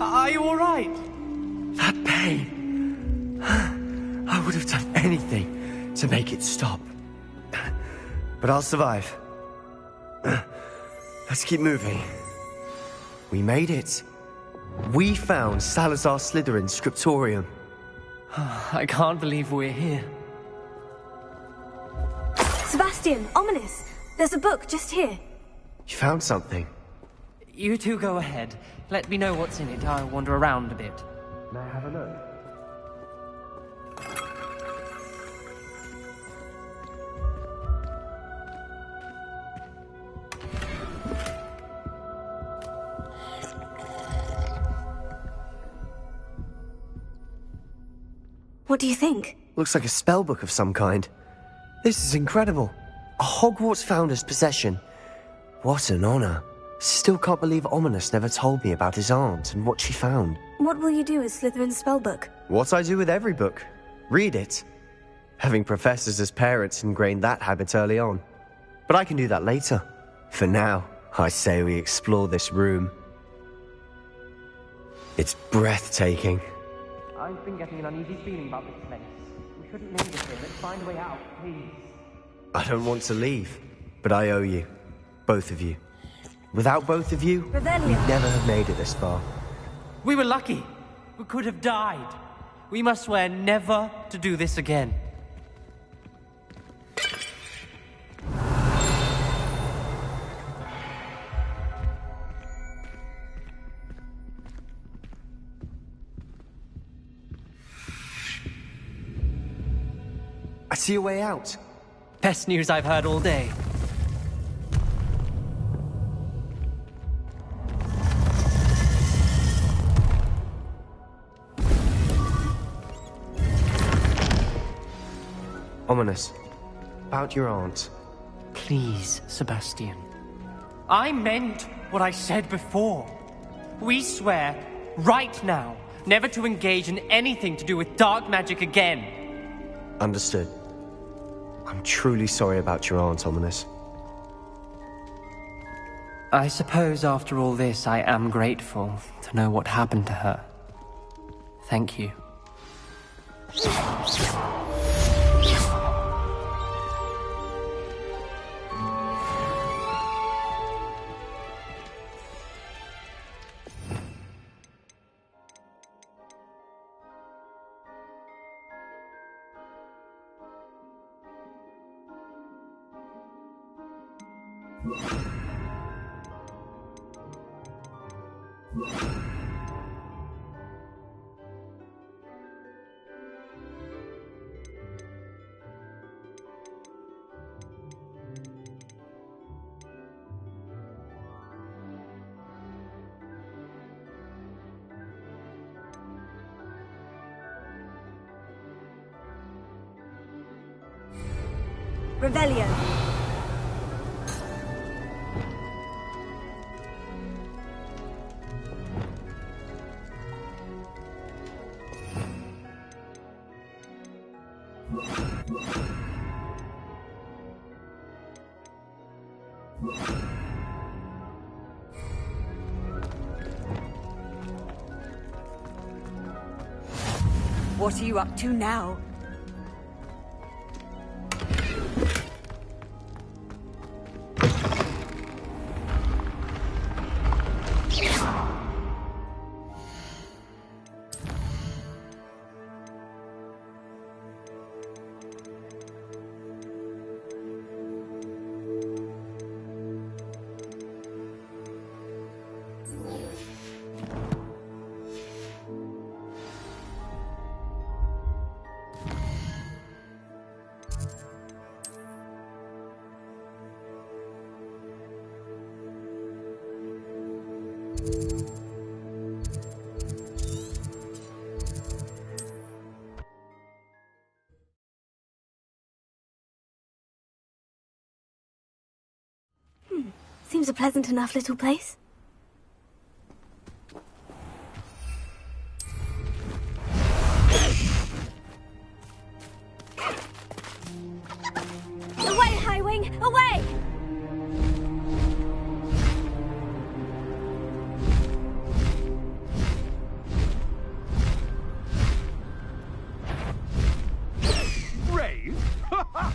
Are you all right? That pain. I would have done anything to make it stop. But I'll survive. Let's keep moving. We made it. We found Salazar Slytherin's scriptorium. I can't believe we're here. Sebastian, Ominous, there's a book just here. You found something. You two go ahead. Let me know what's in it. I'll wander around a bit. May I have a look? What do you think? Looks like a spellbook of some kind. This is incredible. A Hogwarts founder's possession. What an honor. Still can't believe Ominous never told me about his aunt and what she found. What will you do with Slytherin's spellbook? What I do with every book. Read it. Having professors as parents ingrained that habit early on. But I can do that later. For now, I say we explore this room. It's breathtaking. I've been getting an uneasy feeling about this place. We shouldn't linger here. Let's find a way out, please. I don't want to leave, but I owe you. Both of you. Without both of you, we'd never have made it this far. We were lucky. We could have died. We must swear never to do this again. I see a way out. Best news I've heard all day. Ominous. About your aunt. Please, Sebastian. I meant what I said before. We swear, right now, never to engage in anything to do with dark magic again. Understood. I'm truly sorry about your aunt, Ominous. I suppose after all this, I am grateful to know what happened to her. Thank you. Revelio. What are you up to now? Seems a pleasant enough little place. Away, Highwing! Away! Brave? I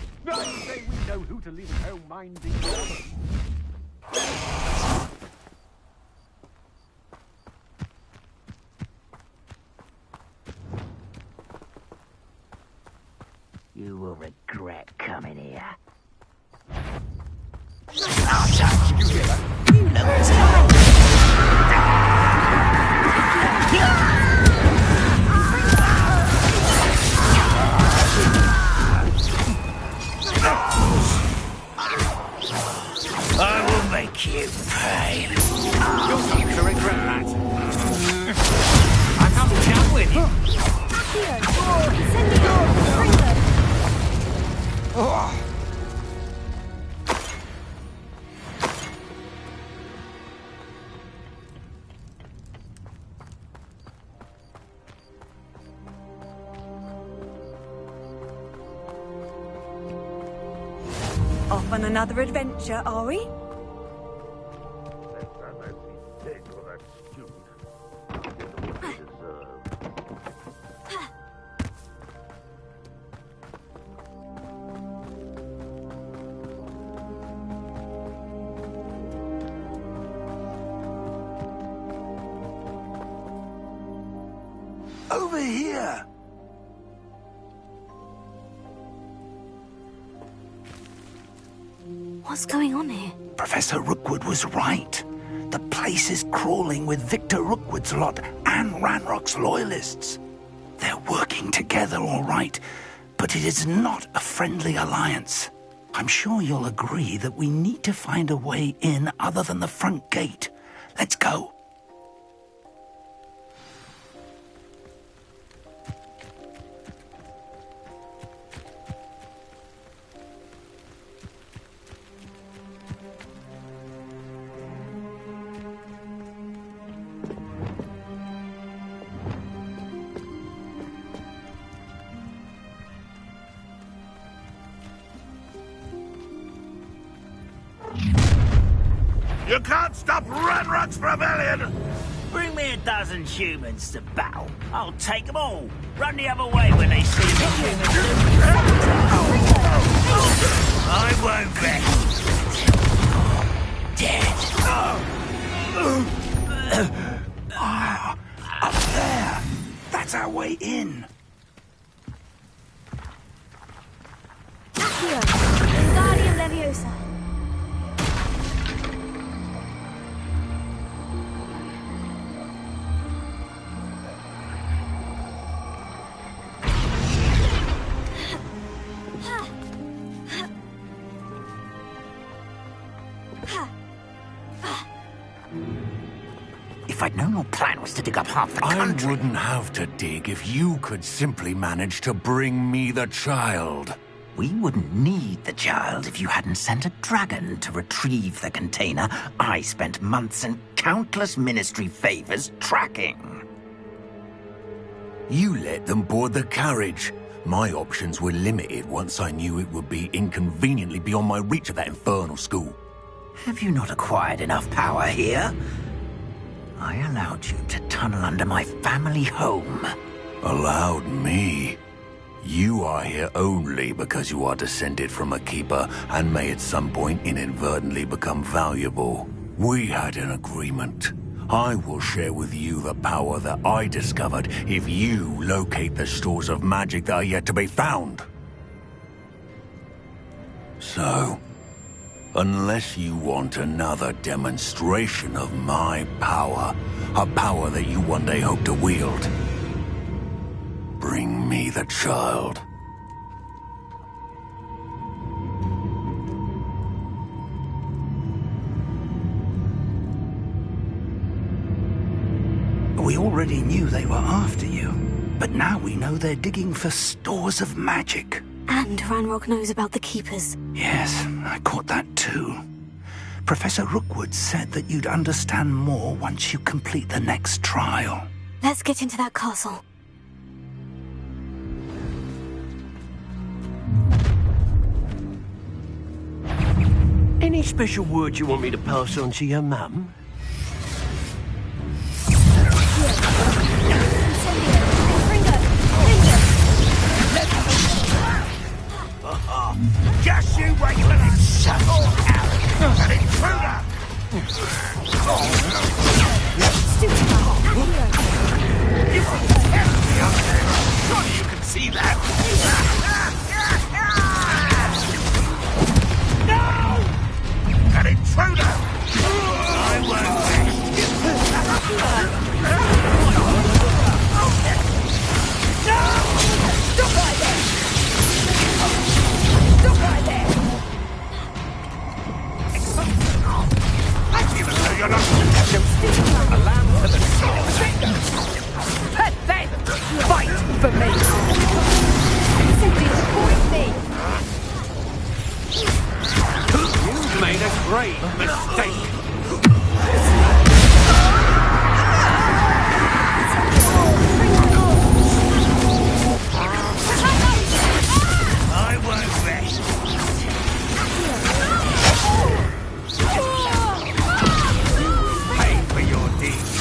say we know who to leave at home minding the others. You will regret coming here. I'll touch. You hear that? You know it's time. I will make you pay. You're not to regret that. I have to chat with you. Accio! Incendio! Springler! Off on another adventure, are we? Next time I see Ted or that student, I'll get the what they deserve. Over here! What's going on here? Professor Rookwood was right. The place is crawling with Victor Rookwood's lot and Ranrock's loyalists. They're working together, all right, but it is not a friendly alliance. I'm sure you'll agree that we need to find a way in other than the front gate. Let's go. You can't stop Ranrock's rebellion! Bring me a dozen humans to battle. I'll take them all. Run the other way when they see the humans. I won't bet. Dead. Up there. That's our way in. Accio! Wingardium Leviosa! cost to dig up half the country. I wouldn't have to dig if you could simply manage to bring me the child. We wouldn't need the child if you hadn't sent a dragon to retrieve the container I spent months and countless ministry favors tracking. You let them board the carriage. My options were limited once I knew it would be inconveniently beyond my reach at that infernal school. Have you not acquired enough power here? I allowed you to tunnel under my family home. Allowed me? You are here only because you are descended from a keeper and may at some point inadvertently become valuable. We had an agreement. I will share with you the power that I discovered if you locate the stores of magic that are yet to be found. So, unless you want another demonstration of my power, a power that you one day hope to wield, bring me the child. We already knew they were after you, but now we know they're digging for stores of magic. And Ranrock knows about the Keepers. Yes, I caught that too. Professor Rookwood said that you'd understand more once you complete the next trial. Let's get into that castle. Any special word you want me to pass on to your mum? Just you wait till I settle out! An intruder! You can't be up there! Surely you can see that! No! An intruder! I won't Stop right there! Stop right there! Even though you're not a lamb to the slaughter. Pathetic! Fight for me! So disappoint me! You've made a grave mistake. I won't rest. Pay for your deeds.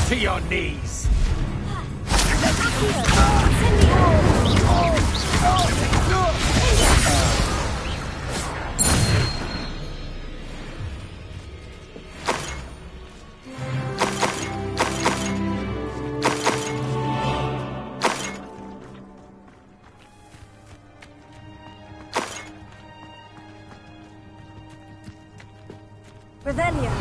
To your knees. Revelio.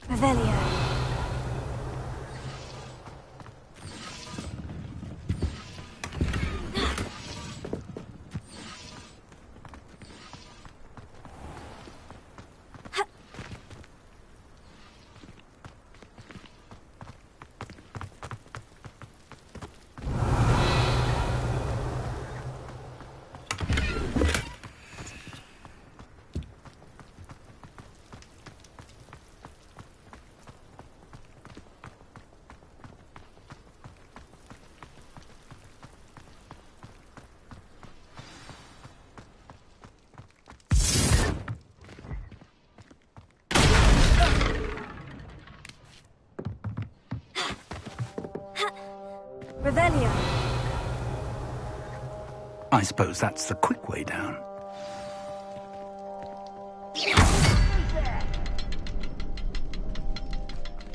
Revelio. I suppose that's the quick way down.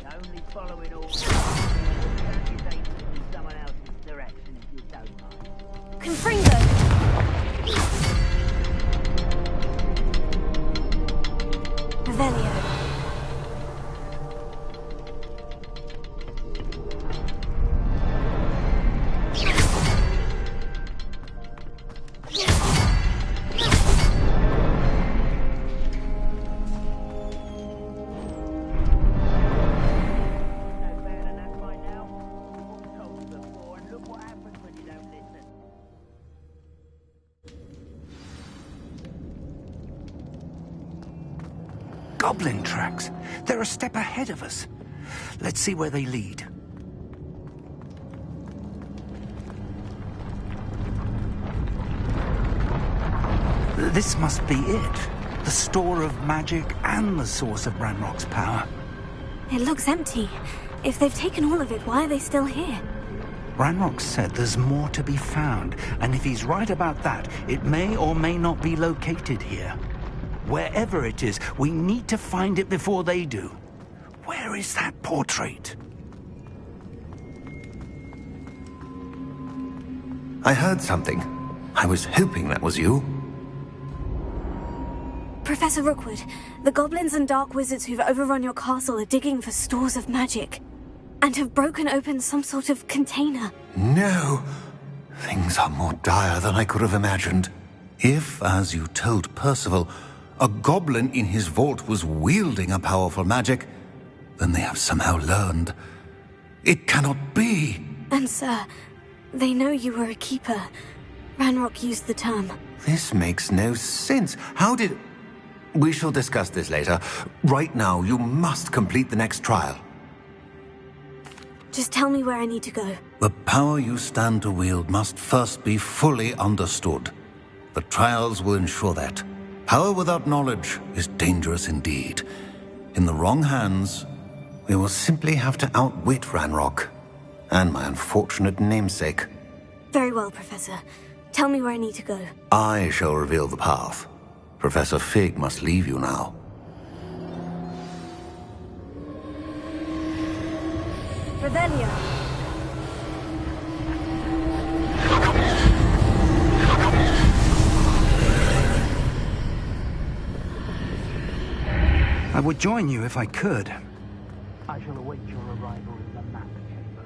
Only following orders. Accusations in someone else's direction if you don't mind. Confringo! Revelio. Goblin tracks. They're a step ahead of us. Let's see where they lead. This must be it. The store of magic and the source of Ranrock's power. It looks empty. If they've taken all of it, why are they still here? Ranrock said there's more to be found, and if he's right about that, it may or may not be located here. Wherever it is, we need to find it before they do. Where is that portrait? I heard something. I was hoping that was you. Professor Rookwood, the goblins and dark wizards who've overrun your castle are digging for stores of magic, and have broken open some sort of container. No. Things are more dire than I could have imagined. If, as you told Percival, a goblin in his vault was wielding a powerful magic, then they have somehow learned. It cannot be. And sir, they know you were a keeper. Ranrock used the term. This makes no sense. How did... We shall discuss this later. Right now, you must complete the next trial. Just tell me where I need to go. The power you stand to wield must first be fully understood. The trials will ensure that. Power without knowledge is dangerous indeed. In the wrong hands, we will simply have to outwit Ranrock and my unfortunate namesake. Very well, Professor. Tell me where I need to go. I shall reveal the path. Professor Fig must leave you now. Revelio. I would join you if I could. I shall await your arrival in the map chamber.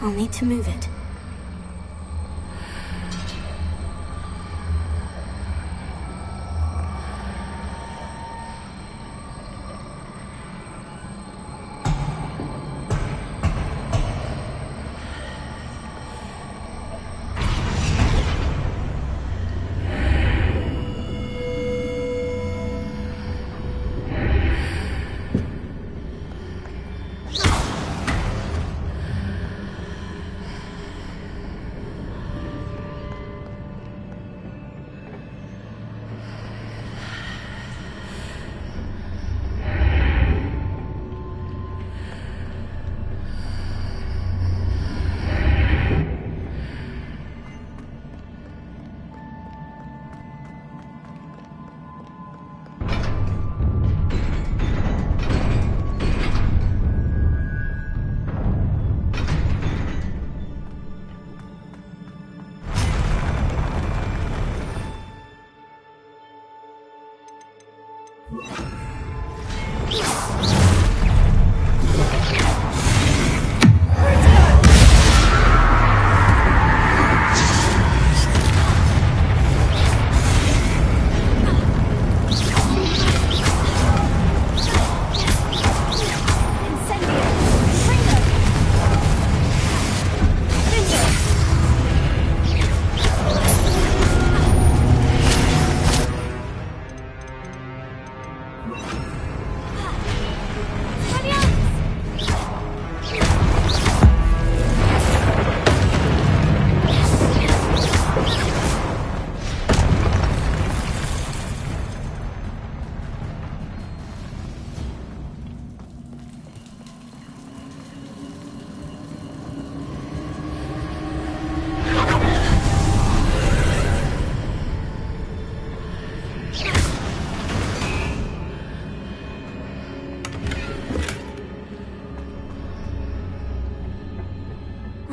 I'll need to move it.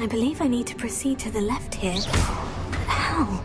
I believe I need to proceed to the left here. But how?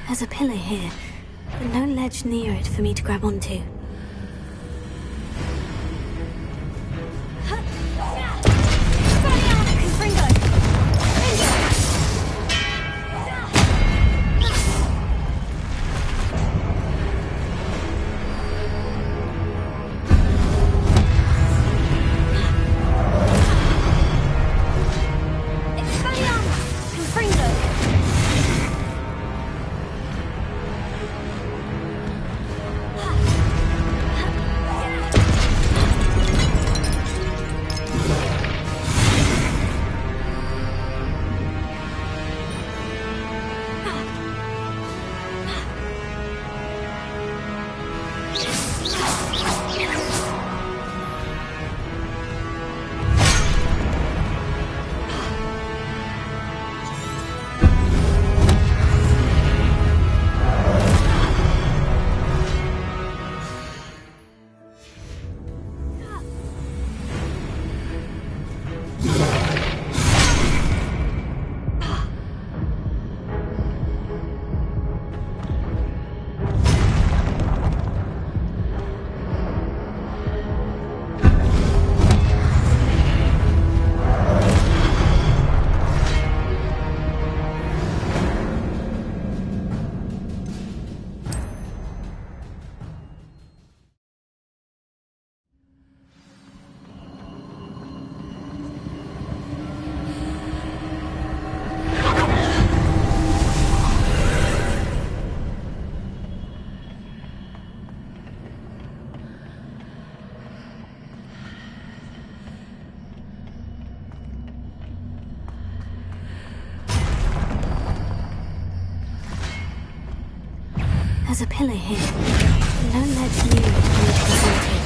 There's a pillar here, but no ledge near it for me to grab onto. There's a pillar here. No lead knew it wanted.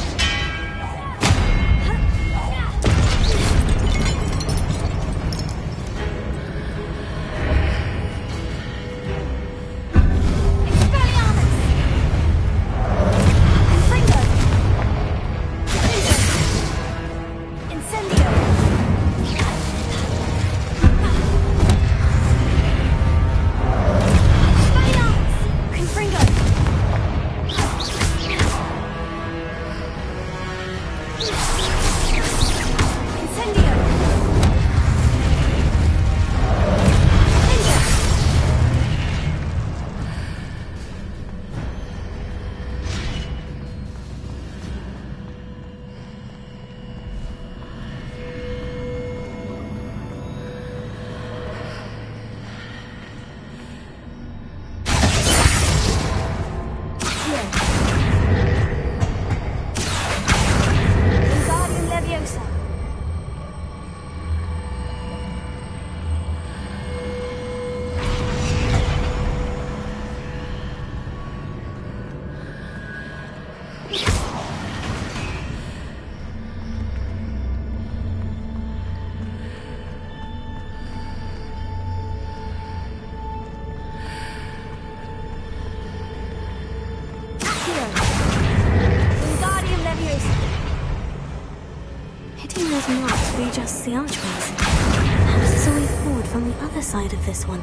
Just the archways. Perhaps there's a way forward from the other side of this one.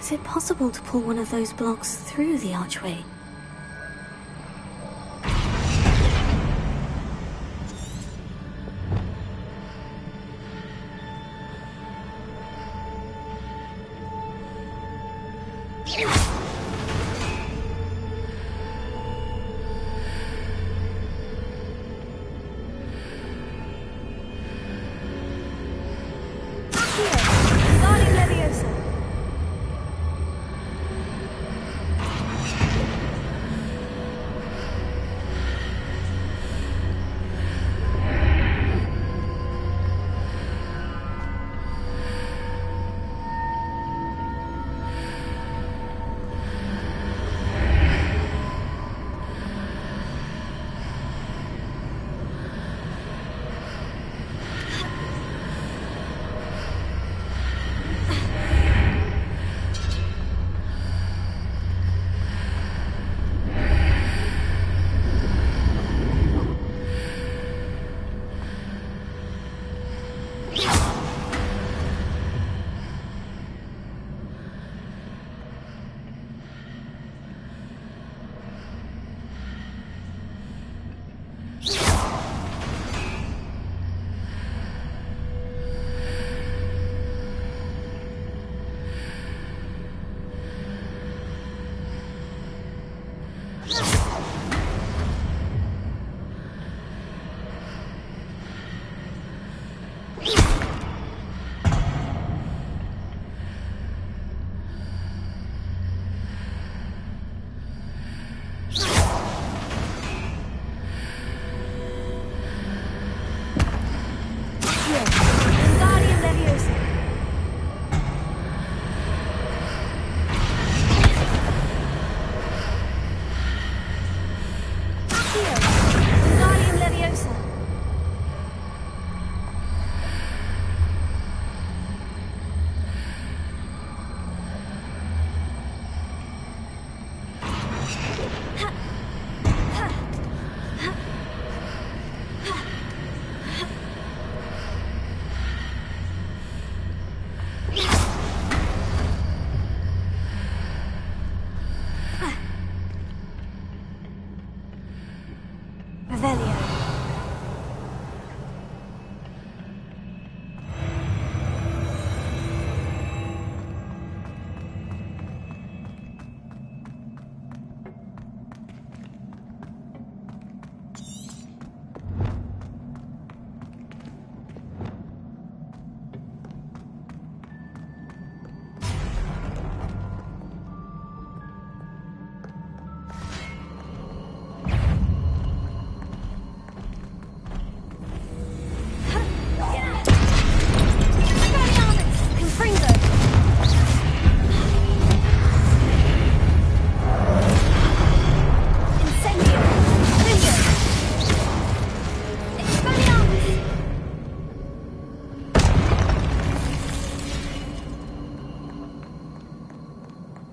Is it possible to pull one of those blocks through the archway?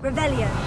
Revelio.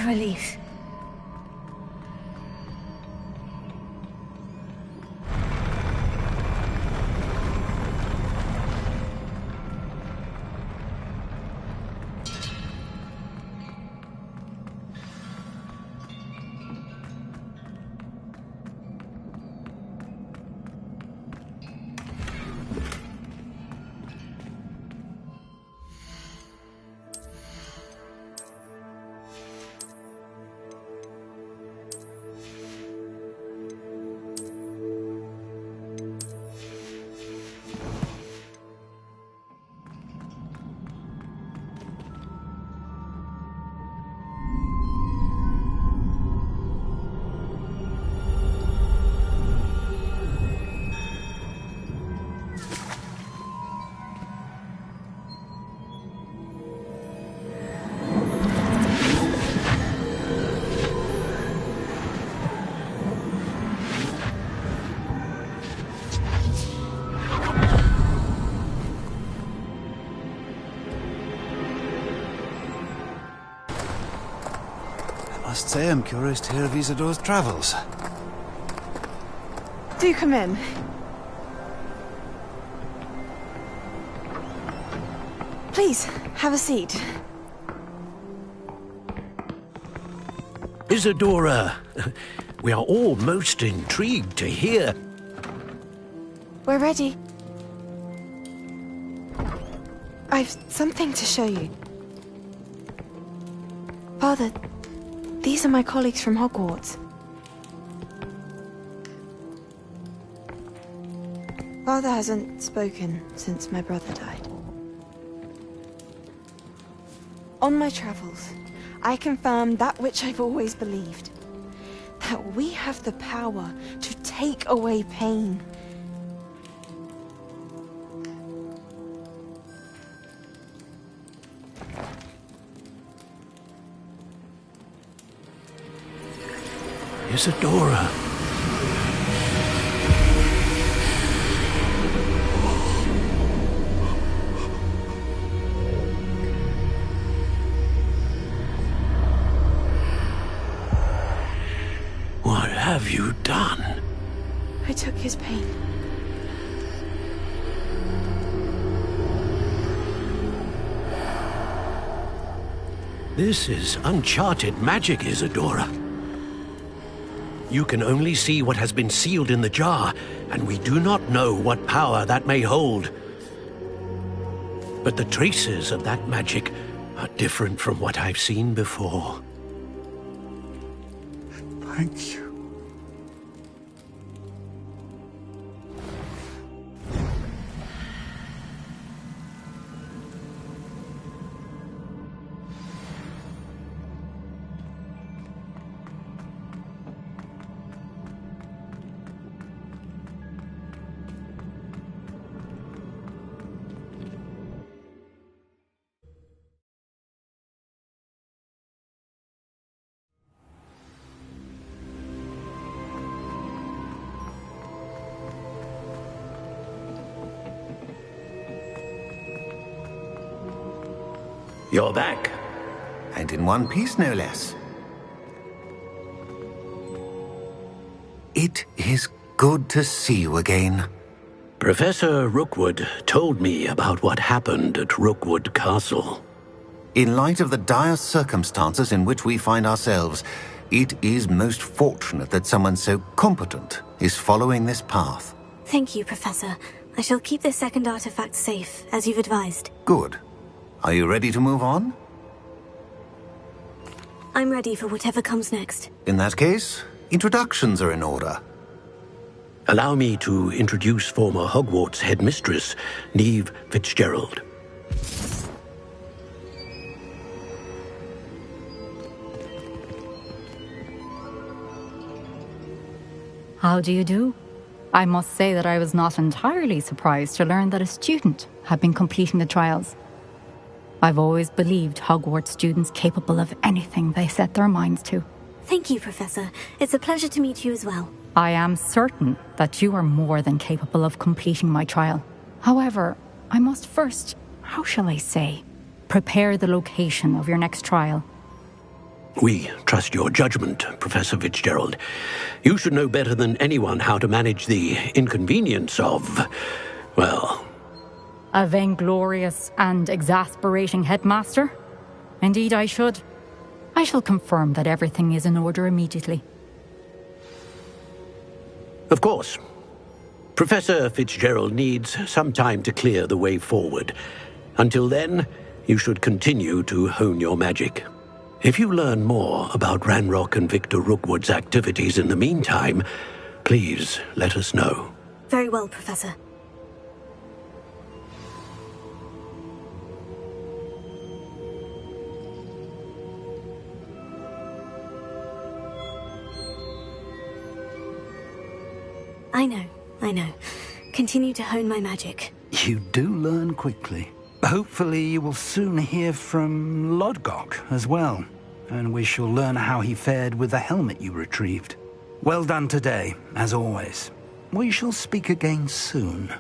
a relief. I must say I'm curious to hear of Isadore's travels. Do come in. Please, have a seat. Isadora, we are all most intrigued to hear. We're ready. I've something to show you. Father, these are my colleagues from Hogwarts. Father hasn't spoken since my brother died. On my travels, I confirmed that which I've always believed. That we have the power to take away pain. Isadora. What have you done? I took his pain. This is uncharted magic, Isadora. You can only see what has been sealed in the jar, and we do not know what power that may hold. But the traces of that magic are different from what I've seen before. Thank you. You're back. And in one piece, no less. It is good to see you again. Professor Rookwood told me about what happened at Rookwood Castle. In light of the dire circumstances in which we find ourselves, it is most fortunate that someone so competent is following this path. Thank you, Professor. I shall keep this second artifact safe, as you've advised. Good. Are you ready to move on? I'm ready for whatever comes next. In that case, introductions are in order. Allow me to introduce former Hogwarts headmistress, Neve Fitzgerald. How do you do? I must say that I was not entirely surprised to learn that a student had been completing the trials. I've always believed Hogwarts students capable of anything they set their minds to. Thank you, Professor. It's a pleasure to meet you as well. I am certain that you are more than capable of completing my trial. However, I must first, how shall I say, prepare the location of your next trial. We trust your judgment, Professor Fitzgerald. You should know better than anyone how to manage the inconvenience of, well... A vainglorious and exasperating headmaster? Indeed I should. I shall confirm that everything is in order immediately. Of course. Professor Fitzgerald needs some time to clear the way forward. Until then, you should continue to hone your magic. If you learn more about Ranrock and Victor Rookwood's activities in the meantime, please let us know. Very well, Professor. I know. Continue to hone my magic. You do learn quickly. Hopefully you will soon hear from Lodgok as well, and we shall learn how he fared with the helmet you retrieved. Well done today, as always. We shall speak again soon.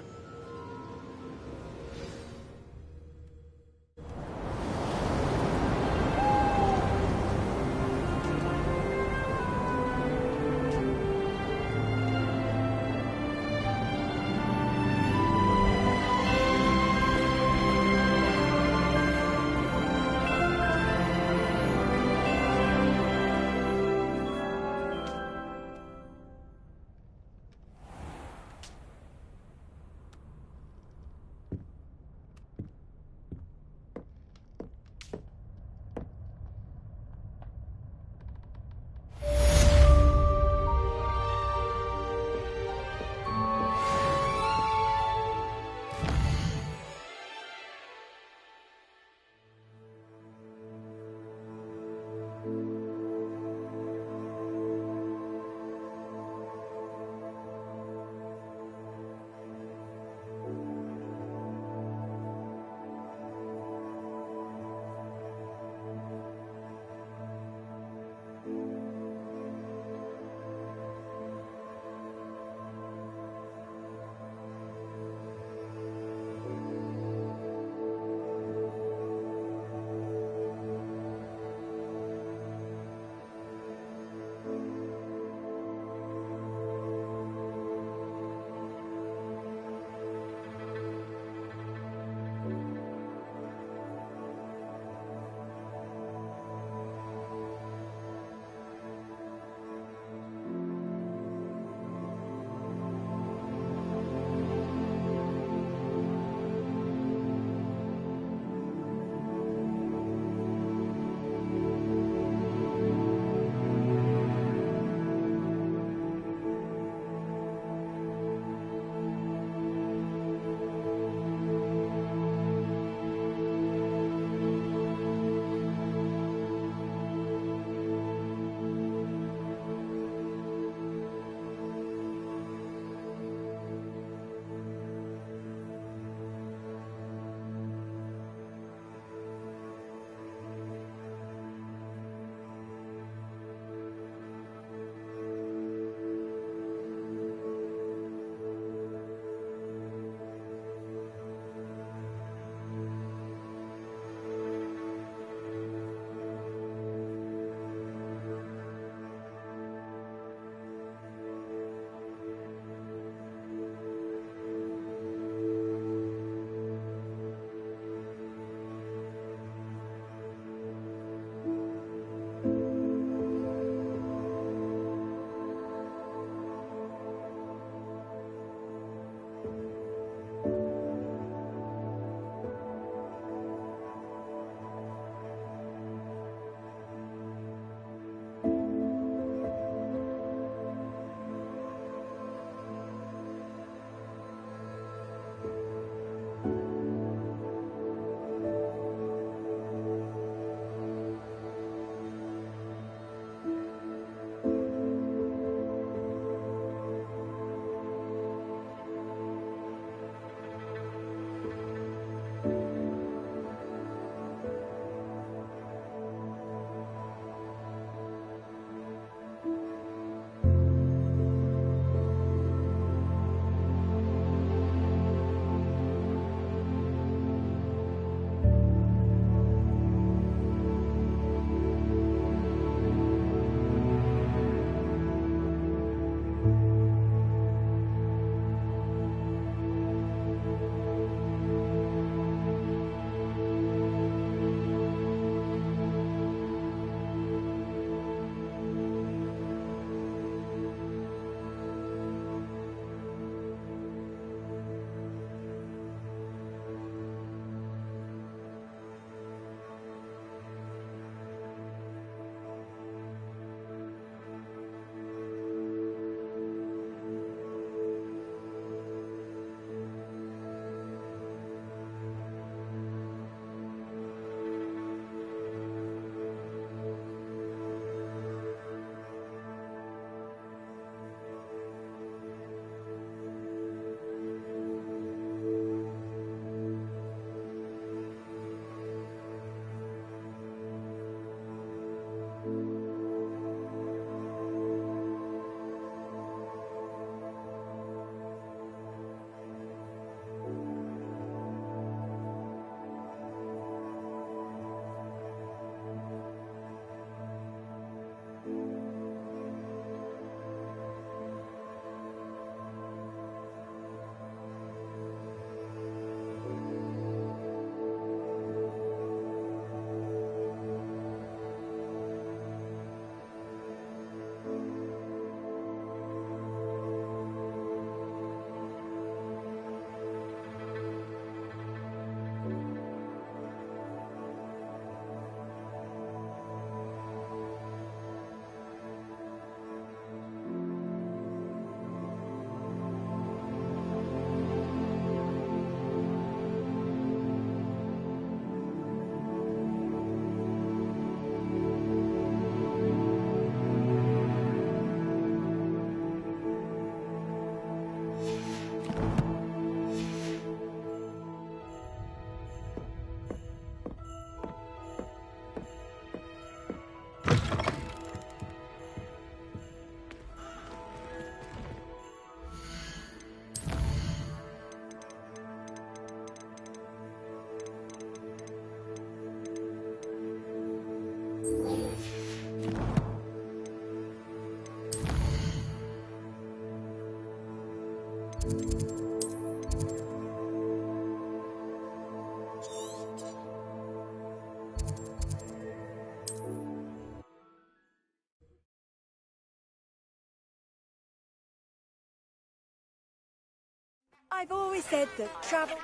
I've always said that travel...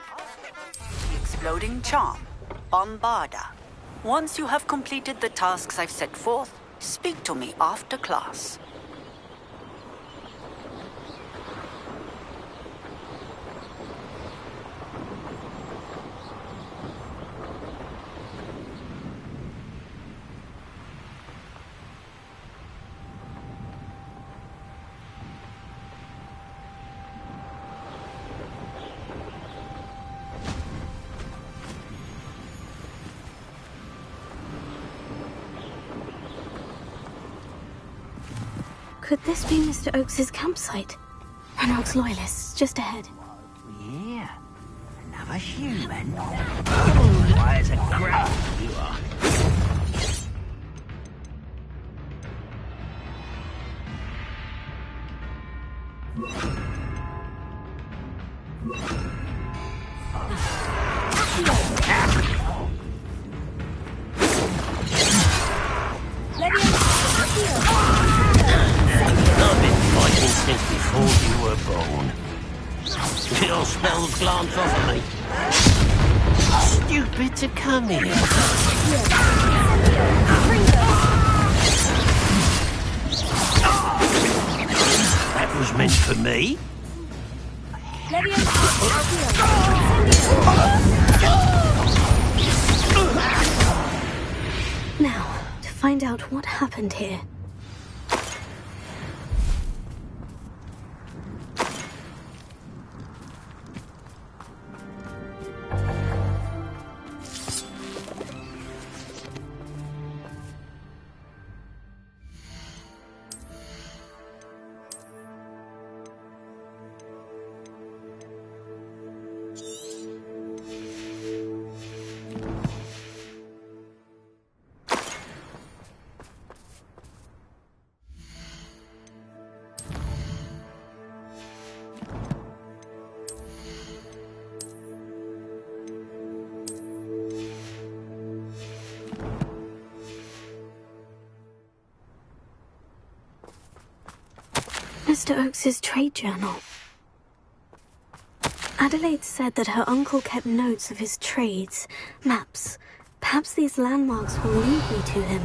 The exploding charm, Bombarda. Once you have completed the tasks I've set forth, speak to me after class. Could this be Mr. Oakes's campsite? Ranrock's loyalists, just ahead. Yeah, another human. Oh, why is a crap you are? I've been fighting since before you were born. Your spells glance off of me. Stupid to come here. That was meant for me. Now, to find out what happened here. Mr. Oakes's trade journal. Adelaide said that her uncle kept notes of his trades, maps. Perhaps these landmarks will lead me to him.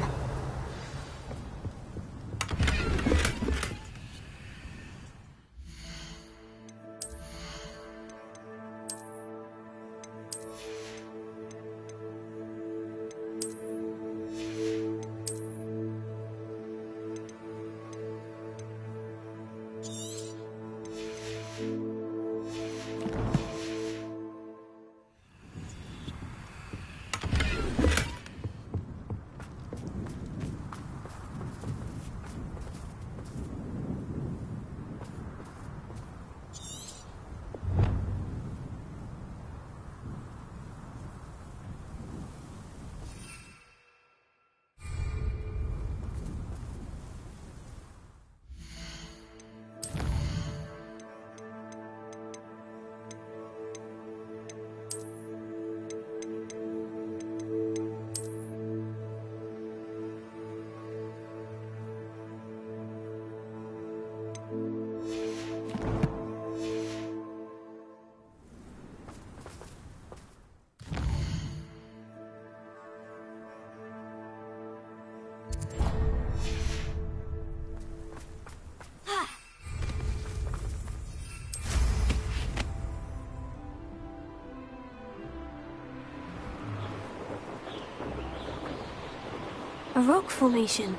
A rock formation.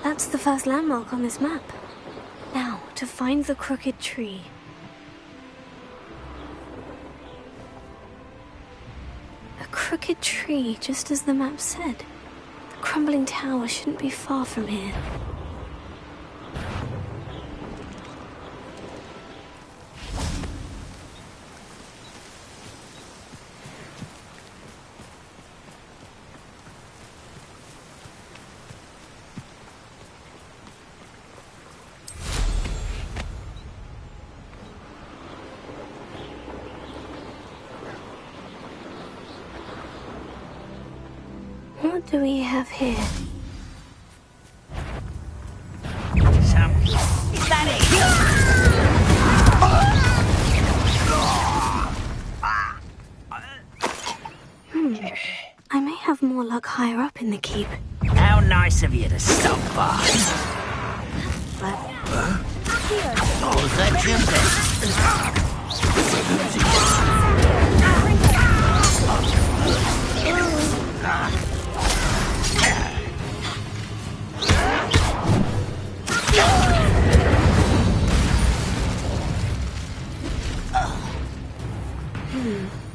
That's the first landmark on this map. Now, to find the crooked tree. A crooked tree, just as the map said. The crumbling tower shouldn't be far from here. What do we have here? Is that I may have more luck higher up in the keep. How nice of you to stop by. Oh, that's your best.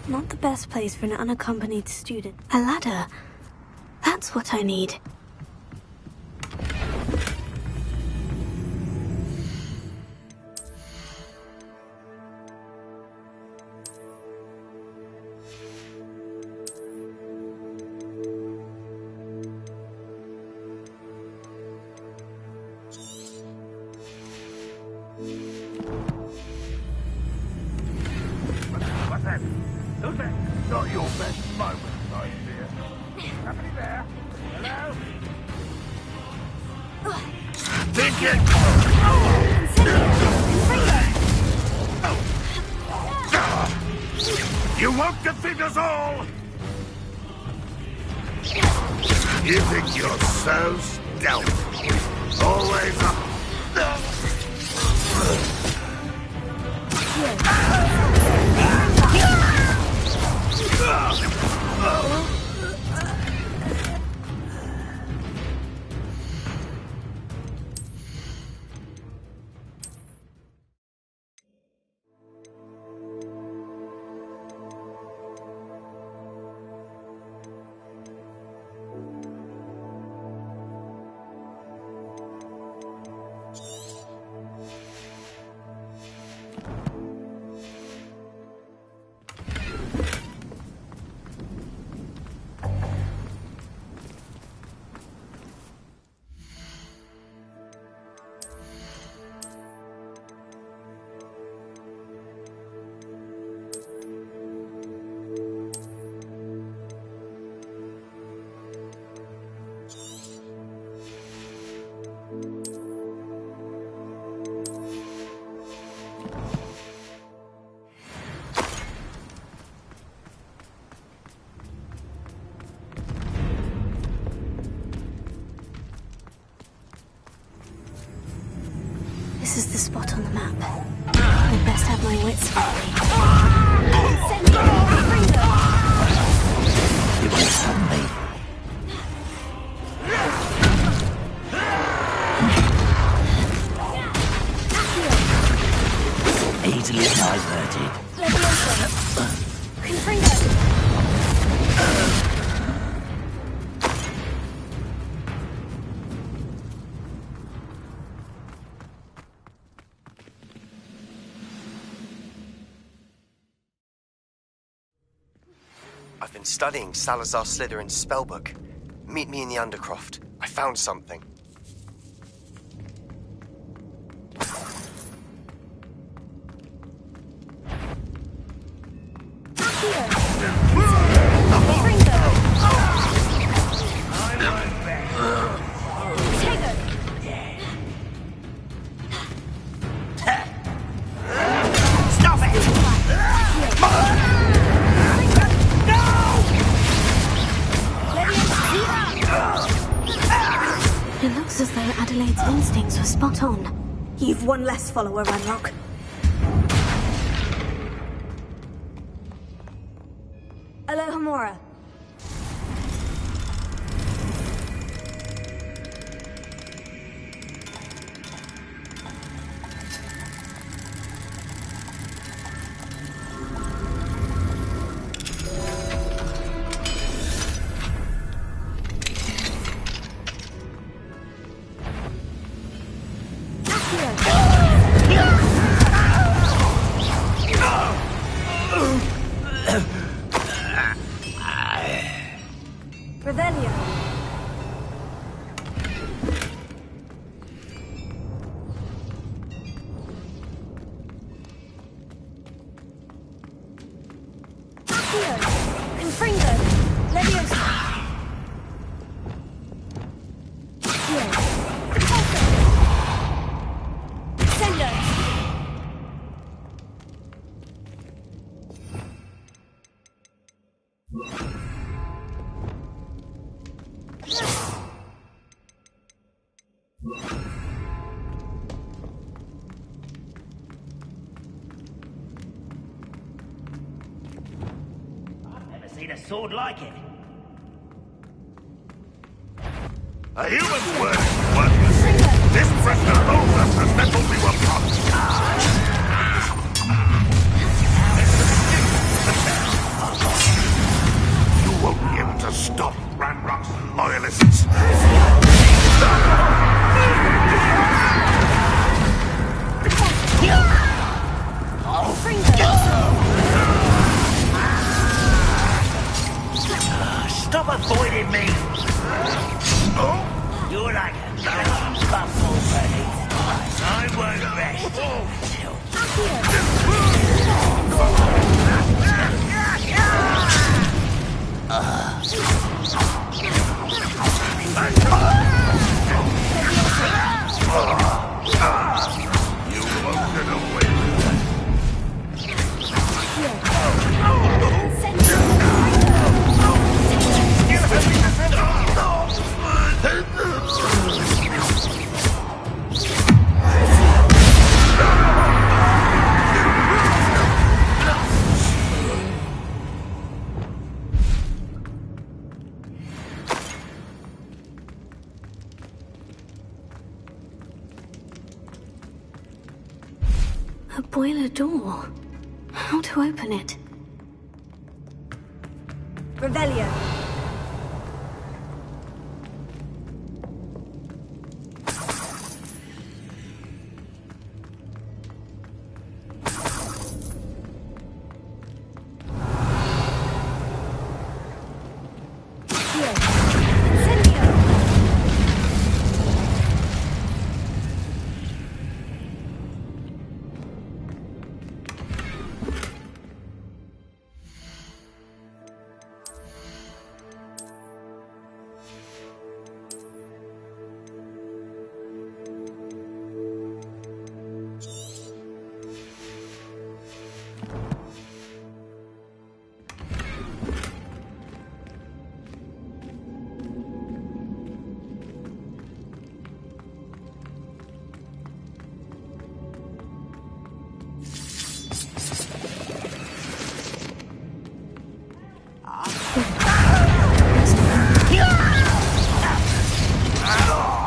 Not the best place for an unaccompanied student. A ladder. That's what I need. What's that? Who's that? Not your best moment, I fear. Somebody there? Hello? Think it! You won't defeat us all! You think you're so stealthy? Always up. This is the spot on the map. I'd best have my wits about me. It was suddenly. Easily diverted. I've been studying Salazar Slytherin's spellbook. Meet me in the Undercroft. I found something. It looks as though Adelaide's instincts were spot on. You've one less follower, Ranrock. Alohomora. Revelio. Confringo. Leviosa. seen a sword like it. A human's word is worthless. This prisoner owes us the metal we were promised. You won't be able to stop Ranrock's loyalists. Stop avoiding me! You're like a bloody buffalo, buddy. I won't rest until... You won't get away. A boiler door. How to open it? Revelio.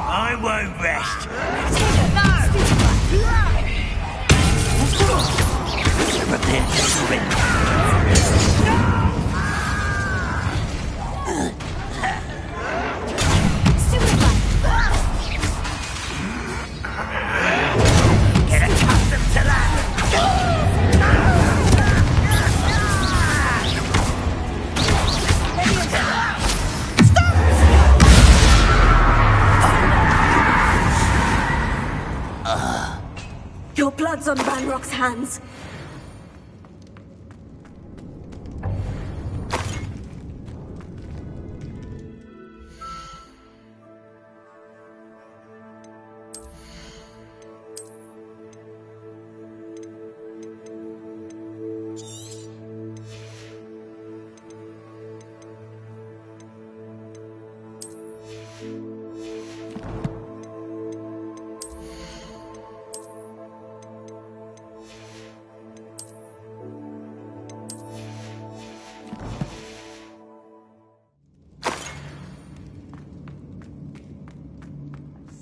I won't rest. Prepare to surrender. Get accustomed to that. Your blood's on Ranrock's hands.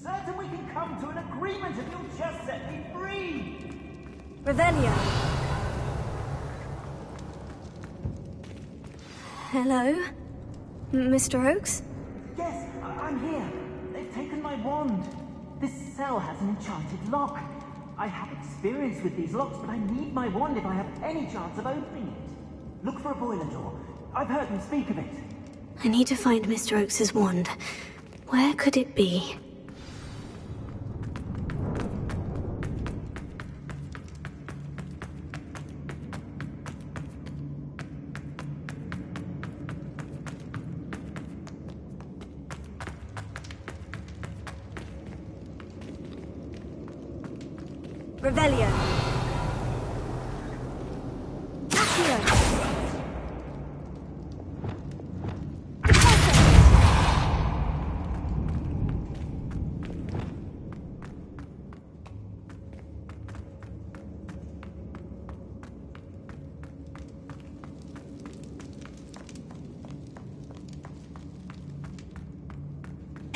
Certain we can come to an agreement if you'll just set me free. Revelio. Hello? Mr. Oakes? Yes, I'm here. They've taken my wand. This cell has an enchanted lock. I have experience with these locks, but I need my wand if I have any chance of opening it. Look for a boiler door. I've heard them speak of it. I need to find Mr. Oakes' wand. Where could it be? Revelio. Accio.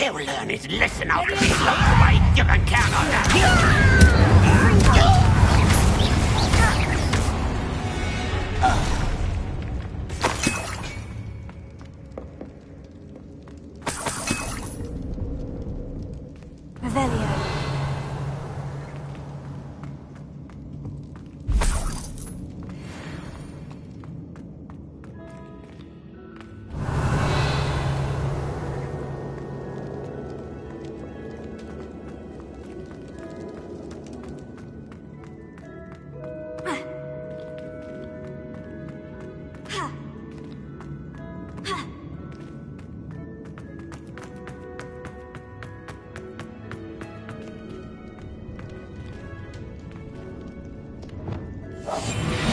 He'll learn his lesson after he's locked away. You can count on that. Revelio.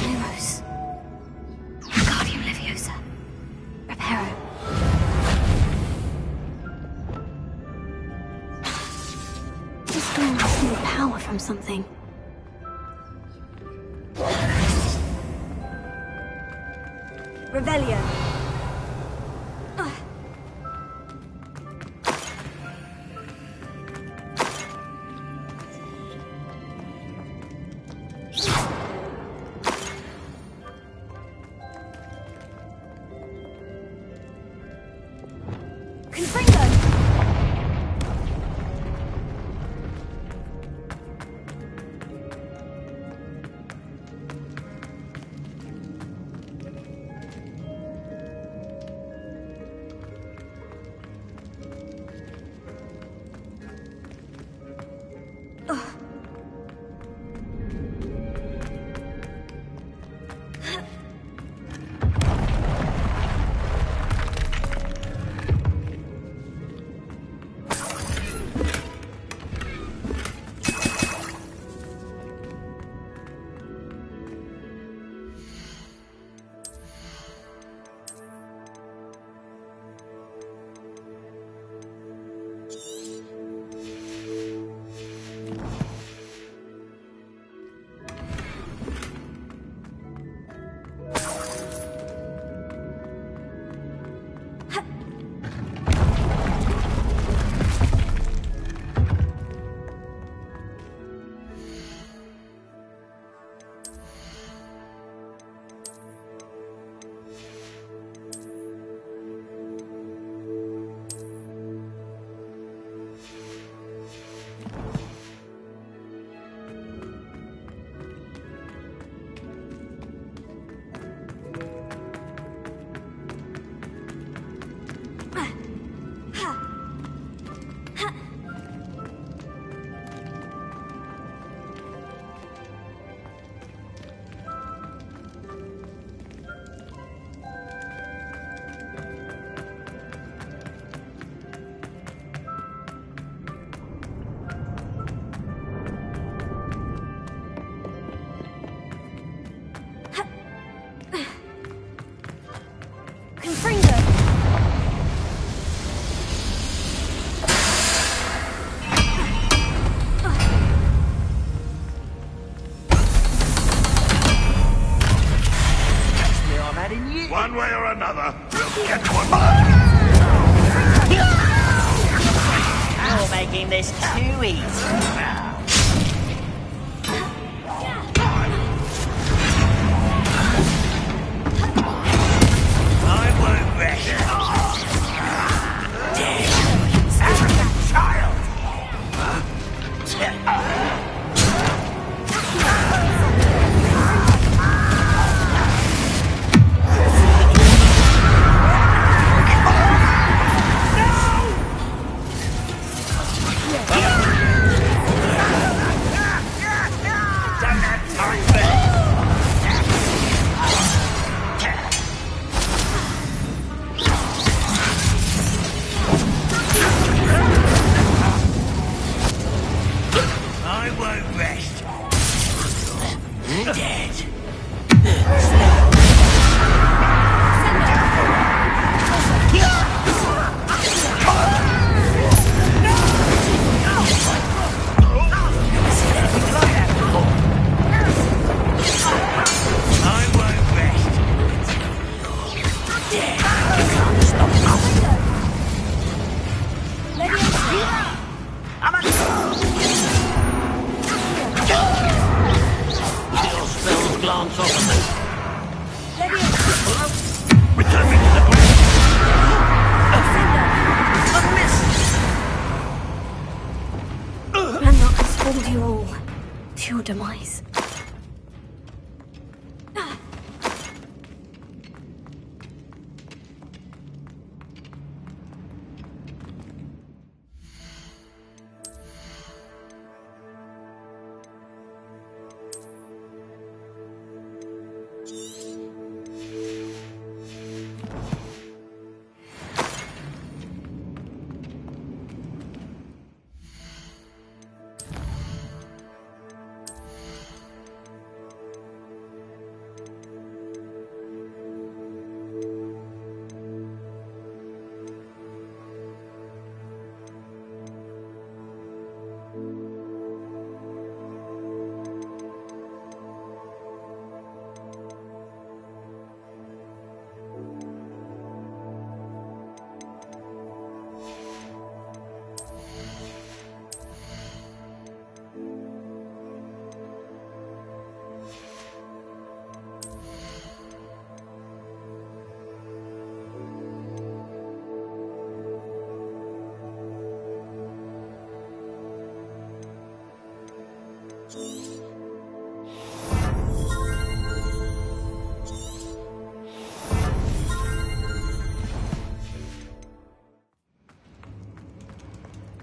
Lumos. Wingardium Leviosa. Reparo. This door must need power from something. Revelio. One way or another, we'll get one. You're making this too easy. I won't rest. Arrogant child! demise.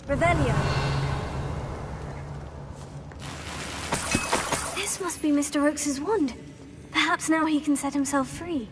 Revelio. This must be Mr. Oakes's wand. Perhaps now he can set himself free.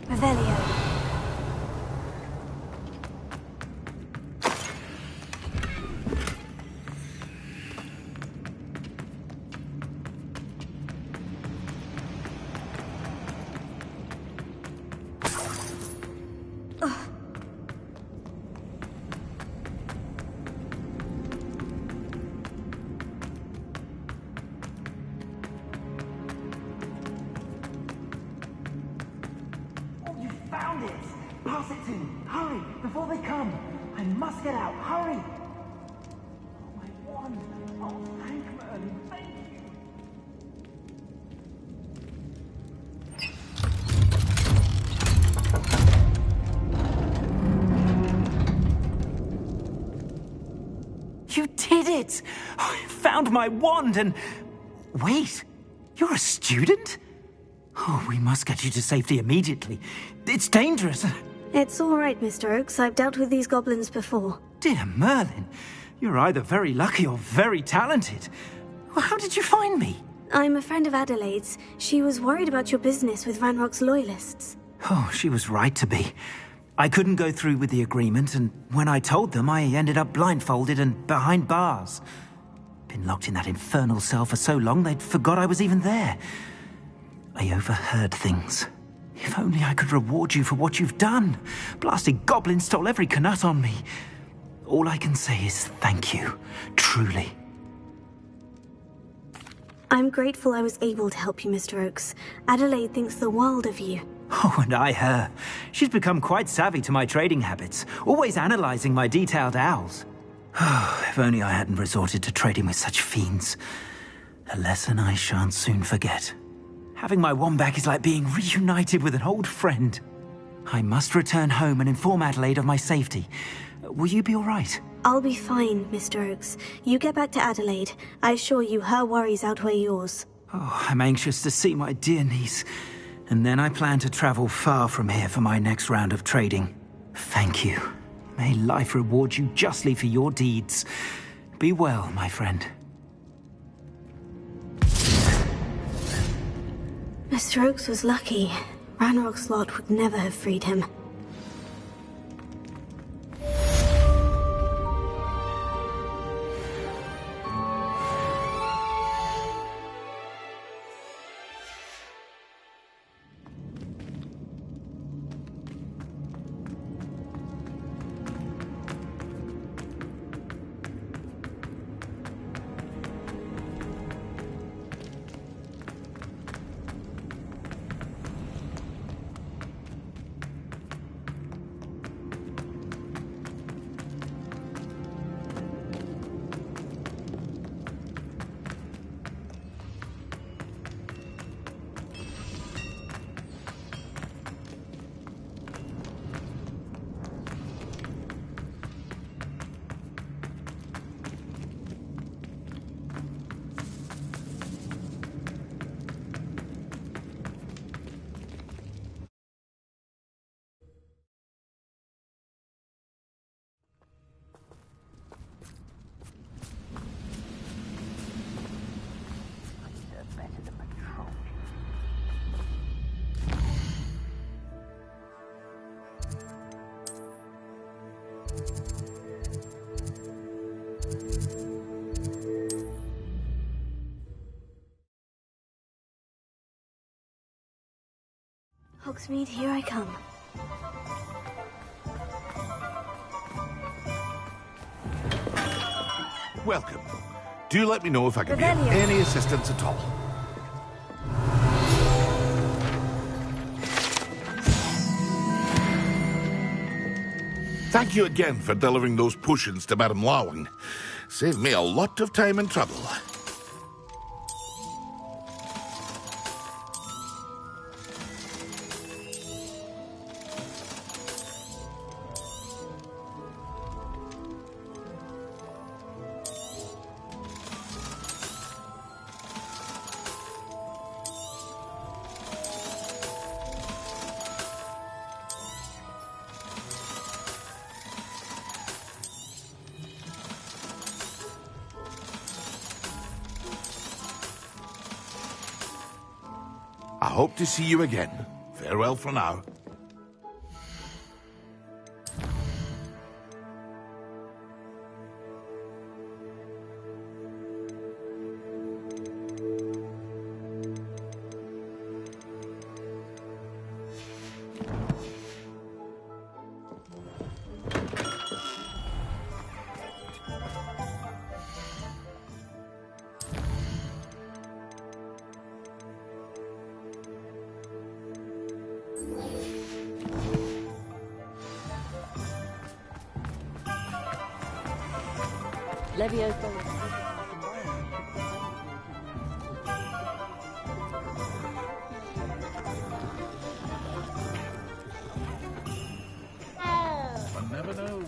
Revelio. Found it! Pass it to me! Hurry! Before they come! I must get out! Hurry! Oh, my wand! Oh, thank Merlin! Thank you! You did it! I found my wand and... Wait! You're a student? Oh, we must get you to safety immediately. It's dangerous. It's all right, Mr. Oakes. I've dealt with these goblins before. Dear Merlin, you're either very lucky or very talented. Well, how did you find me? I'm a friend of Adelaide's. She was worried about your business with Ranrock's loyalists. Oh, she was right to be. I couldn't go through with the agreement, and when I told them, I ended up blindfolded and behind bars. Been locked in that infernal cell for so long, they'd forgot I was even there. I overheard things. If only I could reward you for what you've done. Blasted goblin stole every Knut on me. All I can say is thank you, truly. I'm grateful I was able to help you, Mr. Oakes. Adelaide thinks the world of you. Oh, and I her. She's become quite savvy to my trading habits, always analyzing my detailed owls. Oh, if only I hadn't resorted to trading with such fiends. A lesson I shan't soon forget. Having my wand back is like being reunited with an old friend. I must return home and inform Adelaide of my safety. Will you be all right? I'll be fine, Mr. Oakes. You get back to Adelaide. I assure you her worries outweigh yours. Oh, I'm anxious to see my dear niece. And then I plan to travel far from here for my next round of trading. Thank you. May life reward you justly for your deeds. Be well, my friend. Mr. Oakes was lucky. Ranrock's lot would never have freed him. Hogsmeade, here I come. Welcome. Do let me know if I can be of Revelio. any assistance at all. Thank you again for delivering those potions to Madame Lawing. Saved me a lot of time and trouble. I hope to see you again. Farewell for now. One never knows.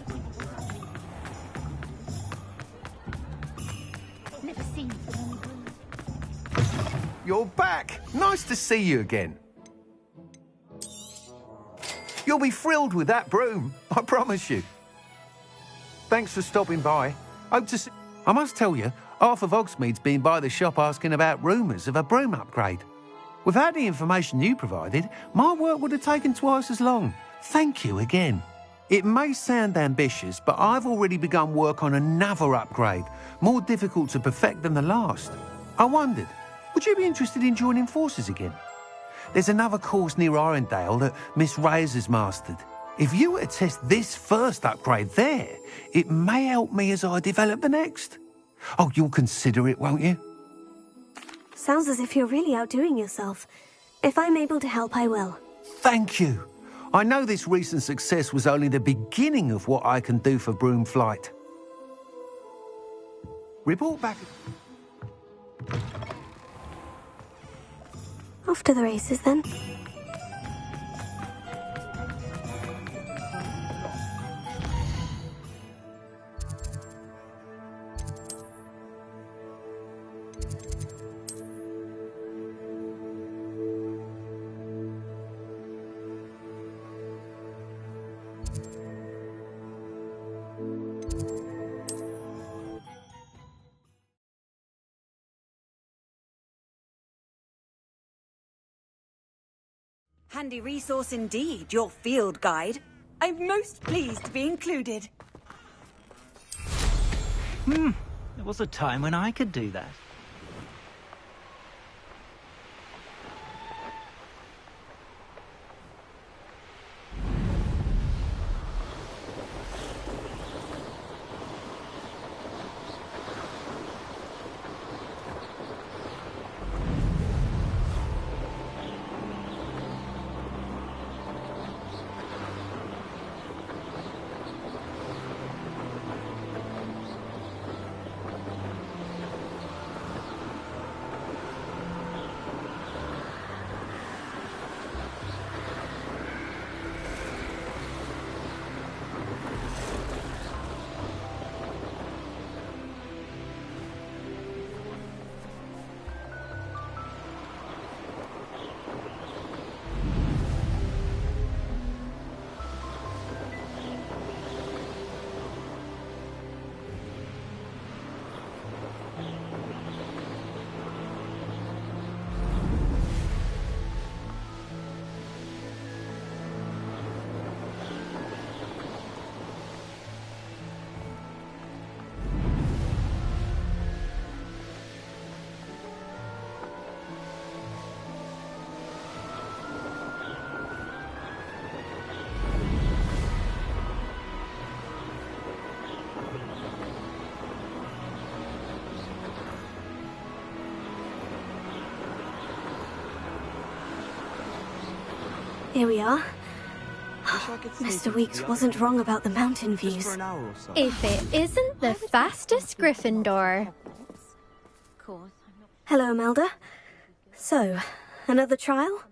Never seen so many You're back! Nice to see you again. You'll be thrilled with that broom, I promise you. Thanks for stopping by. Hope to see... I must tell you, half of Hogsmeade's been by the shop asking about rumours of a broom upgrade. Without the information you provided, my work would have taken twice as long. Thank you again. It may sound ambitious, but I've already begun work on another upgrade, more difficult to perfect than the last. I wondered, would you be interested in joining forces again? There's another course near Arendelle that Miss Reyes has mastered. If you were to test this first upgrade there, it may help me as I develop the next. Oh, you'll consider it, won't you? Sounds as if you're really outdoing yourself. If I'm able to help, I will. Thank you. I know this recent success was only the beginning of what I can do for Broom Flight. Report back. Off to the races, then. Handy resource indeed, your field guide. I'm most pleased to be included. There was a time when I could do that. Here we are. Mr. Weeks wasn't wrong about the mountain views. If it isn't the fastest Gryffindor. Hello, Imelda. So, another trial?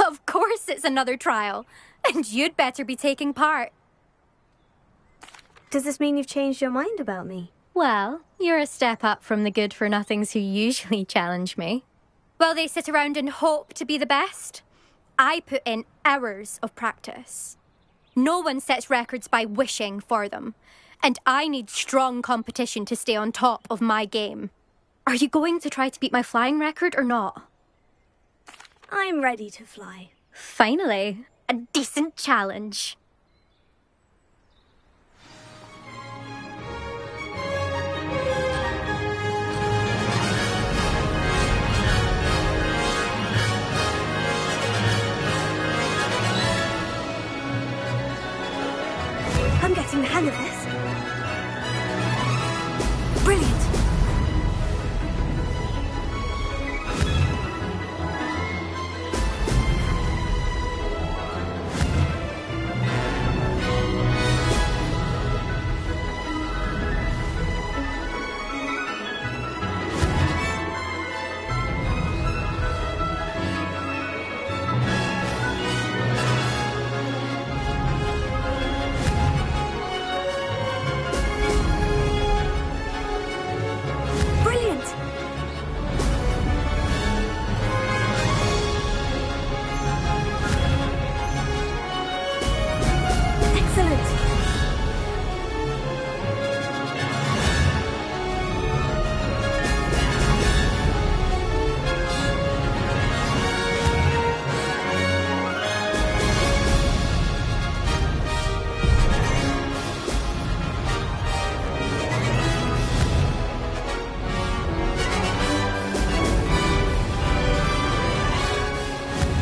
Of course it's another trial. And you'd better be taking part. Does this mean you've changed your mind about me? Well, you're a step up from the good-for-nothings who usually challenge me. While they sit around and hope to be the best, I put in hours of practice. No one sets records by wishing for them, and I need strong competition to stay on top of my game. Are you going to try to beat my flying record or not? I'm ready to fly. Finally, a decent challenge. I'm getting the hang of this. Brilliant.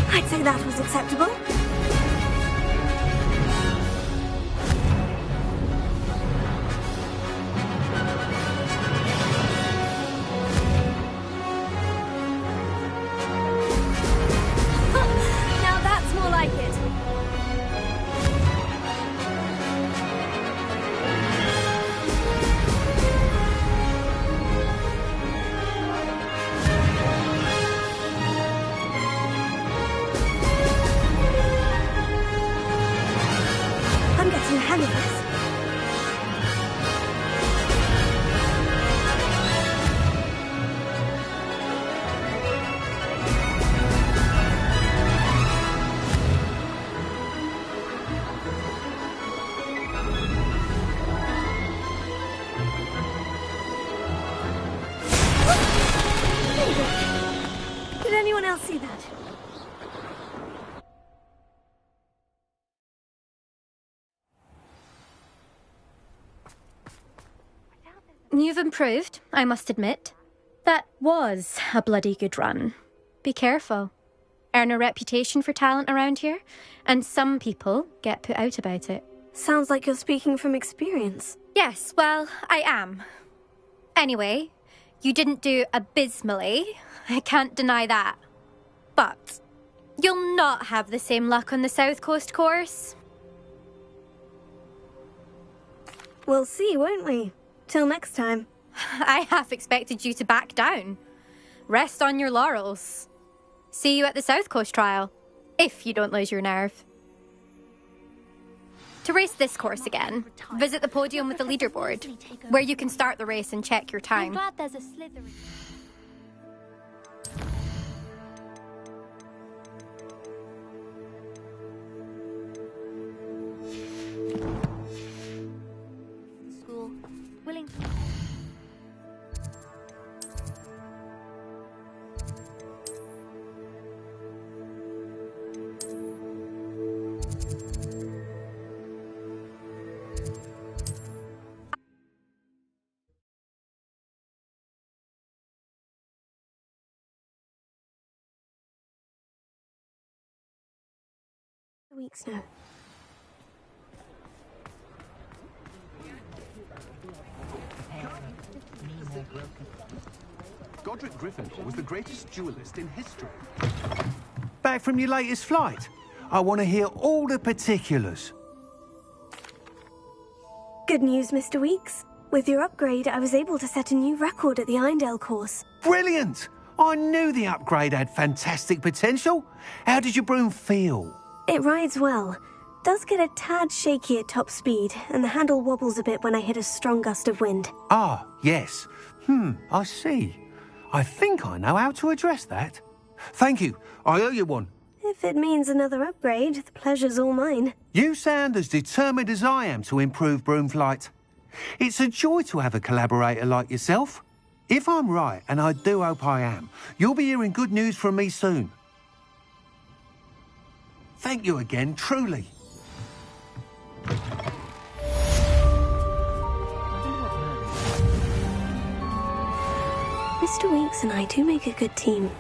I'd say that was acceptable. Now that's more like it. I'm getting the hang of this. Did anyone else see that? You've improved, I must admit. That was a bloody good run. Be careful. Earn a reputation for talent around here, and some people get put out about it. Sounds like you're speaking from experience. Yes, well, I am. Anyway, you didn't do abysmally. I can't deny that. But you'll not have the same luck on the South Coast course. We'll see, won't we? Till next time. I half expected you to back down. Rest on your laurels. See you at the South Coast trial, if you don't lose your nerve. To race this course again, visit the podium with the leaderboard, where you can start the race and check your time. I'm glad there's a Slytherin. School. Willing. Weeks now. Godric Gryffindor was the greatest duelist in history. Back from your latest flight? I want to hear all the particulars. Good news, Mr. Weeks. With your upgrade, I was able to set a new record at the Irondale course. Brilliant! I knew the upgrade had fantastic potential. How did your broom feel? It rides well. Does get a tad shaky at top speed, and the handle wobbles a bit when I hit a strong gust of wind. Ah, yes. I see. I think I know how to address that. Thank you. I owe you one. If it means another upgrade, the pleasure's all mine. You sound as determined as I am to improve broom flight. It's a joy to have a collaborator like yourself. If I'm right, and I do hope I am, you'll be hearing good news from me soon. Thank you again, truly. Mr. Weeks and I do make a good team.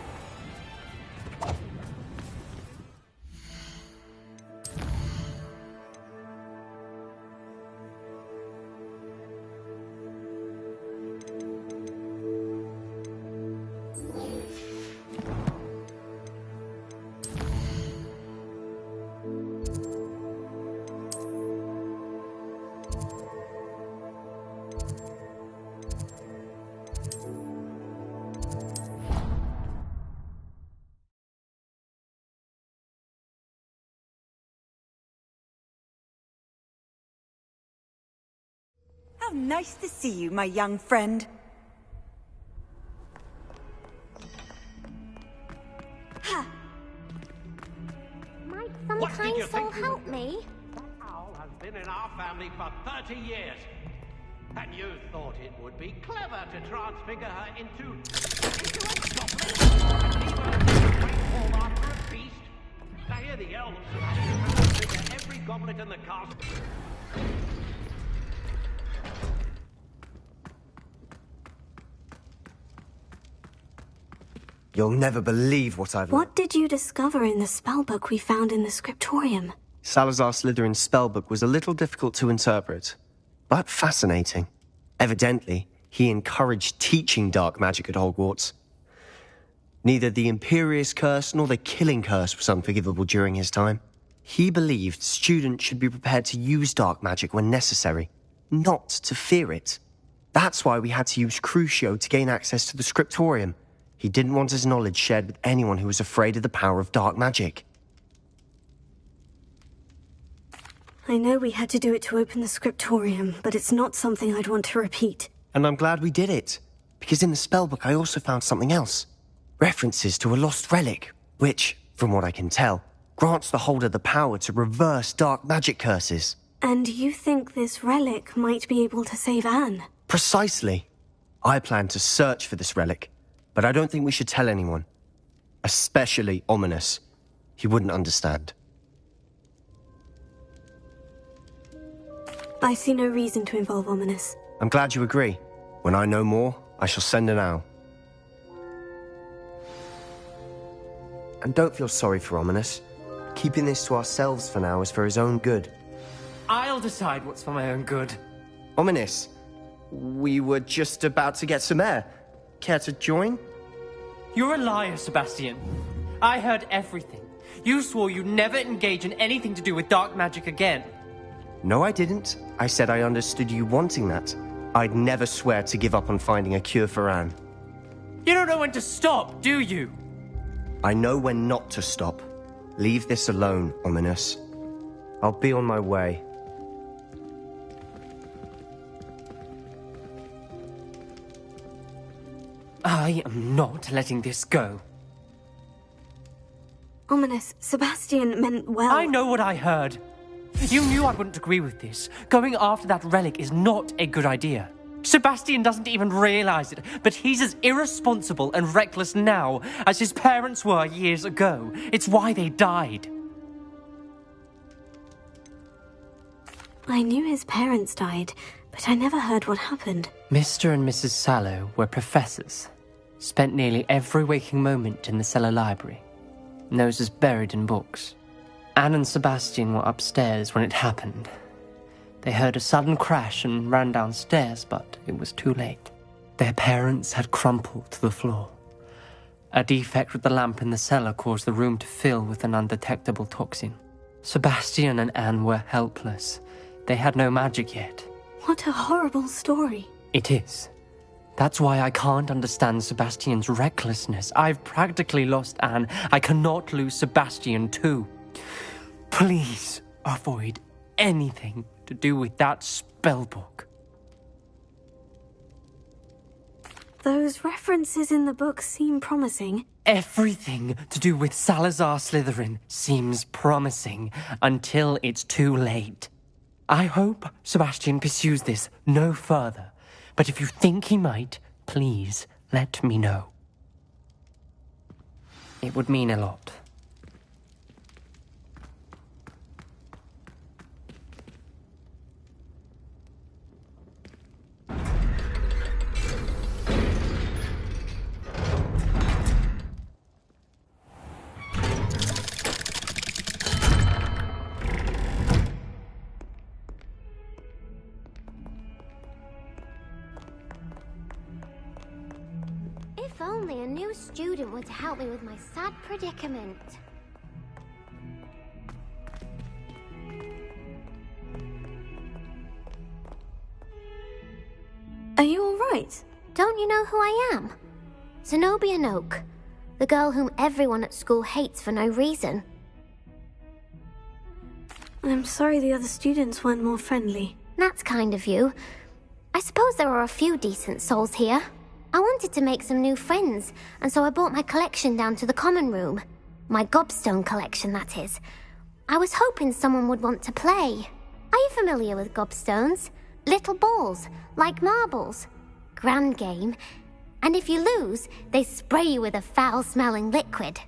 How nice to see you, my young friend. Might some What did kind you soul think you help were- me? That owl has been in our family for 30 years. And you thought it would be clever to transfigure her into a goblin and leave her in a great hall after a feast? I hear the elves transfigure every goblet in the castle. You'll never believe what I've learned. What did you discover in the spellbook we found in the scriptorium? Salazar Slytherin's spellbook was a little difficult to interpret, but fascinating. Evidently, he encouraged teaching dark magic at Hogwarts. Neither the Imperious Curse nor the Killing Curse was unforgivable during his time. He believed students should be prepared to use dark magic when necessary, not to fear it. That's why we had to use Crucio to gain access to the scriptorium. He didn't want his knowledge shared with anyone who was afraid of the power of dark magic. I know we had to do it to open the scriptorium, but it's not something I'd want to repeat. And I'm glad we did it, because in the spellbook I also found something else. References to a lost relic, which, from what I can tell, grants the holder the power to reverse dark magic curses. And you think this relic might be able to save Anne? Precisely. I plan to search for this relic, but I don't think we should tell anyone. Especially Ominous. He wouldn't understand. I see no reason to involve Ominous. I'm glad you agree. When I know more, I shall send an owl. And don't feel sorry for Ominous. Keeping this to ourselves for now is for his own good. I'll decide what's for my own good. Ominous, we were just about to get some air. Care to join? You're a liar, Sebastian. I heard everything. You swore you'd never engage in anything to do with dark magic again. No, I didn't. I said I understood you wanting that. I'd never swear to give up on finding a cure for Anne. You don't know when to stop, do you? I know when not to stop. Leave this alone, Ominous. I'll be on my way. I am not letting this go. Ominous, Sebastian meant well. I know what I heard. You knew I wouldn't agree with this. Going after that relic is not a good idea. Sebastian doesn't even realize it, but he's as irresponsible and reckless now as his parents were years ago. It's why they died. I knew his parents died, but I never heard what happened. Mr. and Mrs. Sallow were professors. Spent nearly every waking moment in the cellar library. Noses buried in books. Anne and Sebastian were upstairs when it happened. They heard a sudden crash and ran downstairs, but it was too late. Their parents had crumpled to the floor. A defect with the lamp in the cellar caused the room to fill with an undetectable toxin. Sebastian and Anne were helpless. They had no magic yet. What a horrible story. It is. That's why I can't understand Sebastian's recklessness. I've practically lost Anne. I cannot lose Sebastian too. Please avoid anything to do with that spellbook. Those references in the book seem promising. Everything to do with Salazar Slytherin seems promising until it's too late. I hope Sebastian pursues this no further, but if you think he might, please let me know. It would mean a lot. If only a new student were to help me with my sad predicament. Are you all right? Don't you know who I am? Zenobia Noak, the girl whom everyone at school hates for no reason. I'm sorry the other students weren't more friendly. That's kind of you. I suppose there are a few decent souls here. I wanted to make some new friends, and so I brought my collection down to the common room. My gobstone collection, that is. I was hoping someone would want to play. Are you familiar with gobstones? Little balls, like marbles. Grand game. And if you lose, they spray you with a foul-smelling liquid.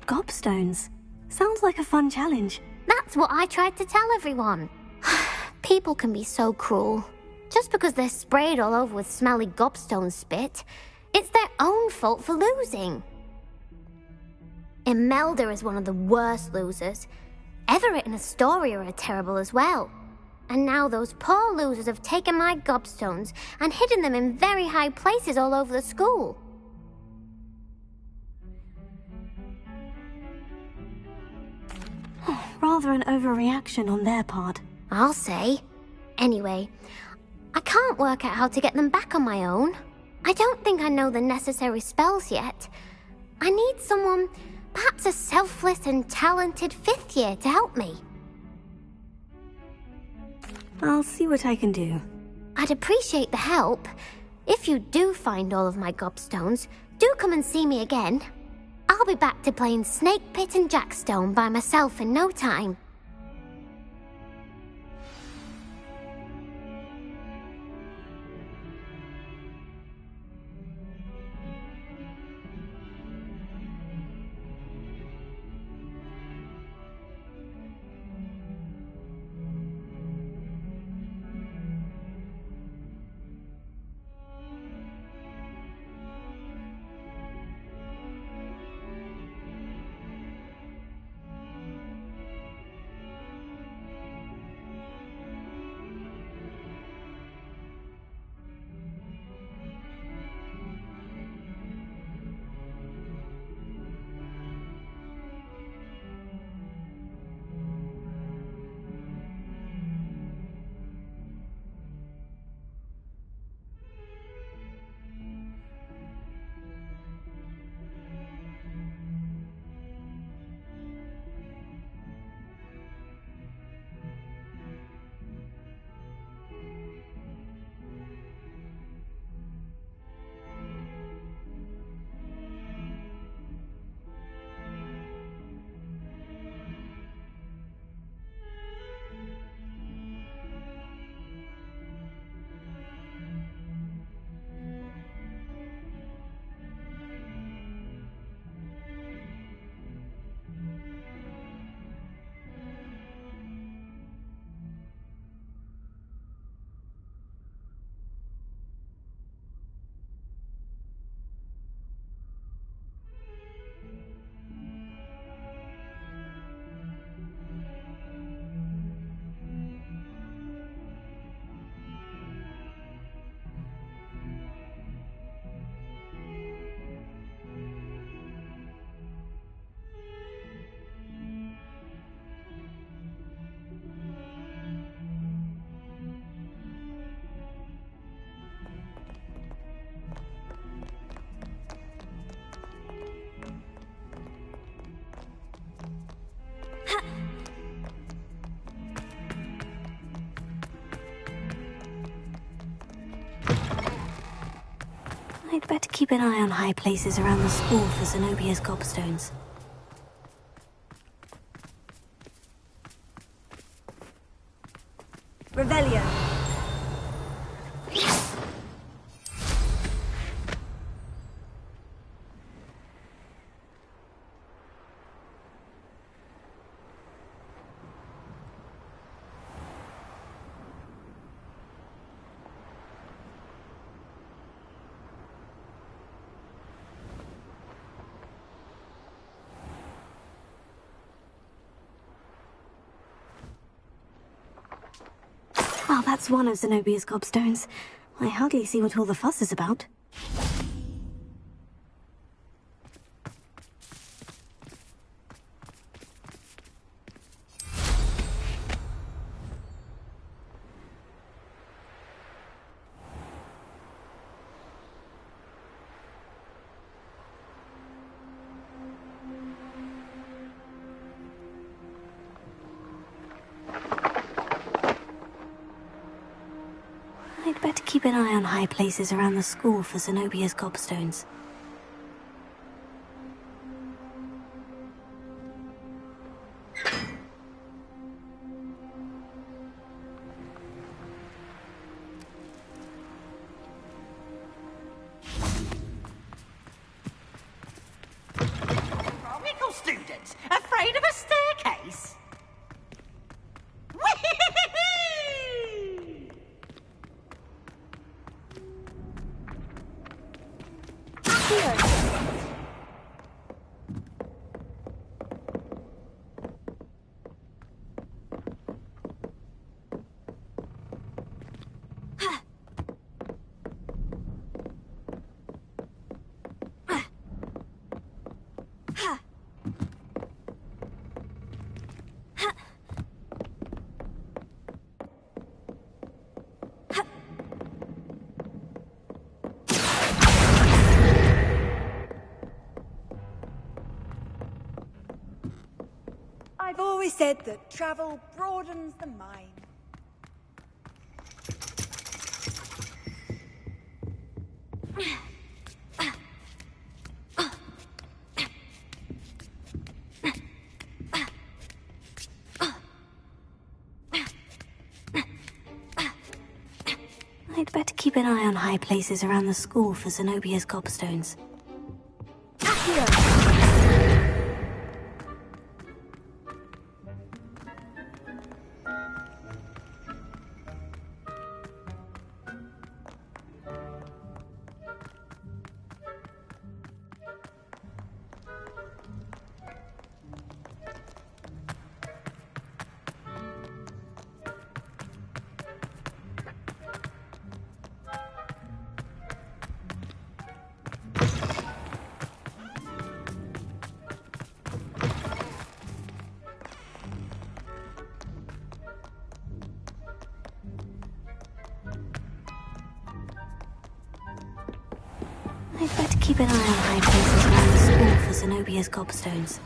Gobstones? Sounds like a fun challenge. That's what I tried to tell everyone. People can be so cruel. Just because they're sprayed all over with smelly gobstone spit, it's their own fault for losing. Imelda is one of the worst losers. Everett and Astoria are terrible as well. And now those poor losers have taken my gobstones and hidden them in very high places all over the school. Rather an overreaction on their part. I'll say. Anyway, I can't work out how to get them back on my own. I don't think I know the necessary spells yet. I need someone, perhaps a selfless and talented 5th year to help me. I'll see what I can do. I'd appreciate the help. If you do find all of my gobstones, do come and see me again. I'll be back to playing Snake Pit and Jackstone by myself in no time. I'd better keep an eye on high places around the school for Zenobia's gobstones. Revelio. Well, that's one of Zenobia's gobstones. I hardly see what all the fuss is about. I'd better keep an eye on high places around the school for Zenobia's gobstones. Tropical students, afraid of a staircase? I've always said that travel broadens the mind. I'd better keep an eye on high places around the school for Zenobia's gobstones. I'd better keep an eye on high places around the school for Zenobia's gobstones.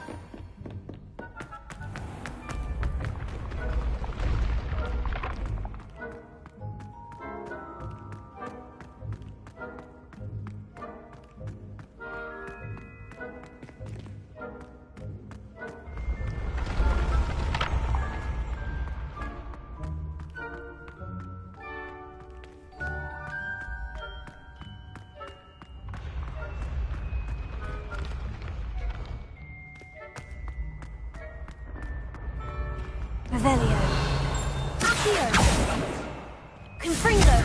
Revelio. Accio. Confringo.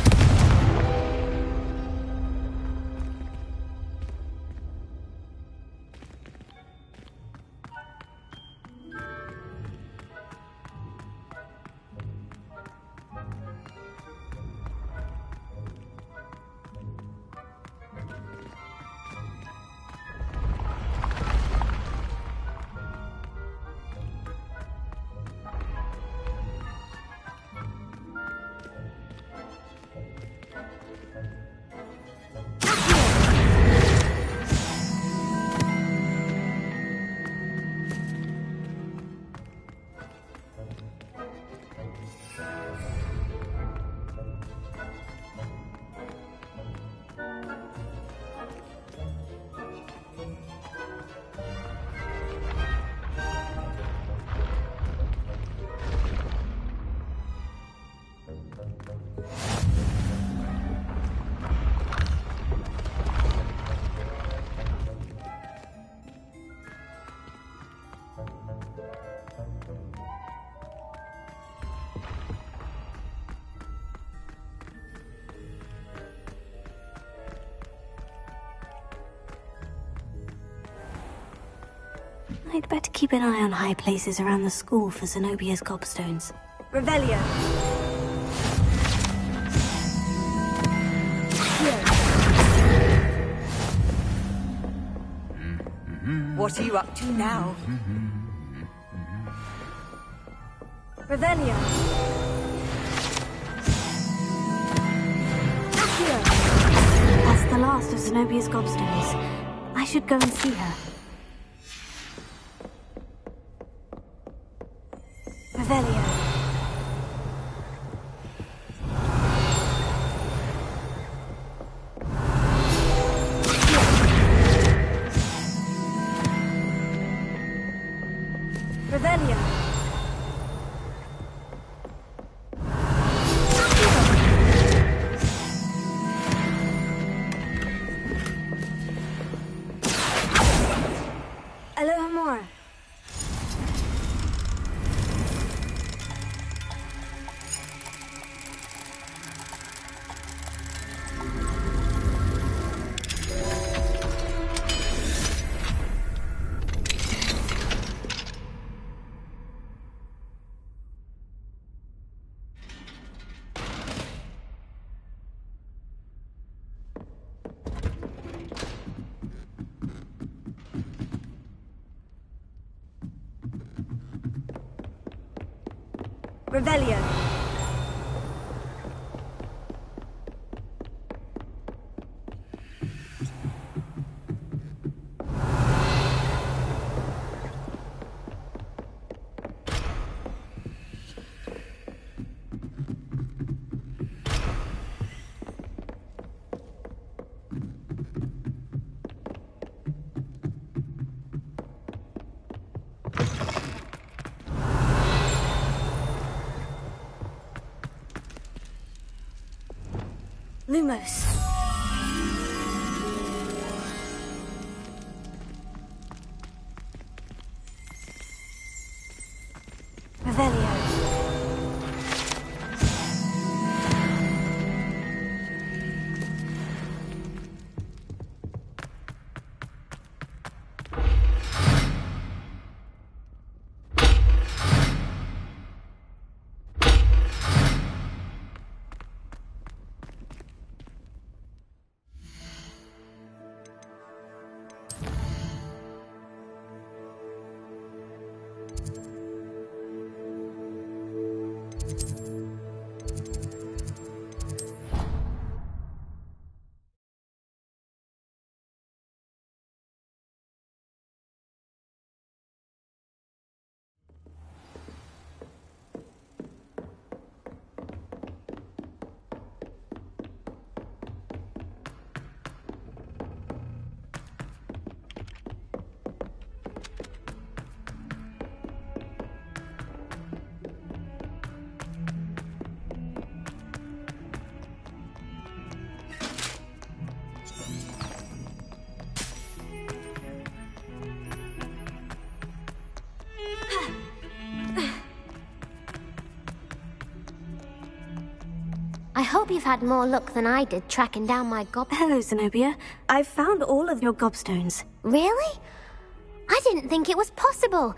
I'd better keep an eye on high places around the school for Zenobia's gobstones. Revelio. What are you up to now? Revelio. That's the last of Zenobia's gobstones. I should go and see her. Revelio. Revelio. Aloha Mora. Revelio. Lumos. Revelio. I hope you've had more luck than I did tracking down my gob... Hello, Zenobia. I've found all of your gobstones. Really? I didn't think it was possible.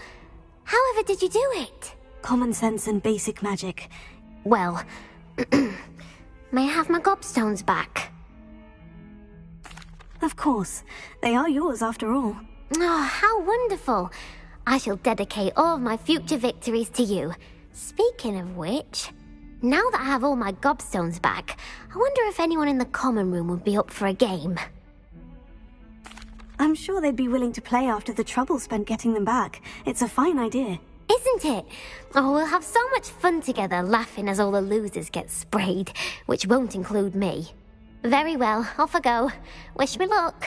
However did you do it? Common sense and basic magic. Well, may I have my gobstones back? Of course. They are yours after all. Oh, how wonderful. I shall dedicate all of my future victories to you. Speaking of which, now that I have all my gobstones back, I wonder if anyone in the common room would be up for a game. I'm sure they'd be willing to play after the trouble spent getting them back. It's a fine idea. Isn't it? Oh, we'll have so much fun together, laughing as all the losers get sprayed, which won't include me. Very well, off I go. Wish me luck.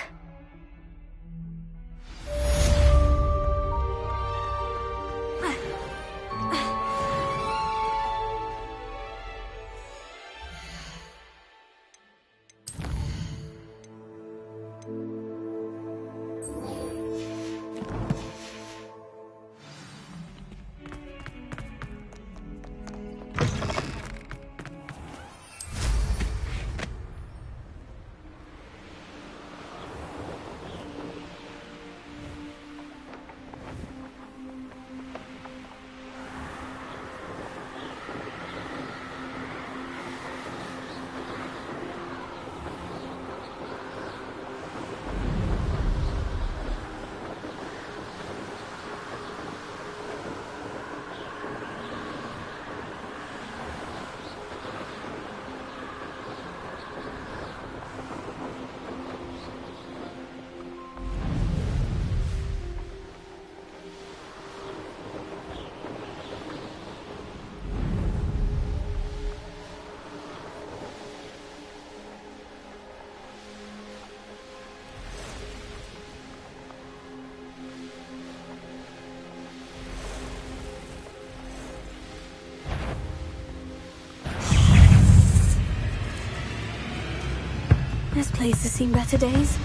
This place has seen better days.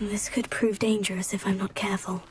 This could prove dangerous if I'm not careful.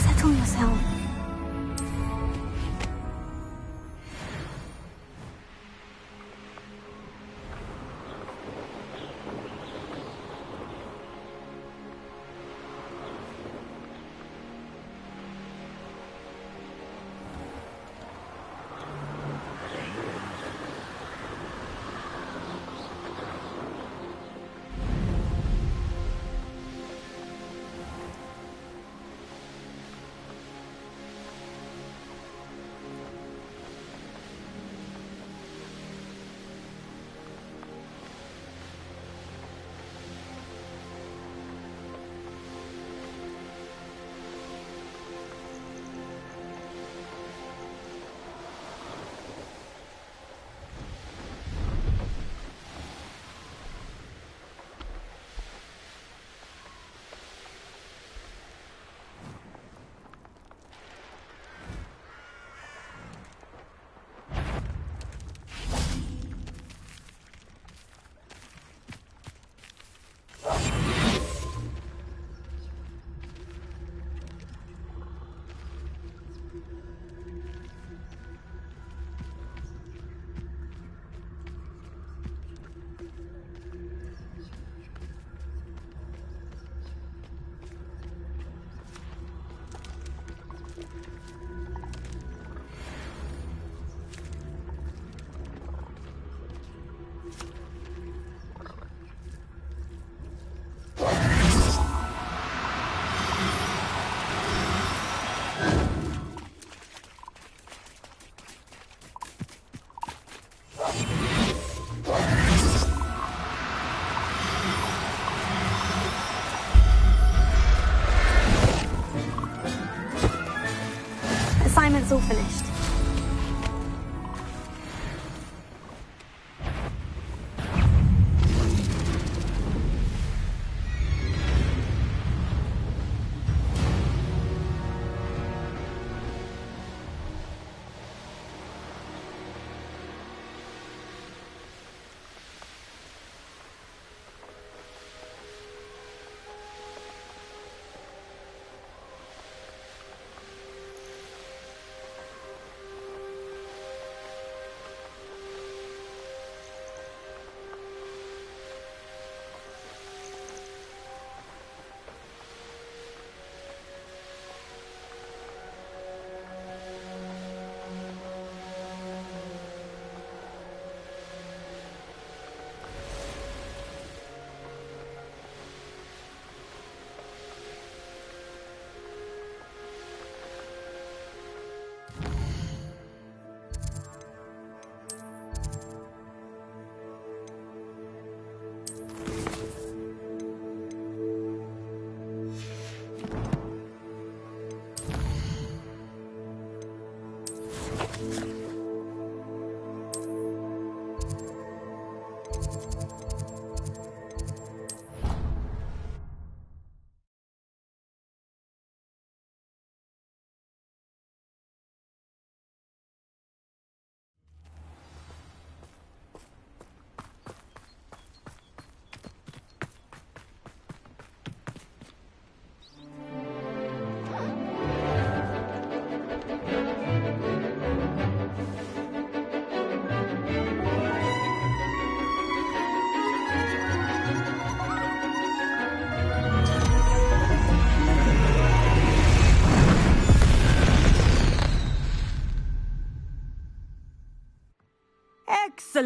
Settle yourself. Assignment's all finished.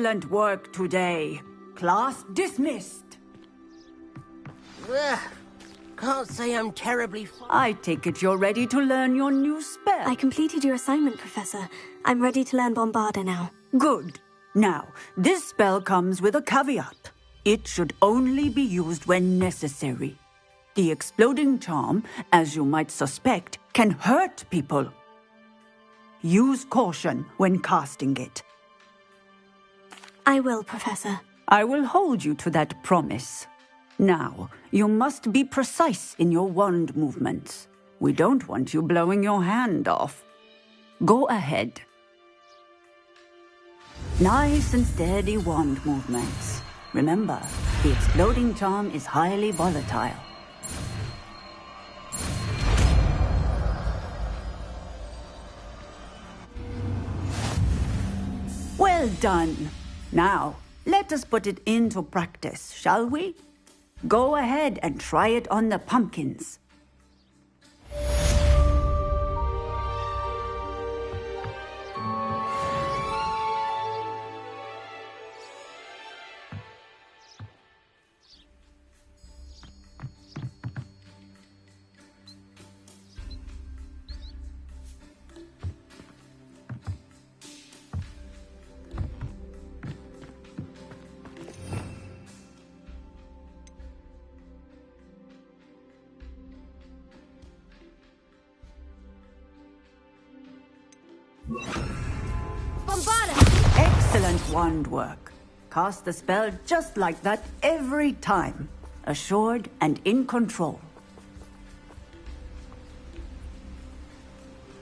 Excellent work today. Class dismissed. Ugh, can't say I'm terribly I take it you're ready to learn your new spell. I completed your assignment, Professor. I'm ready to learn Bombarda now. Good. Now, this spell comes with a caveat. It should only be used when necessary. The exploding charm, as you might suspect, can hurt people. Use caution when casting it. I will, Professor. I will hold you to that promise. Now, you must be precise in your wand movements. We don't want you blowing your hand off. Go ahead. Nice and steady wand movements. Remember, the exploding charm is highly volatile. Well done. Now, let us put it into practice, shall we? Go ahead and try it on the pumpkins. Bombarda! Excellent wand work. Cast the spell just like that every time. Assured and in control.